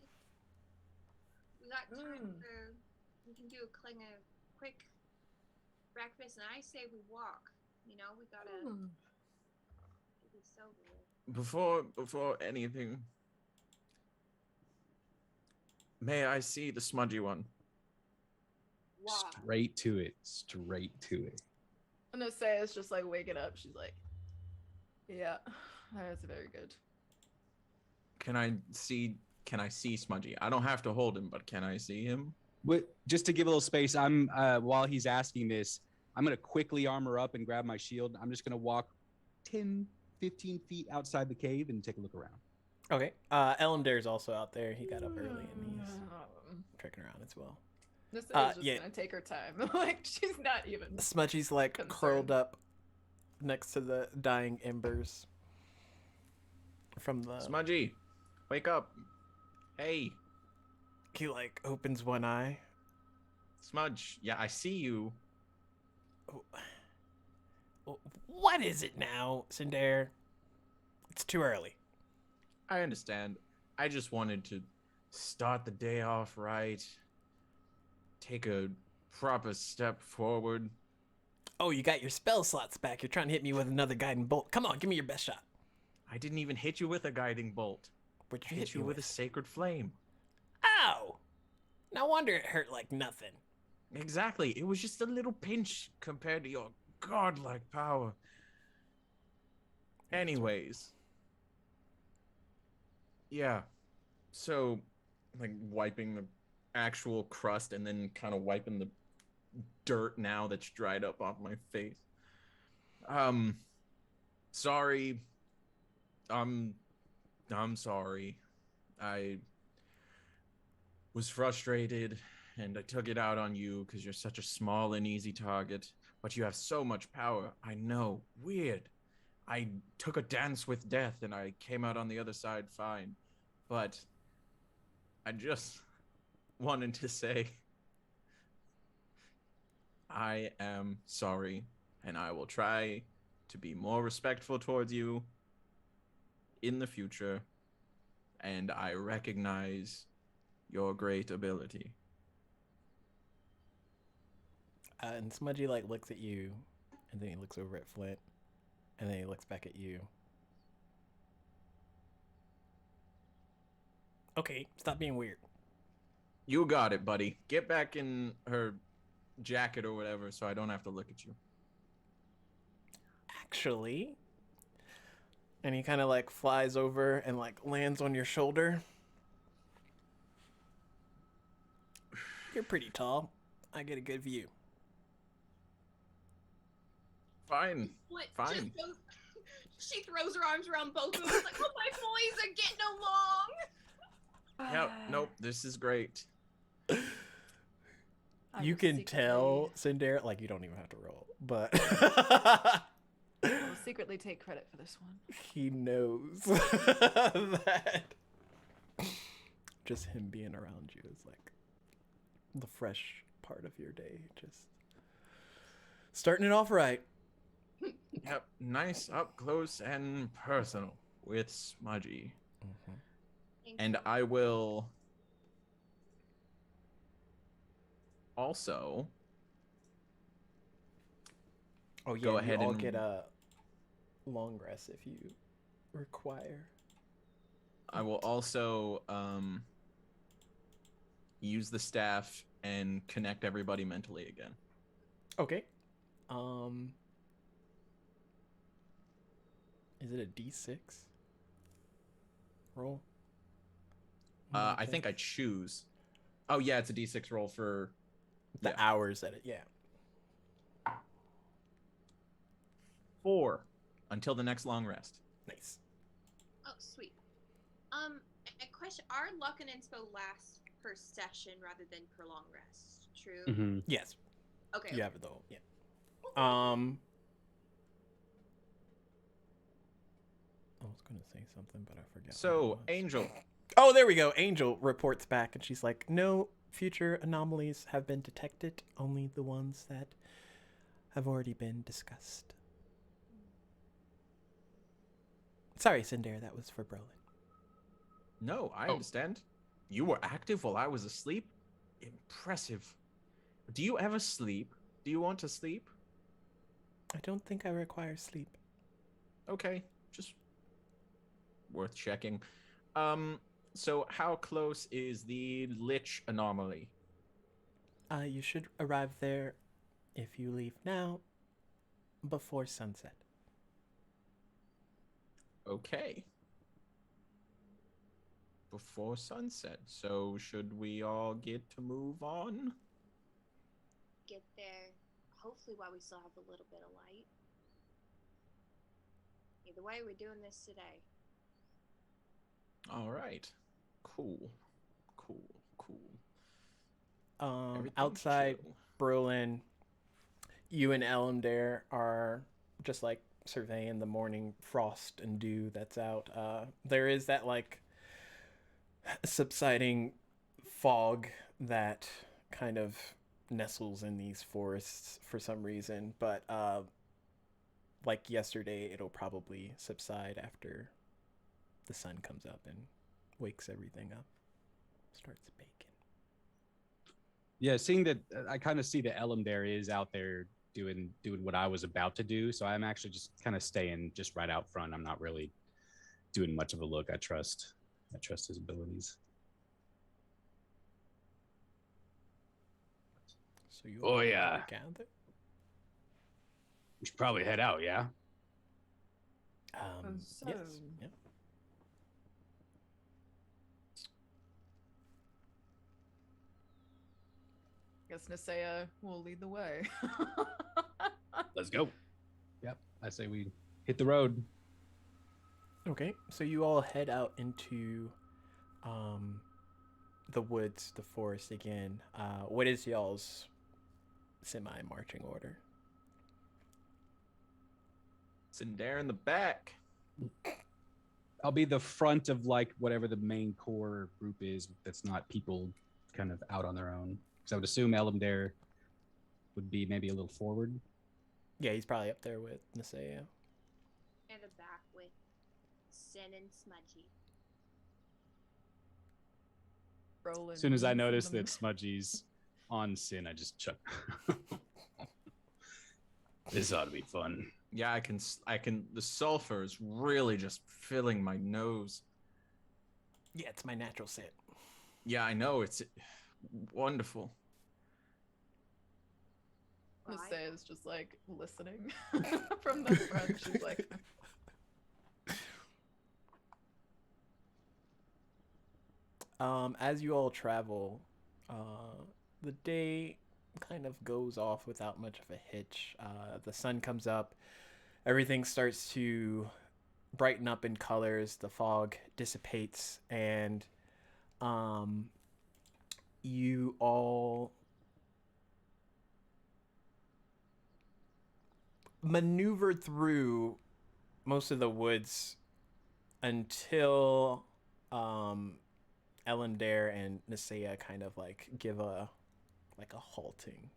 we got time for. We can do a quick breakfast, and I say we walk. You know, we gotta get this over with. Before anything, may I see the smudgy one? Why? Straight to it. I'm gonna say it's just like waking up. She's like, yeah, that's very good. Can I see Smudgy? I don't have to hold him, but can I see him? Just to give a little space, I'm while he's asking this, I'm going to quickly armor up and grab my shield. I'm just going to walk 10, 15 feet outside the cave and take a look around. Okay. Ellendare's also out there. He got up early and he's trekking around as well. This is just yeah. gonna take her time. Like she's not even. Smudgy's like concerned. curled up next to the dying embers from the. Smudgy, wake up. Hey, He like opens one eye. Smudge. Yeah, I see you. What is it now, Sindare? It's too early. I understand. I just wanted to start the day off right. Take a proper step forward. Oh, you got your spell slots back. You're trying to hit me with another guiding bolt. Come on, give me your best shot. I didn't even hit you with a guiding bolt. What'd I you hit you with a sacred flame. Ow! No wonder it hurt like nothing. Exactly. It was just a little pinch compared to your godlike power. Anyways. Yeah. So, like, wiping the actual crust and then kind of wiping the dirt now that's dried up off my face. Sorry. I'm sorry. I was frustrated and I took it out on you because you're such a small and easy target, but you have so much power. I know. Weird. I took a dance with death and I came out on the other side fine. But I just wanted to say I am sorry and I will try to be more respectful towards you in the future, and I recognize your great ability. And Smudgy like looks at you, and then he looks over at Flint, and then he looks back at you. Okay, stop being weird. You got it, buddy. Get back in her jacket or whatever so I don't have to look at you. Actually, and he kind of like flies over and like lands on your shoulder. You're pretty tall. I get a good view. Fine. Split Fine. just goes, she throws her arms around both of us like, oh, my boys are getting along. Yep. Nope. This is great. I You will can secretly- tell, Sindare, like you don't even have to roll, but I will secretly take credit for this one. he knows that just him being around you is like the fresh part of your day. Just starting it off right. Yep. Nice up close and personal with Smudgy. And I will also Oh yeah, Go ahead you all and- get a long rest if you require. I will also use the staff and connect everybody mentally again. Okay. Is it a D6 roll? I think I choose. Oh yeah, it's a D6 roll for the yeah. hours that it. Yeah. 4 until the next long rest. Nice. Oh, sweet. A question: Our luck and inspo lasts per session rather than per long rest. True. Mm-hmm. Yes. Okay. You have it though. Yeah. I was gonna say something, but I forgot. So, what it was. Angel, Oh, there we go. Angel reports back, and she's like, "No future anomalies have been detected. Only the ones that have already been discussed." Sorry, Sindare. That was for Brolin. no, I Oh. understand. You were active while I was asleep? Impressive. Do you ever sleep? Do you want to sleep? I don't think I require sleep. Okay, just worth checking. So how close is the Lich anomaly? You should arrive there if you leave now, before sunset. Okay. Before sunset. So should we all get to move on? Get there hopefully while we still have a little bit of light. Either way, we're doing this today. All right. Cool. Everything's Outside chill. Berlin, you and Elamdare are just like surveying the morning frost and dew that's out. There is that like subsiding fog that kind of nestles in these forests for some reason, but like yesterday, it'll probably subside after the sun comes up and wakes everything up, starts baking. Yeah, seeing that, I kind of see that Elamdare is out there doing what I was about to do. So I'm actually just kind of staying just right out front. I'm not really doing much of a look. I trust his abilities. So you Oh, yeah. gather. We should probably head out, yeah? So- Yes. Yeah. Guess Nisea will lead the way. Let's go. Yep, I say we hit the road. Okay, so you all head out into the woods, the forest again. What is y'all's semi-marching order? Sindare in the back. I'll be the front of like whatever the main core group is that's not people kind of out on their own. Because I would assume Elamdare would be maybe a little forward. Yeah, he's probably up there with Niseo. And the back with Sin and Smudgy. Rolling As soon as I in notice them. that Smudgy's on Sin, I just chuck. This ought to be fun. Yeah, I can. The sulfur is really just filling my nose. Yeah, it's my natural scent. Yeah, I know. It's wonderful. Right. Nisea is just like listening from the front. She's like, As you all travel, the day kind of goes off without much of a hitch. The sun comes up, everything starts to brighten up in colors, the fog dissipates, and you all maneuver through most of the woods until Elamdare and Nisea kind of like give a halting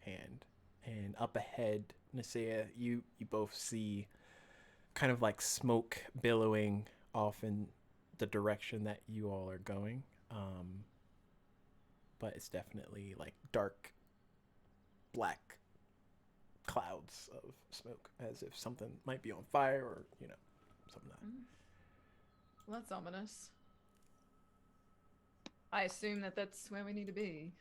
hand. And up ahead, Nisea, you both see kind of like smoke billowing off in the direction that you all are going. But it's definitely like dark black clouds of smoke, as if something might be on fire or, something like that. well, that's ominous. I assume that that's where we need to be.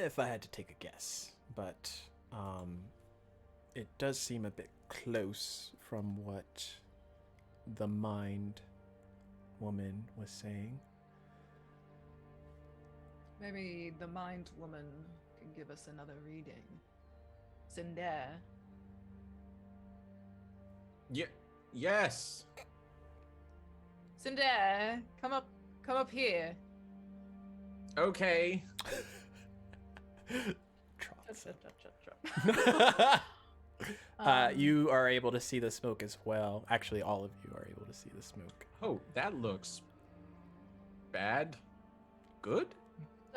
If I had to take a guess, but it does seem a bit close from what the mind woman was saying. Maybe the mind woman can give us another reading. Sindare. Yeah. Yes. Sindare, come up here. Okay. Trots. Um, You are able to see the smoke as well. Actually, all of you are able to see the smoke. Oh, that looks bad. Good.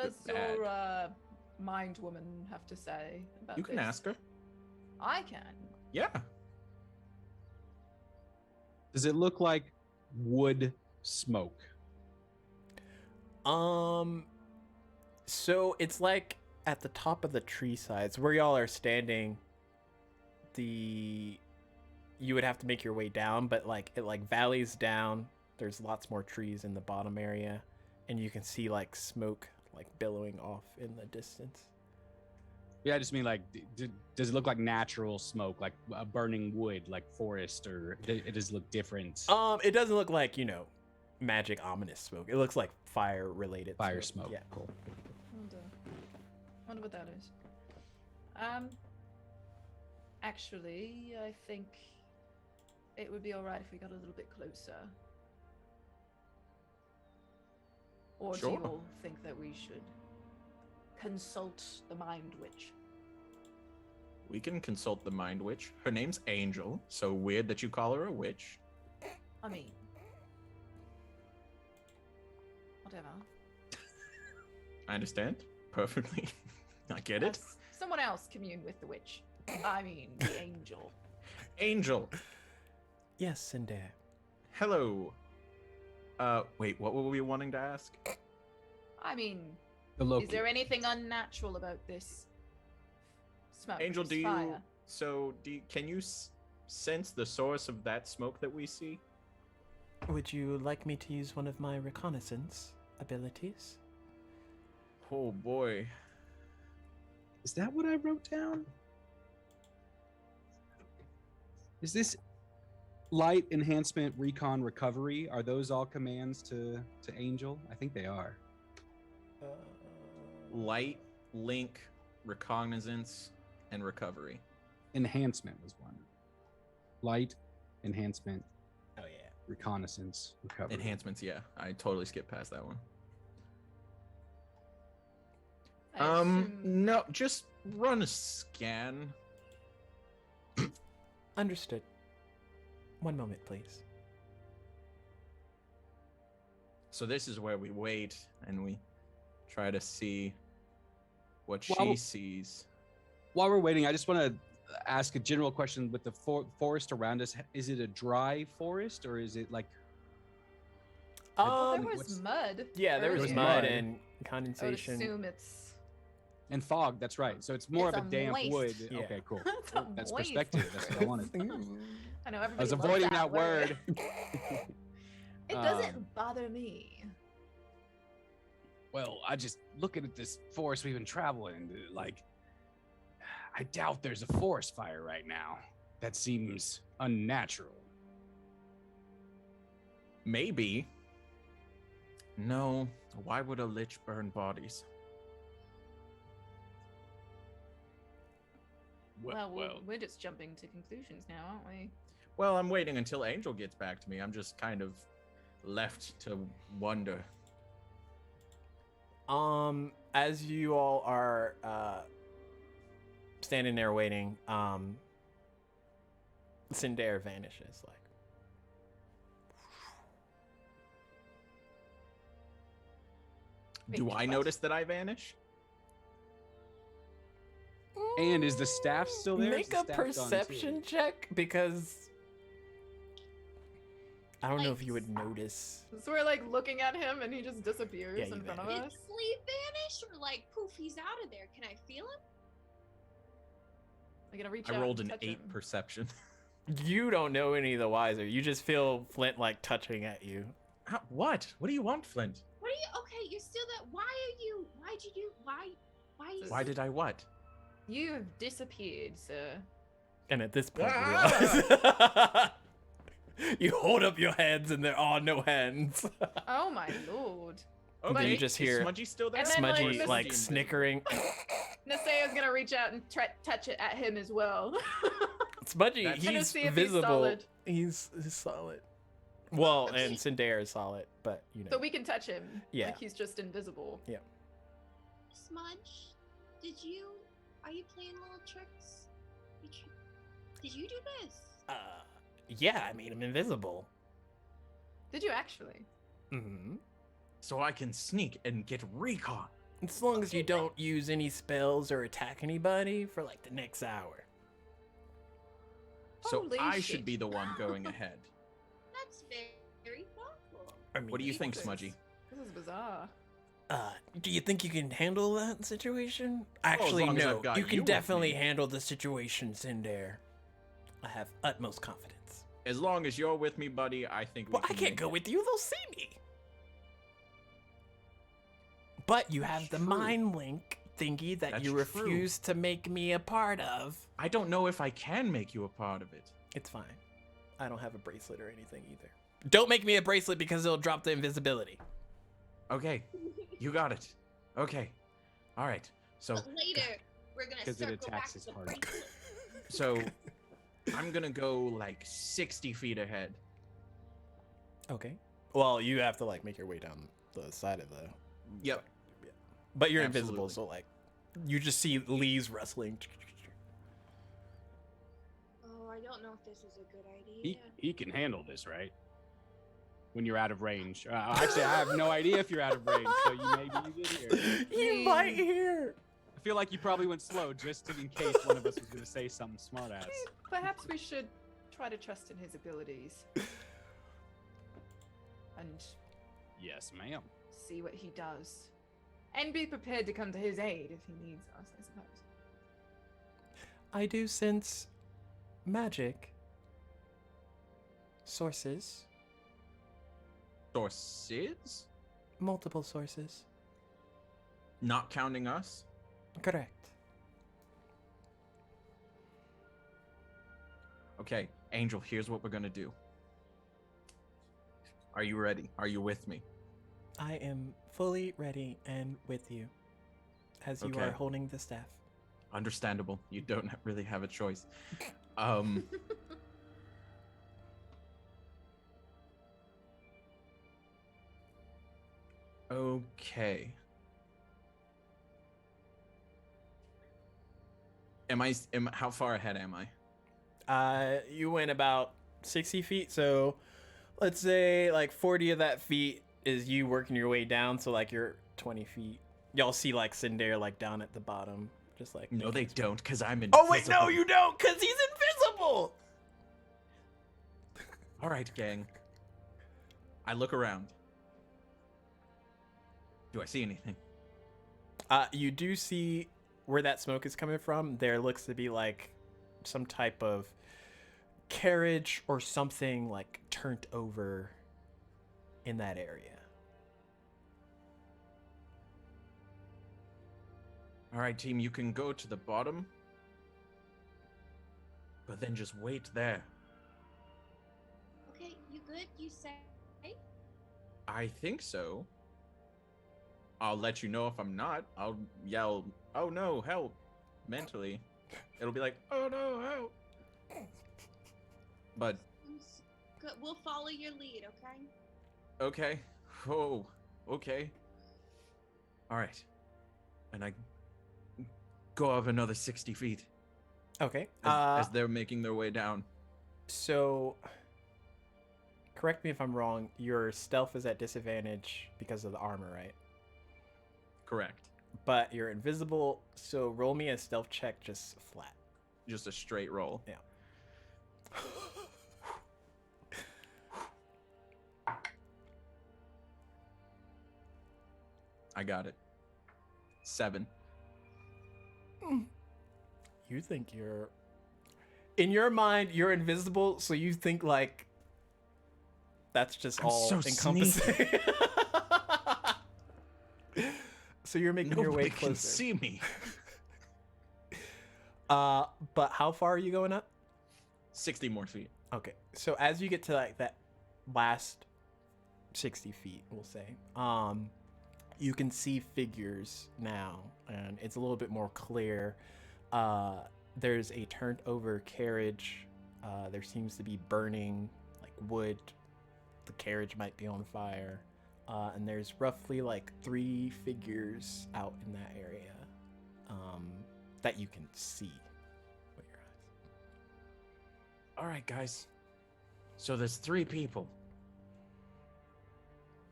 Does bad. your mind woman have to say about You can this? ask her. I can. Yeah. Does it look like wood smoke? So it's like at the top of the tree sides where y'all are standing. You would have to make your way down, but like it like valleys down. There's lots more trees in the bottom area, and you can see like smoke like billowing off in the distance. Yeah, I just mean like, does it look like natural smoke, like burning wood, like forest, or it does look different? It doesn't look like magic ominous smoke. It looks like fire related. Fire smoke. Yeah. Cool. Wonder what that is. Actually, I think it would be alright if we got a little bit closer. Or do Sure. you all think that we should consult the Mind Witch? We can consult the Mind Witch. Her name's Angel, so weird that you call her a witch. I mean, whatever. I understand perfectly. I get it. Someone else commune with the witch. I mean, the angel. Angel, Yes, Cinder. hello. Wait, what were we wanting to ask? I mean, The Loki. is there anything unnatural about this smoke? Angel, this do you? fire? Can you sense the source of that smoke that we see? Would you like me to use one of my reconnaissance abilities? Oh boy. Is that what I wrote down? Is this light enhancement, recon, recovery? Are those all commands to Angel? I think they are. Light, link, reconnaissance, and recovery. Enhancement was one. Light, enhancement, Oh yeah. reconnaissance, recovery. Enhancements, yeah. I totally skipped past that one. I assume- No, just run a scan. Understood. One moment, please. So this is where we wait and we try to see what Well- she sees. While we're waiting, I just want to ask a general question with the forest around us. Is it a dry forest or is it like Well, there was what's- mud. Yeah, there was earlier. mud mud. and I would condensation. assume it's. and fog? That's right. So it's more It's of a a damp moist. wood. Yeah. Okay, cool. It's a That's moist perspective. That's what I wanted. I know everybody. I was loves avoiding that word. It doesn't Um, bother me. Well, I just looking at this forest we've been traveling, like, I doubt there's a forest fire right now. That seems unnatural. Maybe. No, why would a lich burn bodies? Well, we're just jumping to conclusions now, aren't we? Well, I'm waiting until Angel gets back to me. I'm just kind of left to wonder. As you all are standing there waiting, Cinder vanishes. Like, Do I notice that I vanish? And is the staff still there? Is make the a staff gone too? perception check because I don't know if you Nice. would notice. So we're like looking at him and he just disappears Yeah, in you front of Did us. sleep vanish or like poof, he's out of there? Can I feel him? I'm gonna reach I out rolled and an touch 8 him. perception. You don't know any the wiser. You just feel Flint like touching at you. What? What do you want, Flint? What are you? Okay, you're still that. Why'd you do? Why? Why did I what? You have disappeared, sir. And at this point, you Ah! realize you hold up your hands and there are no hands. Oh my lord. And then you Okay, just is hear Smudgy still there? And then, Smudgy like, like, this- snickering. Nasea's gonna reach out and touch it at him as well. Smudgy, That's- Gonna he's see if he's visible. solid. He's solid. Well, and Cinder is solid, but you know. So we can touch him. Yeah. Like he's just invisible. Smudge, are you playing little tricks? Did you do this? Yeah, I mean, I'm invisible. Did you actually? Mm-hmm. So I can sneak and get recon. As long as you don't use any spells or attack anybody for like the next hour. So Holy I shit. should be the one going ahead. That's very thoughtful. I mean, What do you think, Jesus. Smudgy? This is bizarre. Do you think you can handle that situation? Actually, long as no. I've got You you can with definitely me. handle the situation, Cinder. I have utmost confidence. As long as you're with me, buddy, I think we Well, I can can't make go it. with you. They'll see me. But you have the True. mind link thingy that That's you true. refuse to make me a part of. I don't know if I can make you a part of it. It's fine. I don't have a bracelet or anything either. Don't make me a bracelet because it'll drop the invisibility. Okay, you got it. Okay, all right. So, But later, we're gonna 'Cause it circle back attacks to his the party. bracelet. so I'm gonna go like 60 feet ahead. Okay. Well, you have to like make your way down the side of the. Yep. But you're invisible, Absolutely. so like, you just see leaves rustling. Oh, I don't know if this is a good idea. He can handle this, right? When you're out of range. Actually, I have no idea if you're out of range, so maybe you did hear. You might hear. I feel like you probably went slow just in case one of us was going to say something smart ass. Perhaps we should try to trust in his abilities. And Yes, ma'am. see what he does. And be prepared to come to his aid if he needs us, I suppose. I do sense magic sources, Sources? multiple sources. Not counting us? Correct. Okay, Angel, here's what we're gonna do. Are you ready? Are you with me? I am fully ready and with you, as you Okay. are holding the staff. Understandable. You don't really have a choice. Okay. How far ahead am I? You went about 60 feet, so let's say like 40 of that feet is you working your way down, so like you're 20 feet. Y'all see like Cinder like down at the bottom, just like No, they don't, because I'm Oh invisible. wait, no, you don't, cause he's invisible. All right, gang. I look around. Do I see anything? You do see where that smoke is coming from. There looks to be like some type of carriage or something like turned over in that area. All right, team, you can go to the bottom, but then just wait there. Okay, you good? You say? I think so. I'll let you know if I'm not. I'll yell, "Oh no, help!" mentally. It'll be like, "Oh no, help!" But Good. We'll follow your lead, okay? okay. Oh, okay. All right. And I go up another 60 feet Okay. as they're making their way down. So, correct me if I'm wrong. Your stealth is at disadvantage because of the armor, right? Correct. But you're invisible, so roll me a stealth check, just flat. Just a straight roll. Yeah. I got it. 7. You think you're in your mind you're invisible, so you think like that's just I'm all so encompassing. So you're making your way Nobody closer. can see me. But how far are you going up? 60 more feet. Okay, so as you get to like that last 60 feet, we'll say, you can see figures now, and it's a little bit more clear. There's a turned over carriage. There seems to be burning like wood. The carriage might be on fire. And there's roughly like 3 figures out in that area that you can see with your eyes. All right, guys. So there's 3 people.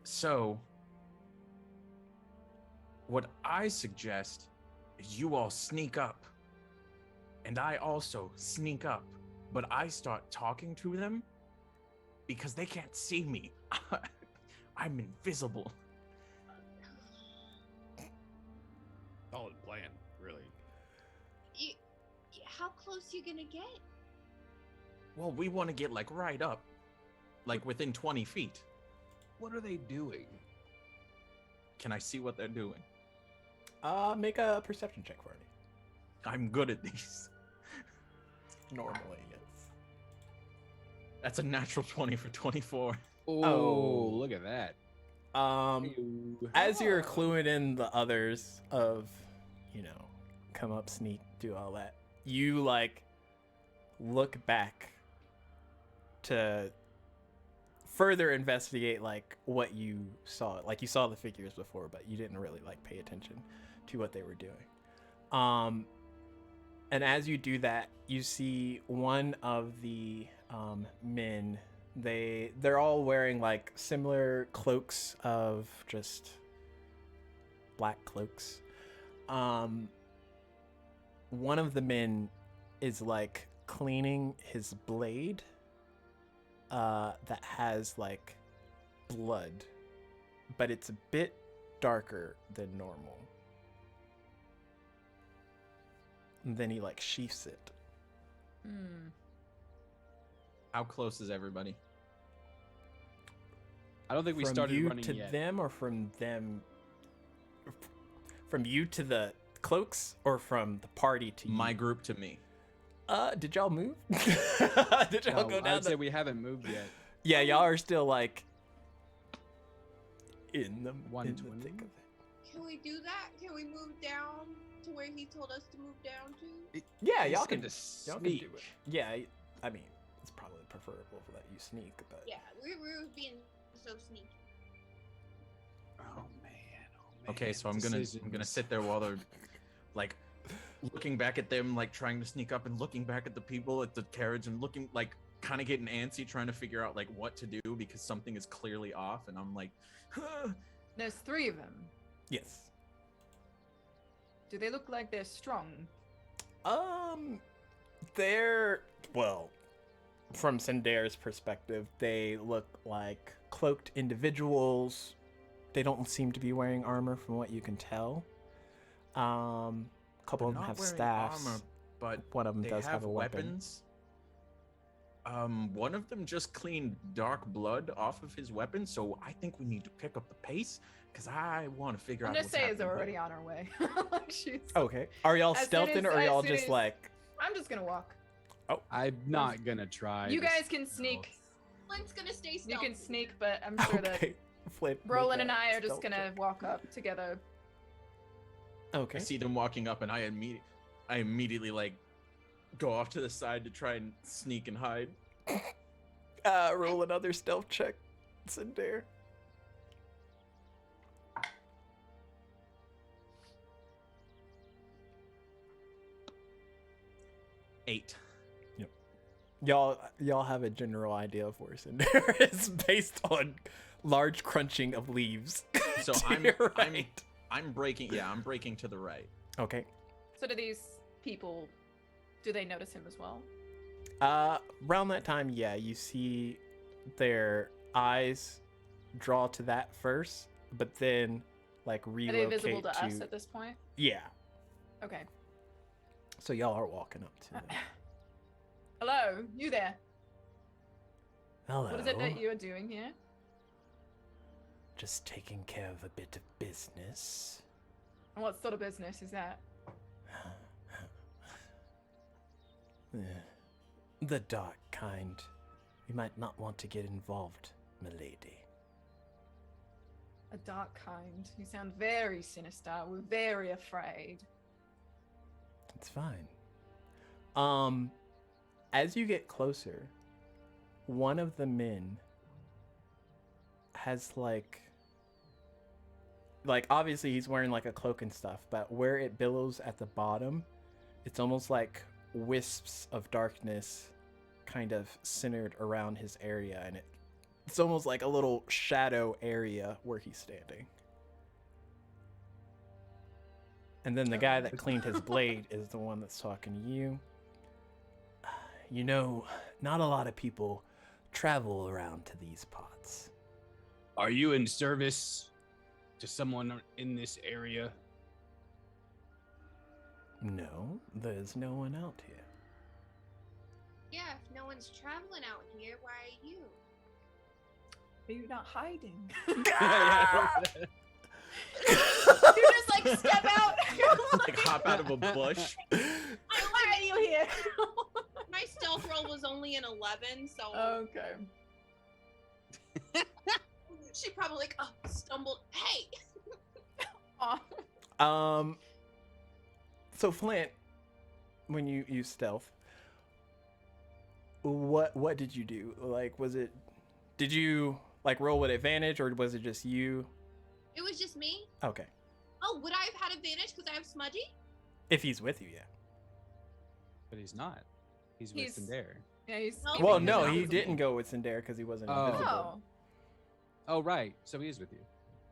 So what I suggest is you all sneak up. And I also sneak up. But I start talking to them because they can't see me. I'm invisible. Solid plan, really. How close you gonna get? Well, we want to get like right up. Like within 20 feet. What are they doing? Can I see what they're doing? Make a perception check for me. I'm good at these. Normally, yes. That's a natural 20 for 24. Oh, look at that. As you're cluing in the others of, come up, sneak, do all that, you like look back to further investigate like what you saw. Like you saw the figures before, but you didn't really like pay attention to what they were doing. And as you do that, you see one of the men. They're all wearing like similar cloaks of just black cloaks. One of the men is like cleaning his blade that has like blood, but it's a bit darker than normal. And then he like sheaths it. How close is everybody? I don't think we From started you running to yet. them, or from them? From you to the cloaks, or from the party to you? My group to me. Did y'all move? Did y'all No, go I down? would say we haven't moved yet. Yeah, y'all are still like in the 120? thick of it. Can we do that? Can we move down to where he told us to move down to? Yeah, He's y'all can gonna y'all can do sneak. it. Yeah, I mean, it's probably preferable that you sneak, but Yeah, we were being so sneaky. Oh man. Okay, so I'm gonna sit there while they're like looking back at them, like trying to sneak up, and looking back at the people at the carriage, and looking like kind of getting antsy, trying to figure out like what to do because something is clearly off, and I'm like, There's 3 of them. yes. Do they look like they're strong? They're, well, from Sender's perspective, they look like cloaked individuals. They don't seem to be wearing armor from what you can tell. Couple of them not have wearing staffs. armor, but One of them they does have a weapon. weapons. One of them just cleaned dark blood off of his weapon, so I think we need to pick up the pace because I want to figure I'm out gonna what's say is happening already there. on our way. Like she's. Okay. Are y'all As soon stealthing as- or are as y'all soon just as- like? I'm just gonna walk. I'm not gonna try. You to guys can stealth. sneak. Flynn's gonna stay You stealthy. can sneak, but I'm sure that Okay. Flip. make Roland and a I are just stealth gonna check. walk up together. Okay. I see them walking up, and I immediately like go off to the side to try and sneak and hide. Roll another stealth check, Sender. Eight. Y'all have a general idea of where Sender is based on large crunching of leaves. So to I'm your right. I'm breaking. Yeah, I'm breaking to the right. Okay. So do these people? Do they notice him as well? Around that time, yeah, you see their eyes draw to that first, but then like Are relocate they visible to us at this point? Yeah. Okay. So y'all are walking up to them. Hello, you there? Hello. What is it that you're doing here? Just taking care of a bit of business. And what sort of business is that? The dark kind. You might not want to get involved, milady. A dark kind. You sound very sinister. We're very afraid. It's fine. As you get closer, one of the men has like obviously he's wearing like a cloak and stuff, but where it billows at the bottom, it's almost like wisps of darkness kind of centered around his area, and it's almost like a little shadow area where he's standing. And then the guy that cleaned his blade is the one that's talking to you. You know, not a lot of people travel around to these parts. Are you in service to someone in this area? No, there's no one out here. Yeah, if no one's traveling out here, why are you? Are you not hiding? Yeah, You just like step out. Like hop out of a bush. Why are you here? My stealth roll was only an 11, so Okay. She probably like, oh, stumbled. Hey. Aw. So Flint, when you use stealth, what did you do? Like, did you like roll with advantage, or was it just you? It was just me. Okay. Oh, would I have had advantage because I have Smudgy? If he's with you, yeah. But he's not. He's with He's- Sindare. Yeah, he's. Well, keeping Well, his no, mouth he open. didn't go with Sindare because he wasn't Oh. invisible. No. Oh, right. So he is with you.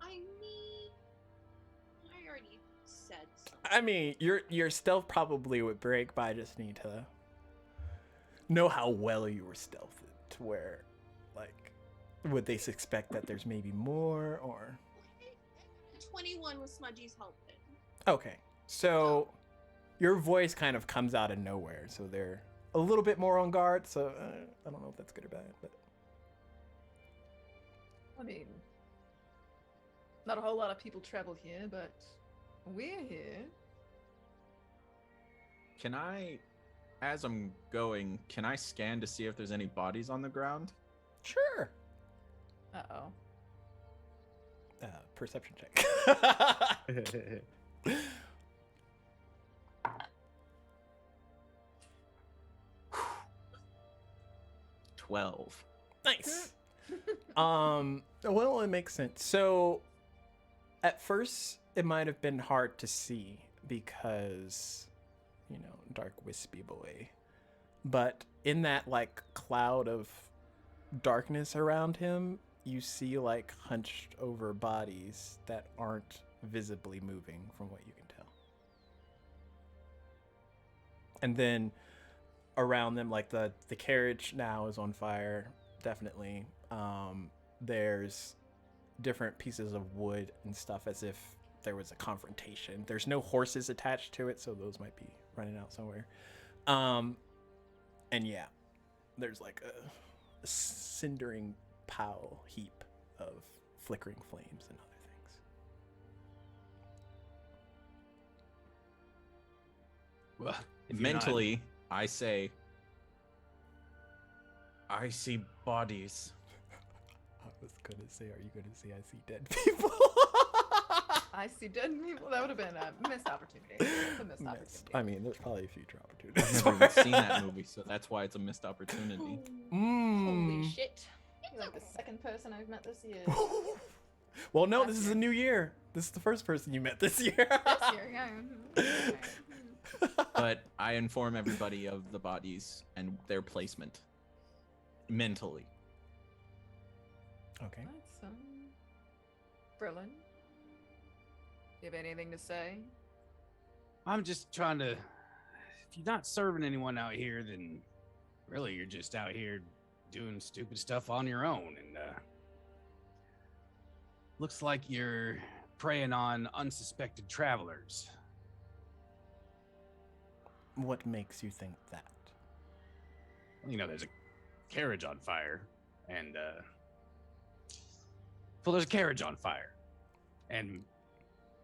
I mean, I already said something. I mean, your stealth probably would break, but I just need to know how well you were stealthed to where, like, would they suspect that there's maybe more, or? 21 with Smudgy's help. Okay, so your voice kind of comes out of nowhere, so they're a little bit more on guard. So I don't know if that's good or bad, but I mean, not a whole lot of people travel here, but we're here. Can I, as I'm going, can I scan to see if there's any bodies on the ground? sure. Uh-oh. Perception check. 12. Nice. Well, it makes sense. So, at first, it might have been hard to see because, dark wispy boy. But in that like cloud of darkness around him, you see like hunched over bodies that aren't visibly moving from what you can tell. And then around them, like the carriage now is on fire, definitely. There's different pieces of wood and stuff as if there was a confrontation. There's no horses attached to it, so those might be running out somewhere. And yeah, there's like a cindering pile heap of flickering flames and other things. Well, if you're not- Mentally, I say, I see bodies. I was gonna say, are you gonna say I see dead people? I see dead people. That would have been a missed opportunity. It's a missed opportunity. I mean, there's probably future I've opportunities. never even seen that movie, so that's why it's a missed opportunity. Mm. Holy shit. You're like the second person I've met this year. Well, no, Last this is year. a new year. This is the first person you met this year. This year, yeah. Mhm. But I inform everybody of the bodies and their placement mentally. Okay. That's Berlin. You have anything to say? I'm just trying to. If you're not serving anyone out here, then really you're just out here doing stupid stuff on your own. And looks like you're preying on unsuspected travelers. What makes you think that? There's a carriage on fire, and well, there's a carriage on fire, and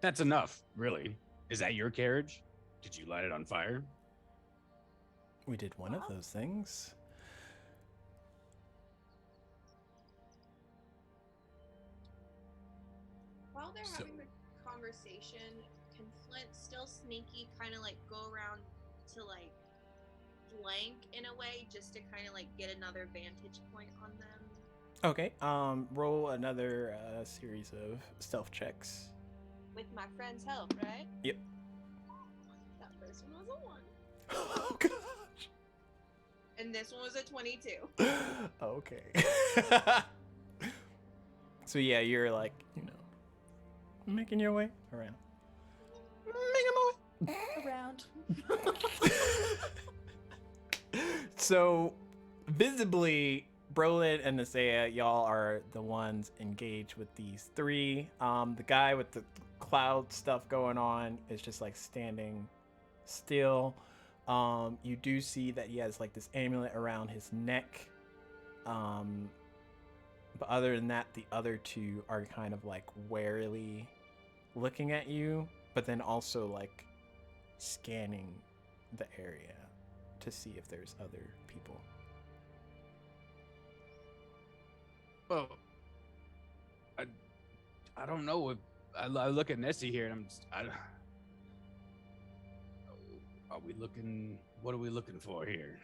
that's enough, really. Is that your carriage? Did you light it on fire? We did one of those things. While they're So- having the conversation, can Flint still sneaky kind of like go around to like flank in a way just to kind of like get another vantage point on them? Okay. Roll another series of stealth checks. With my friend's help, right? Yep. That first one was a 1. Oh gosh. And this one was a 22. Okay. So yeah, you're like, making your way around. Around. So visibly, Brolin and Nasea, y'all are the ones engaged with these three. The guy with the cloud stuff going on is just like standing still. You do see that he has like this amulet around his neck. But other than that, the other two are kind of like warily looking at you, but then also like scanning the area to see if there's other people. Well, I don't know. If I look at Nessie here, and are we looking? What are we looking for here?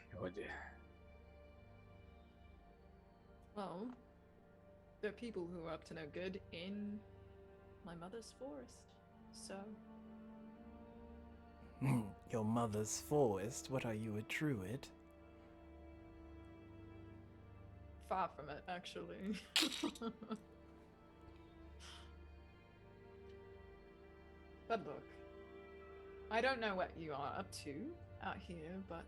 Well, there are people who are up to no good in my mother's forest. So, Your mother's forest? What are you, a druid? far from it, actually. But look, I don't know what you are up to out here, but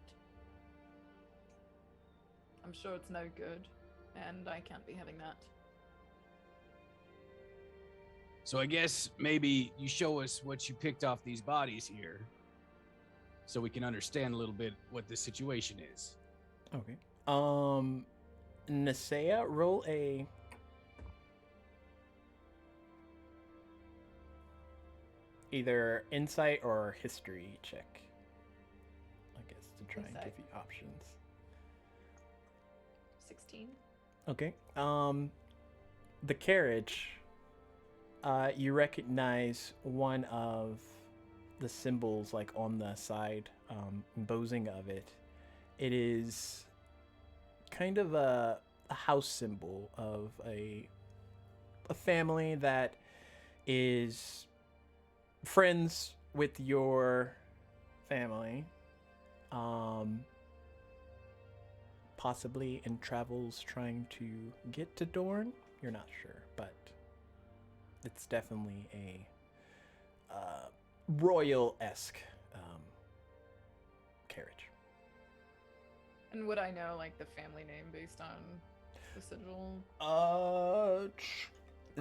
I'm sure it's no good, and I can't be having that. So I guess maybe you show us what you picked off these bodies here, so we can understand a little bit what the situation is. Okay. Nesea, roll a either insight or history check. I guess to try and Insight. give you options. 16. Okay. The carriage. You recognize one of the symbols, like on the side, embossing of it. It is kind of a house symbol of a family that is friends with your family, possibly in travels trying to get to Dorne. You're not sure, but it's definitely a royal-esque carriage. And would I know, like, the family name based on the sigil?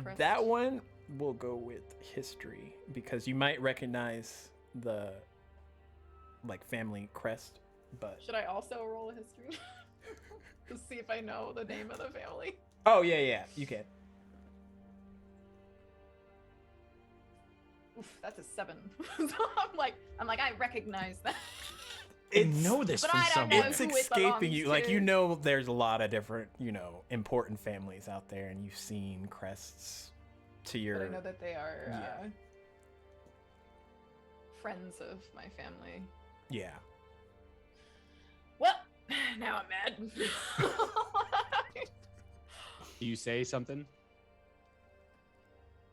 Crest? That one will go with history because you might recognize the like family crest, but Should I also roll a history? To see if I know the name of the family? oh yeah, you can. Oof, that's a 7. So I'm like, I recognize that. I know this But from I don't somewhere. know It's who it escaping belongs you. Like, to. you know, there's a lot of different, important families out there, and you've seen crests to your. But I know that they are Yeah. friends of my family. Yeah. Well, now I'm mad. Do you say something?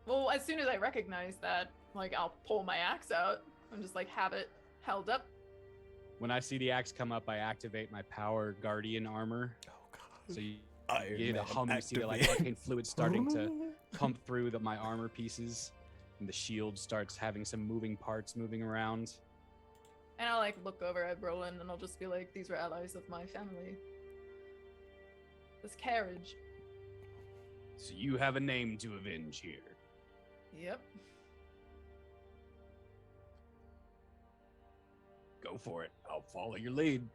Well, as soon as I recognize that, like, I'll pull my axe out and just, like, have it held up. When I see the axe come up, I activate my power guardian armor. Oh god. So you Iron get a Man hum, you see the like activate. arcane fluid starting to pump through my armor pieces, and the shield starts having some moving parts moving around. And I'll, like, look over at Roland and I'll just be like, these were allies of my family. This carriage. So you have a name to avenge here. Yep. Go for it. I'll follow your lead.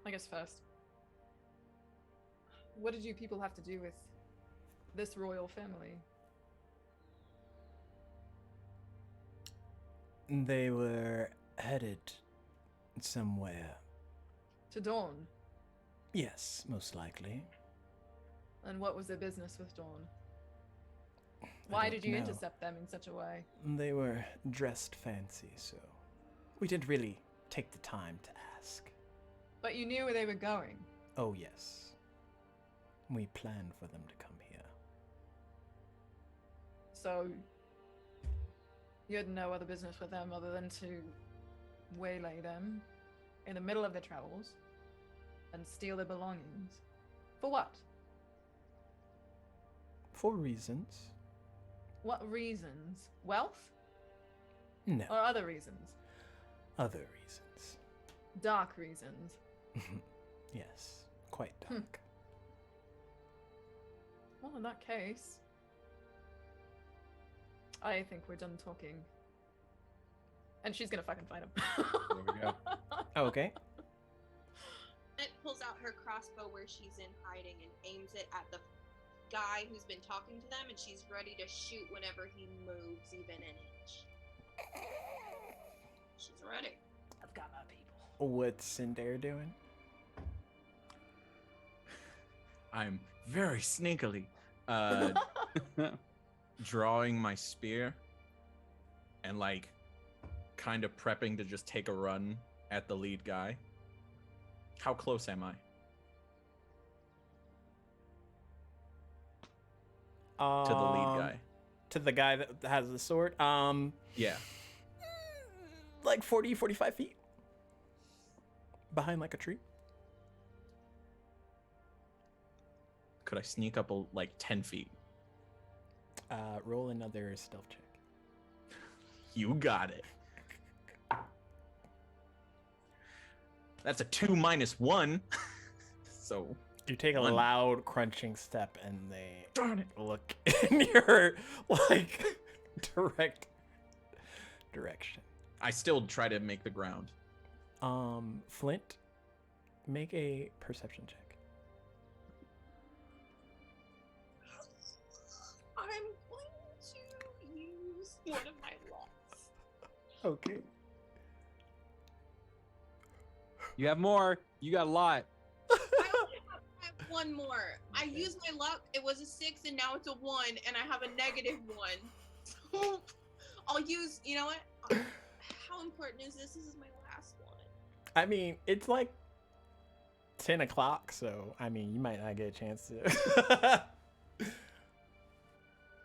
I guess first. What did you people have to do with this royal family? They were headed somewhere. To Dawn? Yes, most likely. And what was their business with Dawn? I Why don't did you know. intercept them in such a way? They were dressed fancy, so we didn't really take the time to ask. But you knew where they were going. Oh, yes. We planned for them to come here. So you had no other business with them other than to waylay them in the middle of their travels and steal their belongings. For what? For reasons. What reasons? Wealth? No, Or other reasons? other reasons. Dark reasons. Yes, quite dark. Well, in that case, I think we're done talking. And she's gonna fucking find him. There we go. Okay. It pulls out her crossbow where she's in hiding and aims it at the guy who's been talking to them, and she's ready to shoot whenever he moves even an inch. She's ready. I've got my people. What's Cinder doing? I'm very sneakily drawing my spear and like kind of prepping to just take a run at the lead guy. How close am I to the lead guy? To the guy that has the sword? Yeah. Like 40, 45 feet. Behind like a tree. Could I sneak up like 10 feet? Roll another stealth check. You got it. That's a 2 minus 1. So You take a One. loud crunching step and they darn it. look in your like direct direction. I still try to make the ground. Flint, make a perception check. I'm going to use one of my locks. Okay. You have more. You got a lot. I only have one more. I used my luck. It was a 6, and now it's a 1, and I have a -1. So I'll use. You know what? How important is this? This is my last one. I mean, it's like 10 o'clock, so I mean, you might not get a chance to.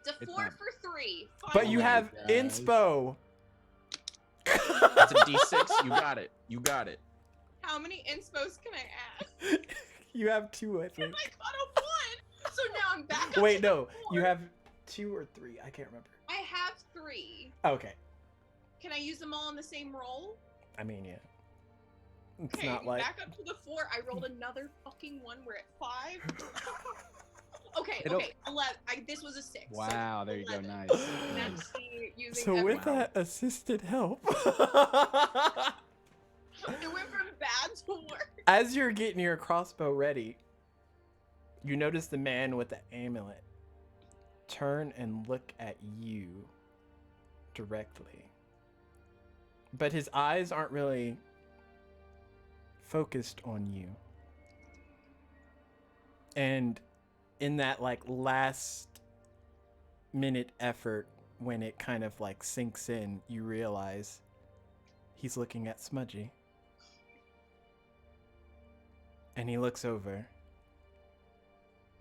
It's a It's 4 not- for 3. But you my have gosh. inspo. That's a D6. You got it. You got it. How many inspos can I add? You have 2, I And think. I got a 1. So now I'm back up Wait, to no, the you 4. have 2 or 3. I can't remember. I have 3. Okay. Can I use them all in the same roll? I mean, yeah. It's Okay, not like. back up to the 4. I rolled another fucking 1. We're at 5. Okay, It'll- okay. 11. This was a 6. so Wow, there you go. 11. Nice. That's the using. So with Wow. that assisted help, It went from bad to worse. as you're getting your crossbow ready, you notice the man with the amulet turn and look at you directly. But his eyes aren't really focused on you. And in that like last minute effort, when it kind of like sinks in, you realize he's looking at Smudgy. And he looks over.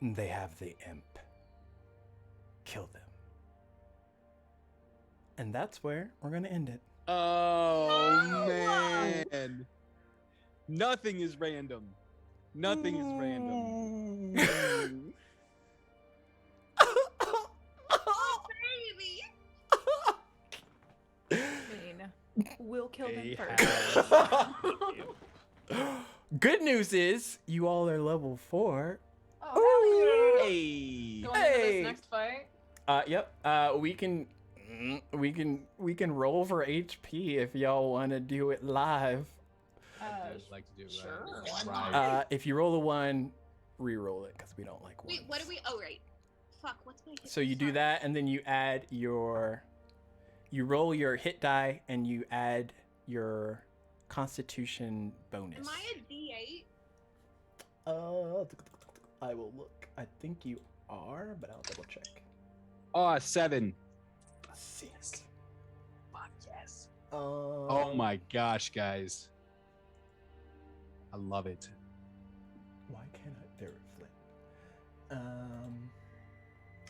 They have the imp. Kill them. And that's where we're gonna end it. Oh No! man. Nothing is random. Nothing is random. Oh, baby. We'll kill them They first. Good news is you all are level 4. Oh, hell yeah. Hey. Going into Hey. this next fight. Yep. We can roll for HP if y'all want to do it live. I'd like to do it Sure. right. Why If you roll a 1, re-roll it because we don't like ones. Wait, what do we? Oh, right. Fuck. What's my? Hit? So you do Sorry. that, and then you add you roll your hit die, and you add your Constitution bonus. Am I a D8? I will look. I think you are, but I'll double check. Oh, 7. Sick. Fuck yes. Oh Oh my gosh, guys. I love it. Why can't I? There, flip.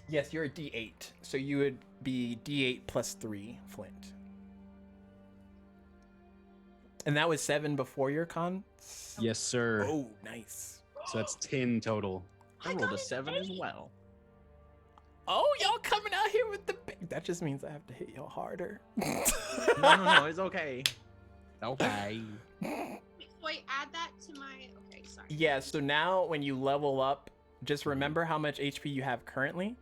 Yes, you're a D8, so you would be D8 plus 3, Flint. And that was 7 before your con. Yes, sir. Oh, nice. So that's 10 total. I rolled a 7 as well. Oh, y'all coming out here with the big. That just means I have to hit y'all harder. No, it's okay. Okay. So I add that to my. Okay, sorry. Yeah, so now when you level up, just remember how much HP you have currently,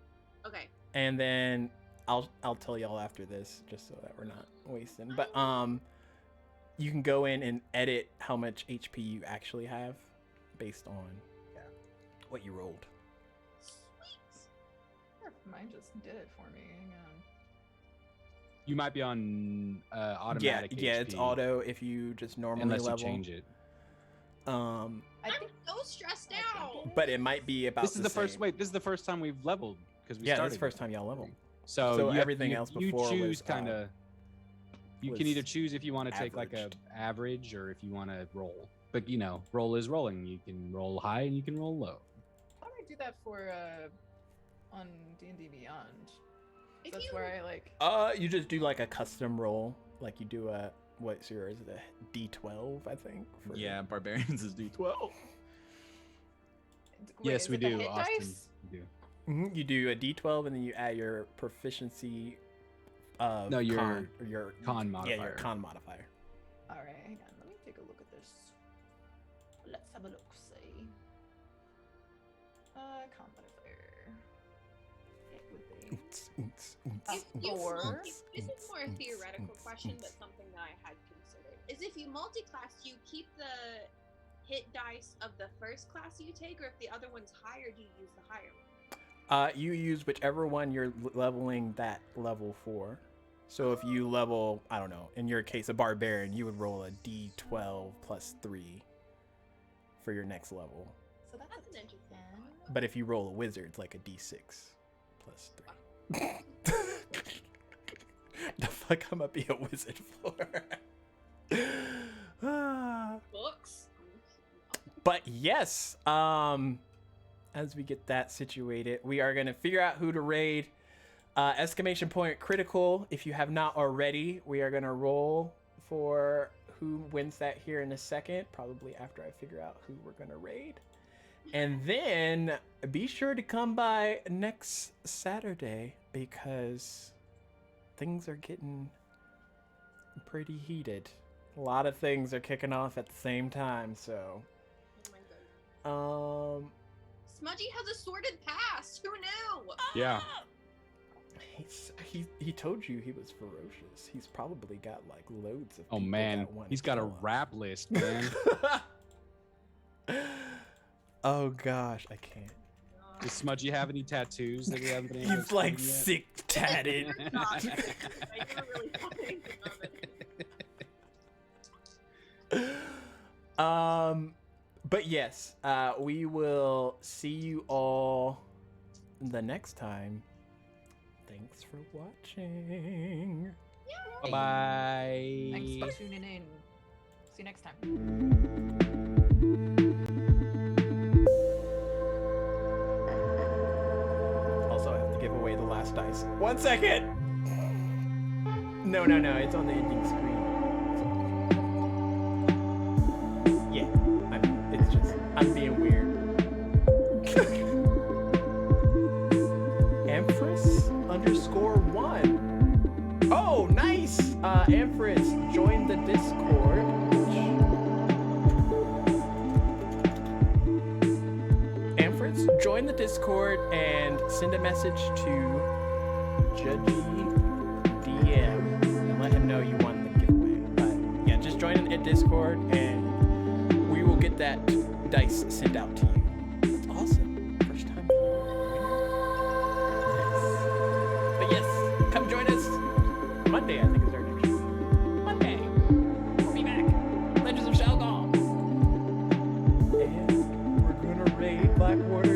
Okay. and then I'll tell y'all after this, just so that we're not wasting. But you can go in and edit how much HP you actually have based on what you rolled. Sweet. Mine just did it for me. Hang on. You might be on automatic Yeah, it's HP, auto if you just normally unless level. you change it. I I'm think so stressed I think out. it- But it might be about. This is the first. same. Wait, this is the first time we've leveled. because we Yeah, started. that's the first time y'all level. So, So you have- everything you- else you before choose was, kind of. You can was either choose if you want to take like a averaged. average or if you want to roll. But roll is rolling. You can roll high and you can roll low. How do I do that for on D&D Beyond? If That's you- where I like. You just do like a custom roll, like you do a what's yours? The D12, I think. for- Yeah, barbarians is D12. Wait, Yes, is we it the do, hit Austin. dice? We do. You do a D12 and then you add your proficiency. No, your con, or your con Yeah, your modifier. con modifier. All right, hang on. Let me take a look at this. Let's have a look. See. Con modifier. It would be. If you Four. this is more a theoretical question, but something that I had considered is if you multi-class, do you keep the hit dice of the first class you take, or if the other one's higher, do you use the higher one? You use whichever one you're leveling that level for. So if you level, I don't know, in your case, a barbarian, you would roll a D12 plus 3 for your next level. So that's That's an a interesting 10. But if you roll a wizard, it's like a D6 plus 3. The fuck I'm gonna be a wizard for? Ah. Books. But yes, as we get that situated, we are going to figure out who to raid. Exclamation point critical. If you have not already, we are going to roll for who wins that here in a second, probably after I figure out who we're going to raid. And then be sure to come by next Saturday because things are getting pretty heated. A lot of things are kicking off at the same time, so Oh my goodness. um Smudgy has a sordid past. Who knew? Yeah. he told you he was ferocious. He's probably got like loads of Oh people man, that want he's to got a kill him. rap list, man. Oh gosh, I can't. Does Smudgy have any tattoos that we haven't been able to He's like explain yet? sick tatted. Stop. You were really funny. But yes, we will see you all the next time. Thanks for watching. Bye. Thanks for tuning in. See you next time. Also, I have to give away the last dice. 1 second. No, it's on the ending screen. Yeah, I'm being weird. Empress_1. Oh, nice. Empress joined the Discord. Empress, join the Discord and send a message to Judgy DM and let him know you won the giveaway. But yeah, just join in Discord and we will get that dice sent out to you. That's awesome. First time. Yes. But yes, come join us Monday, I think is our next show. Monday. We'll be back. Legends of Shalgal. And we're gonna raid Blackwater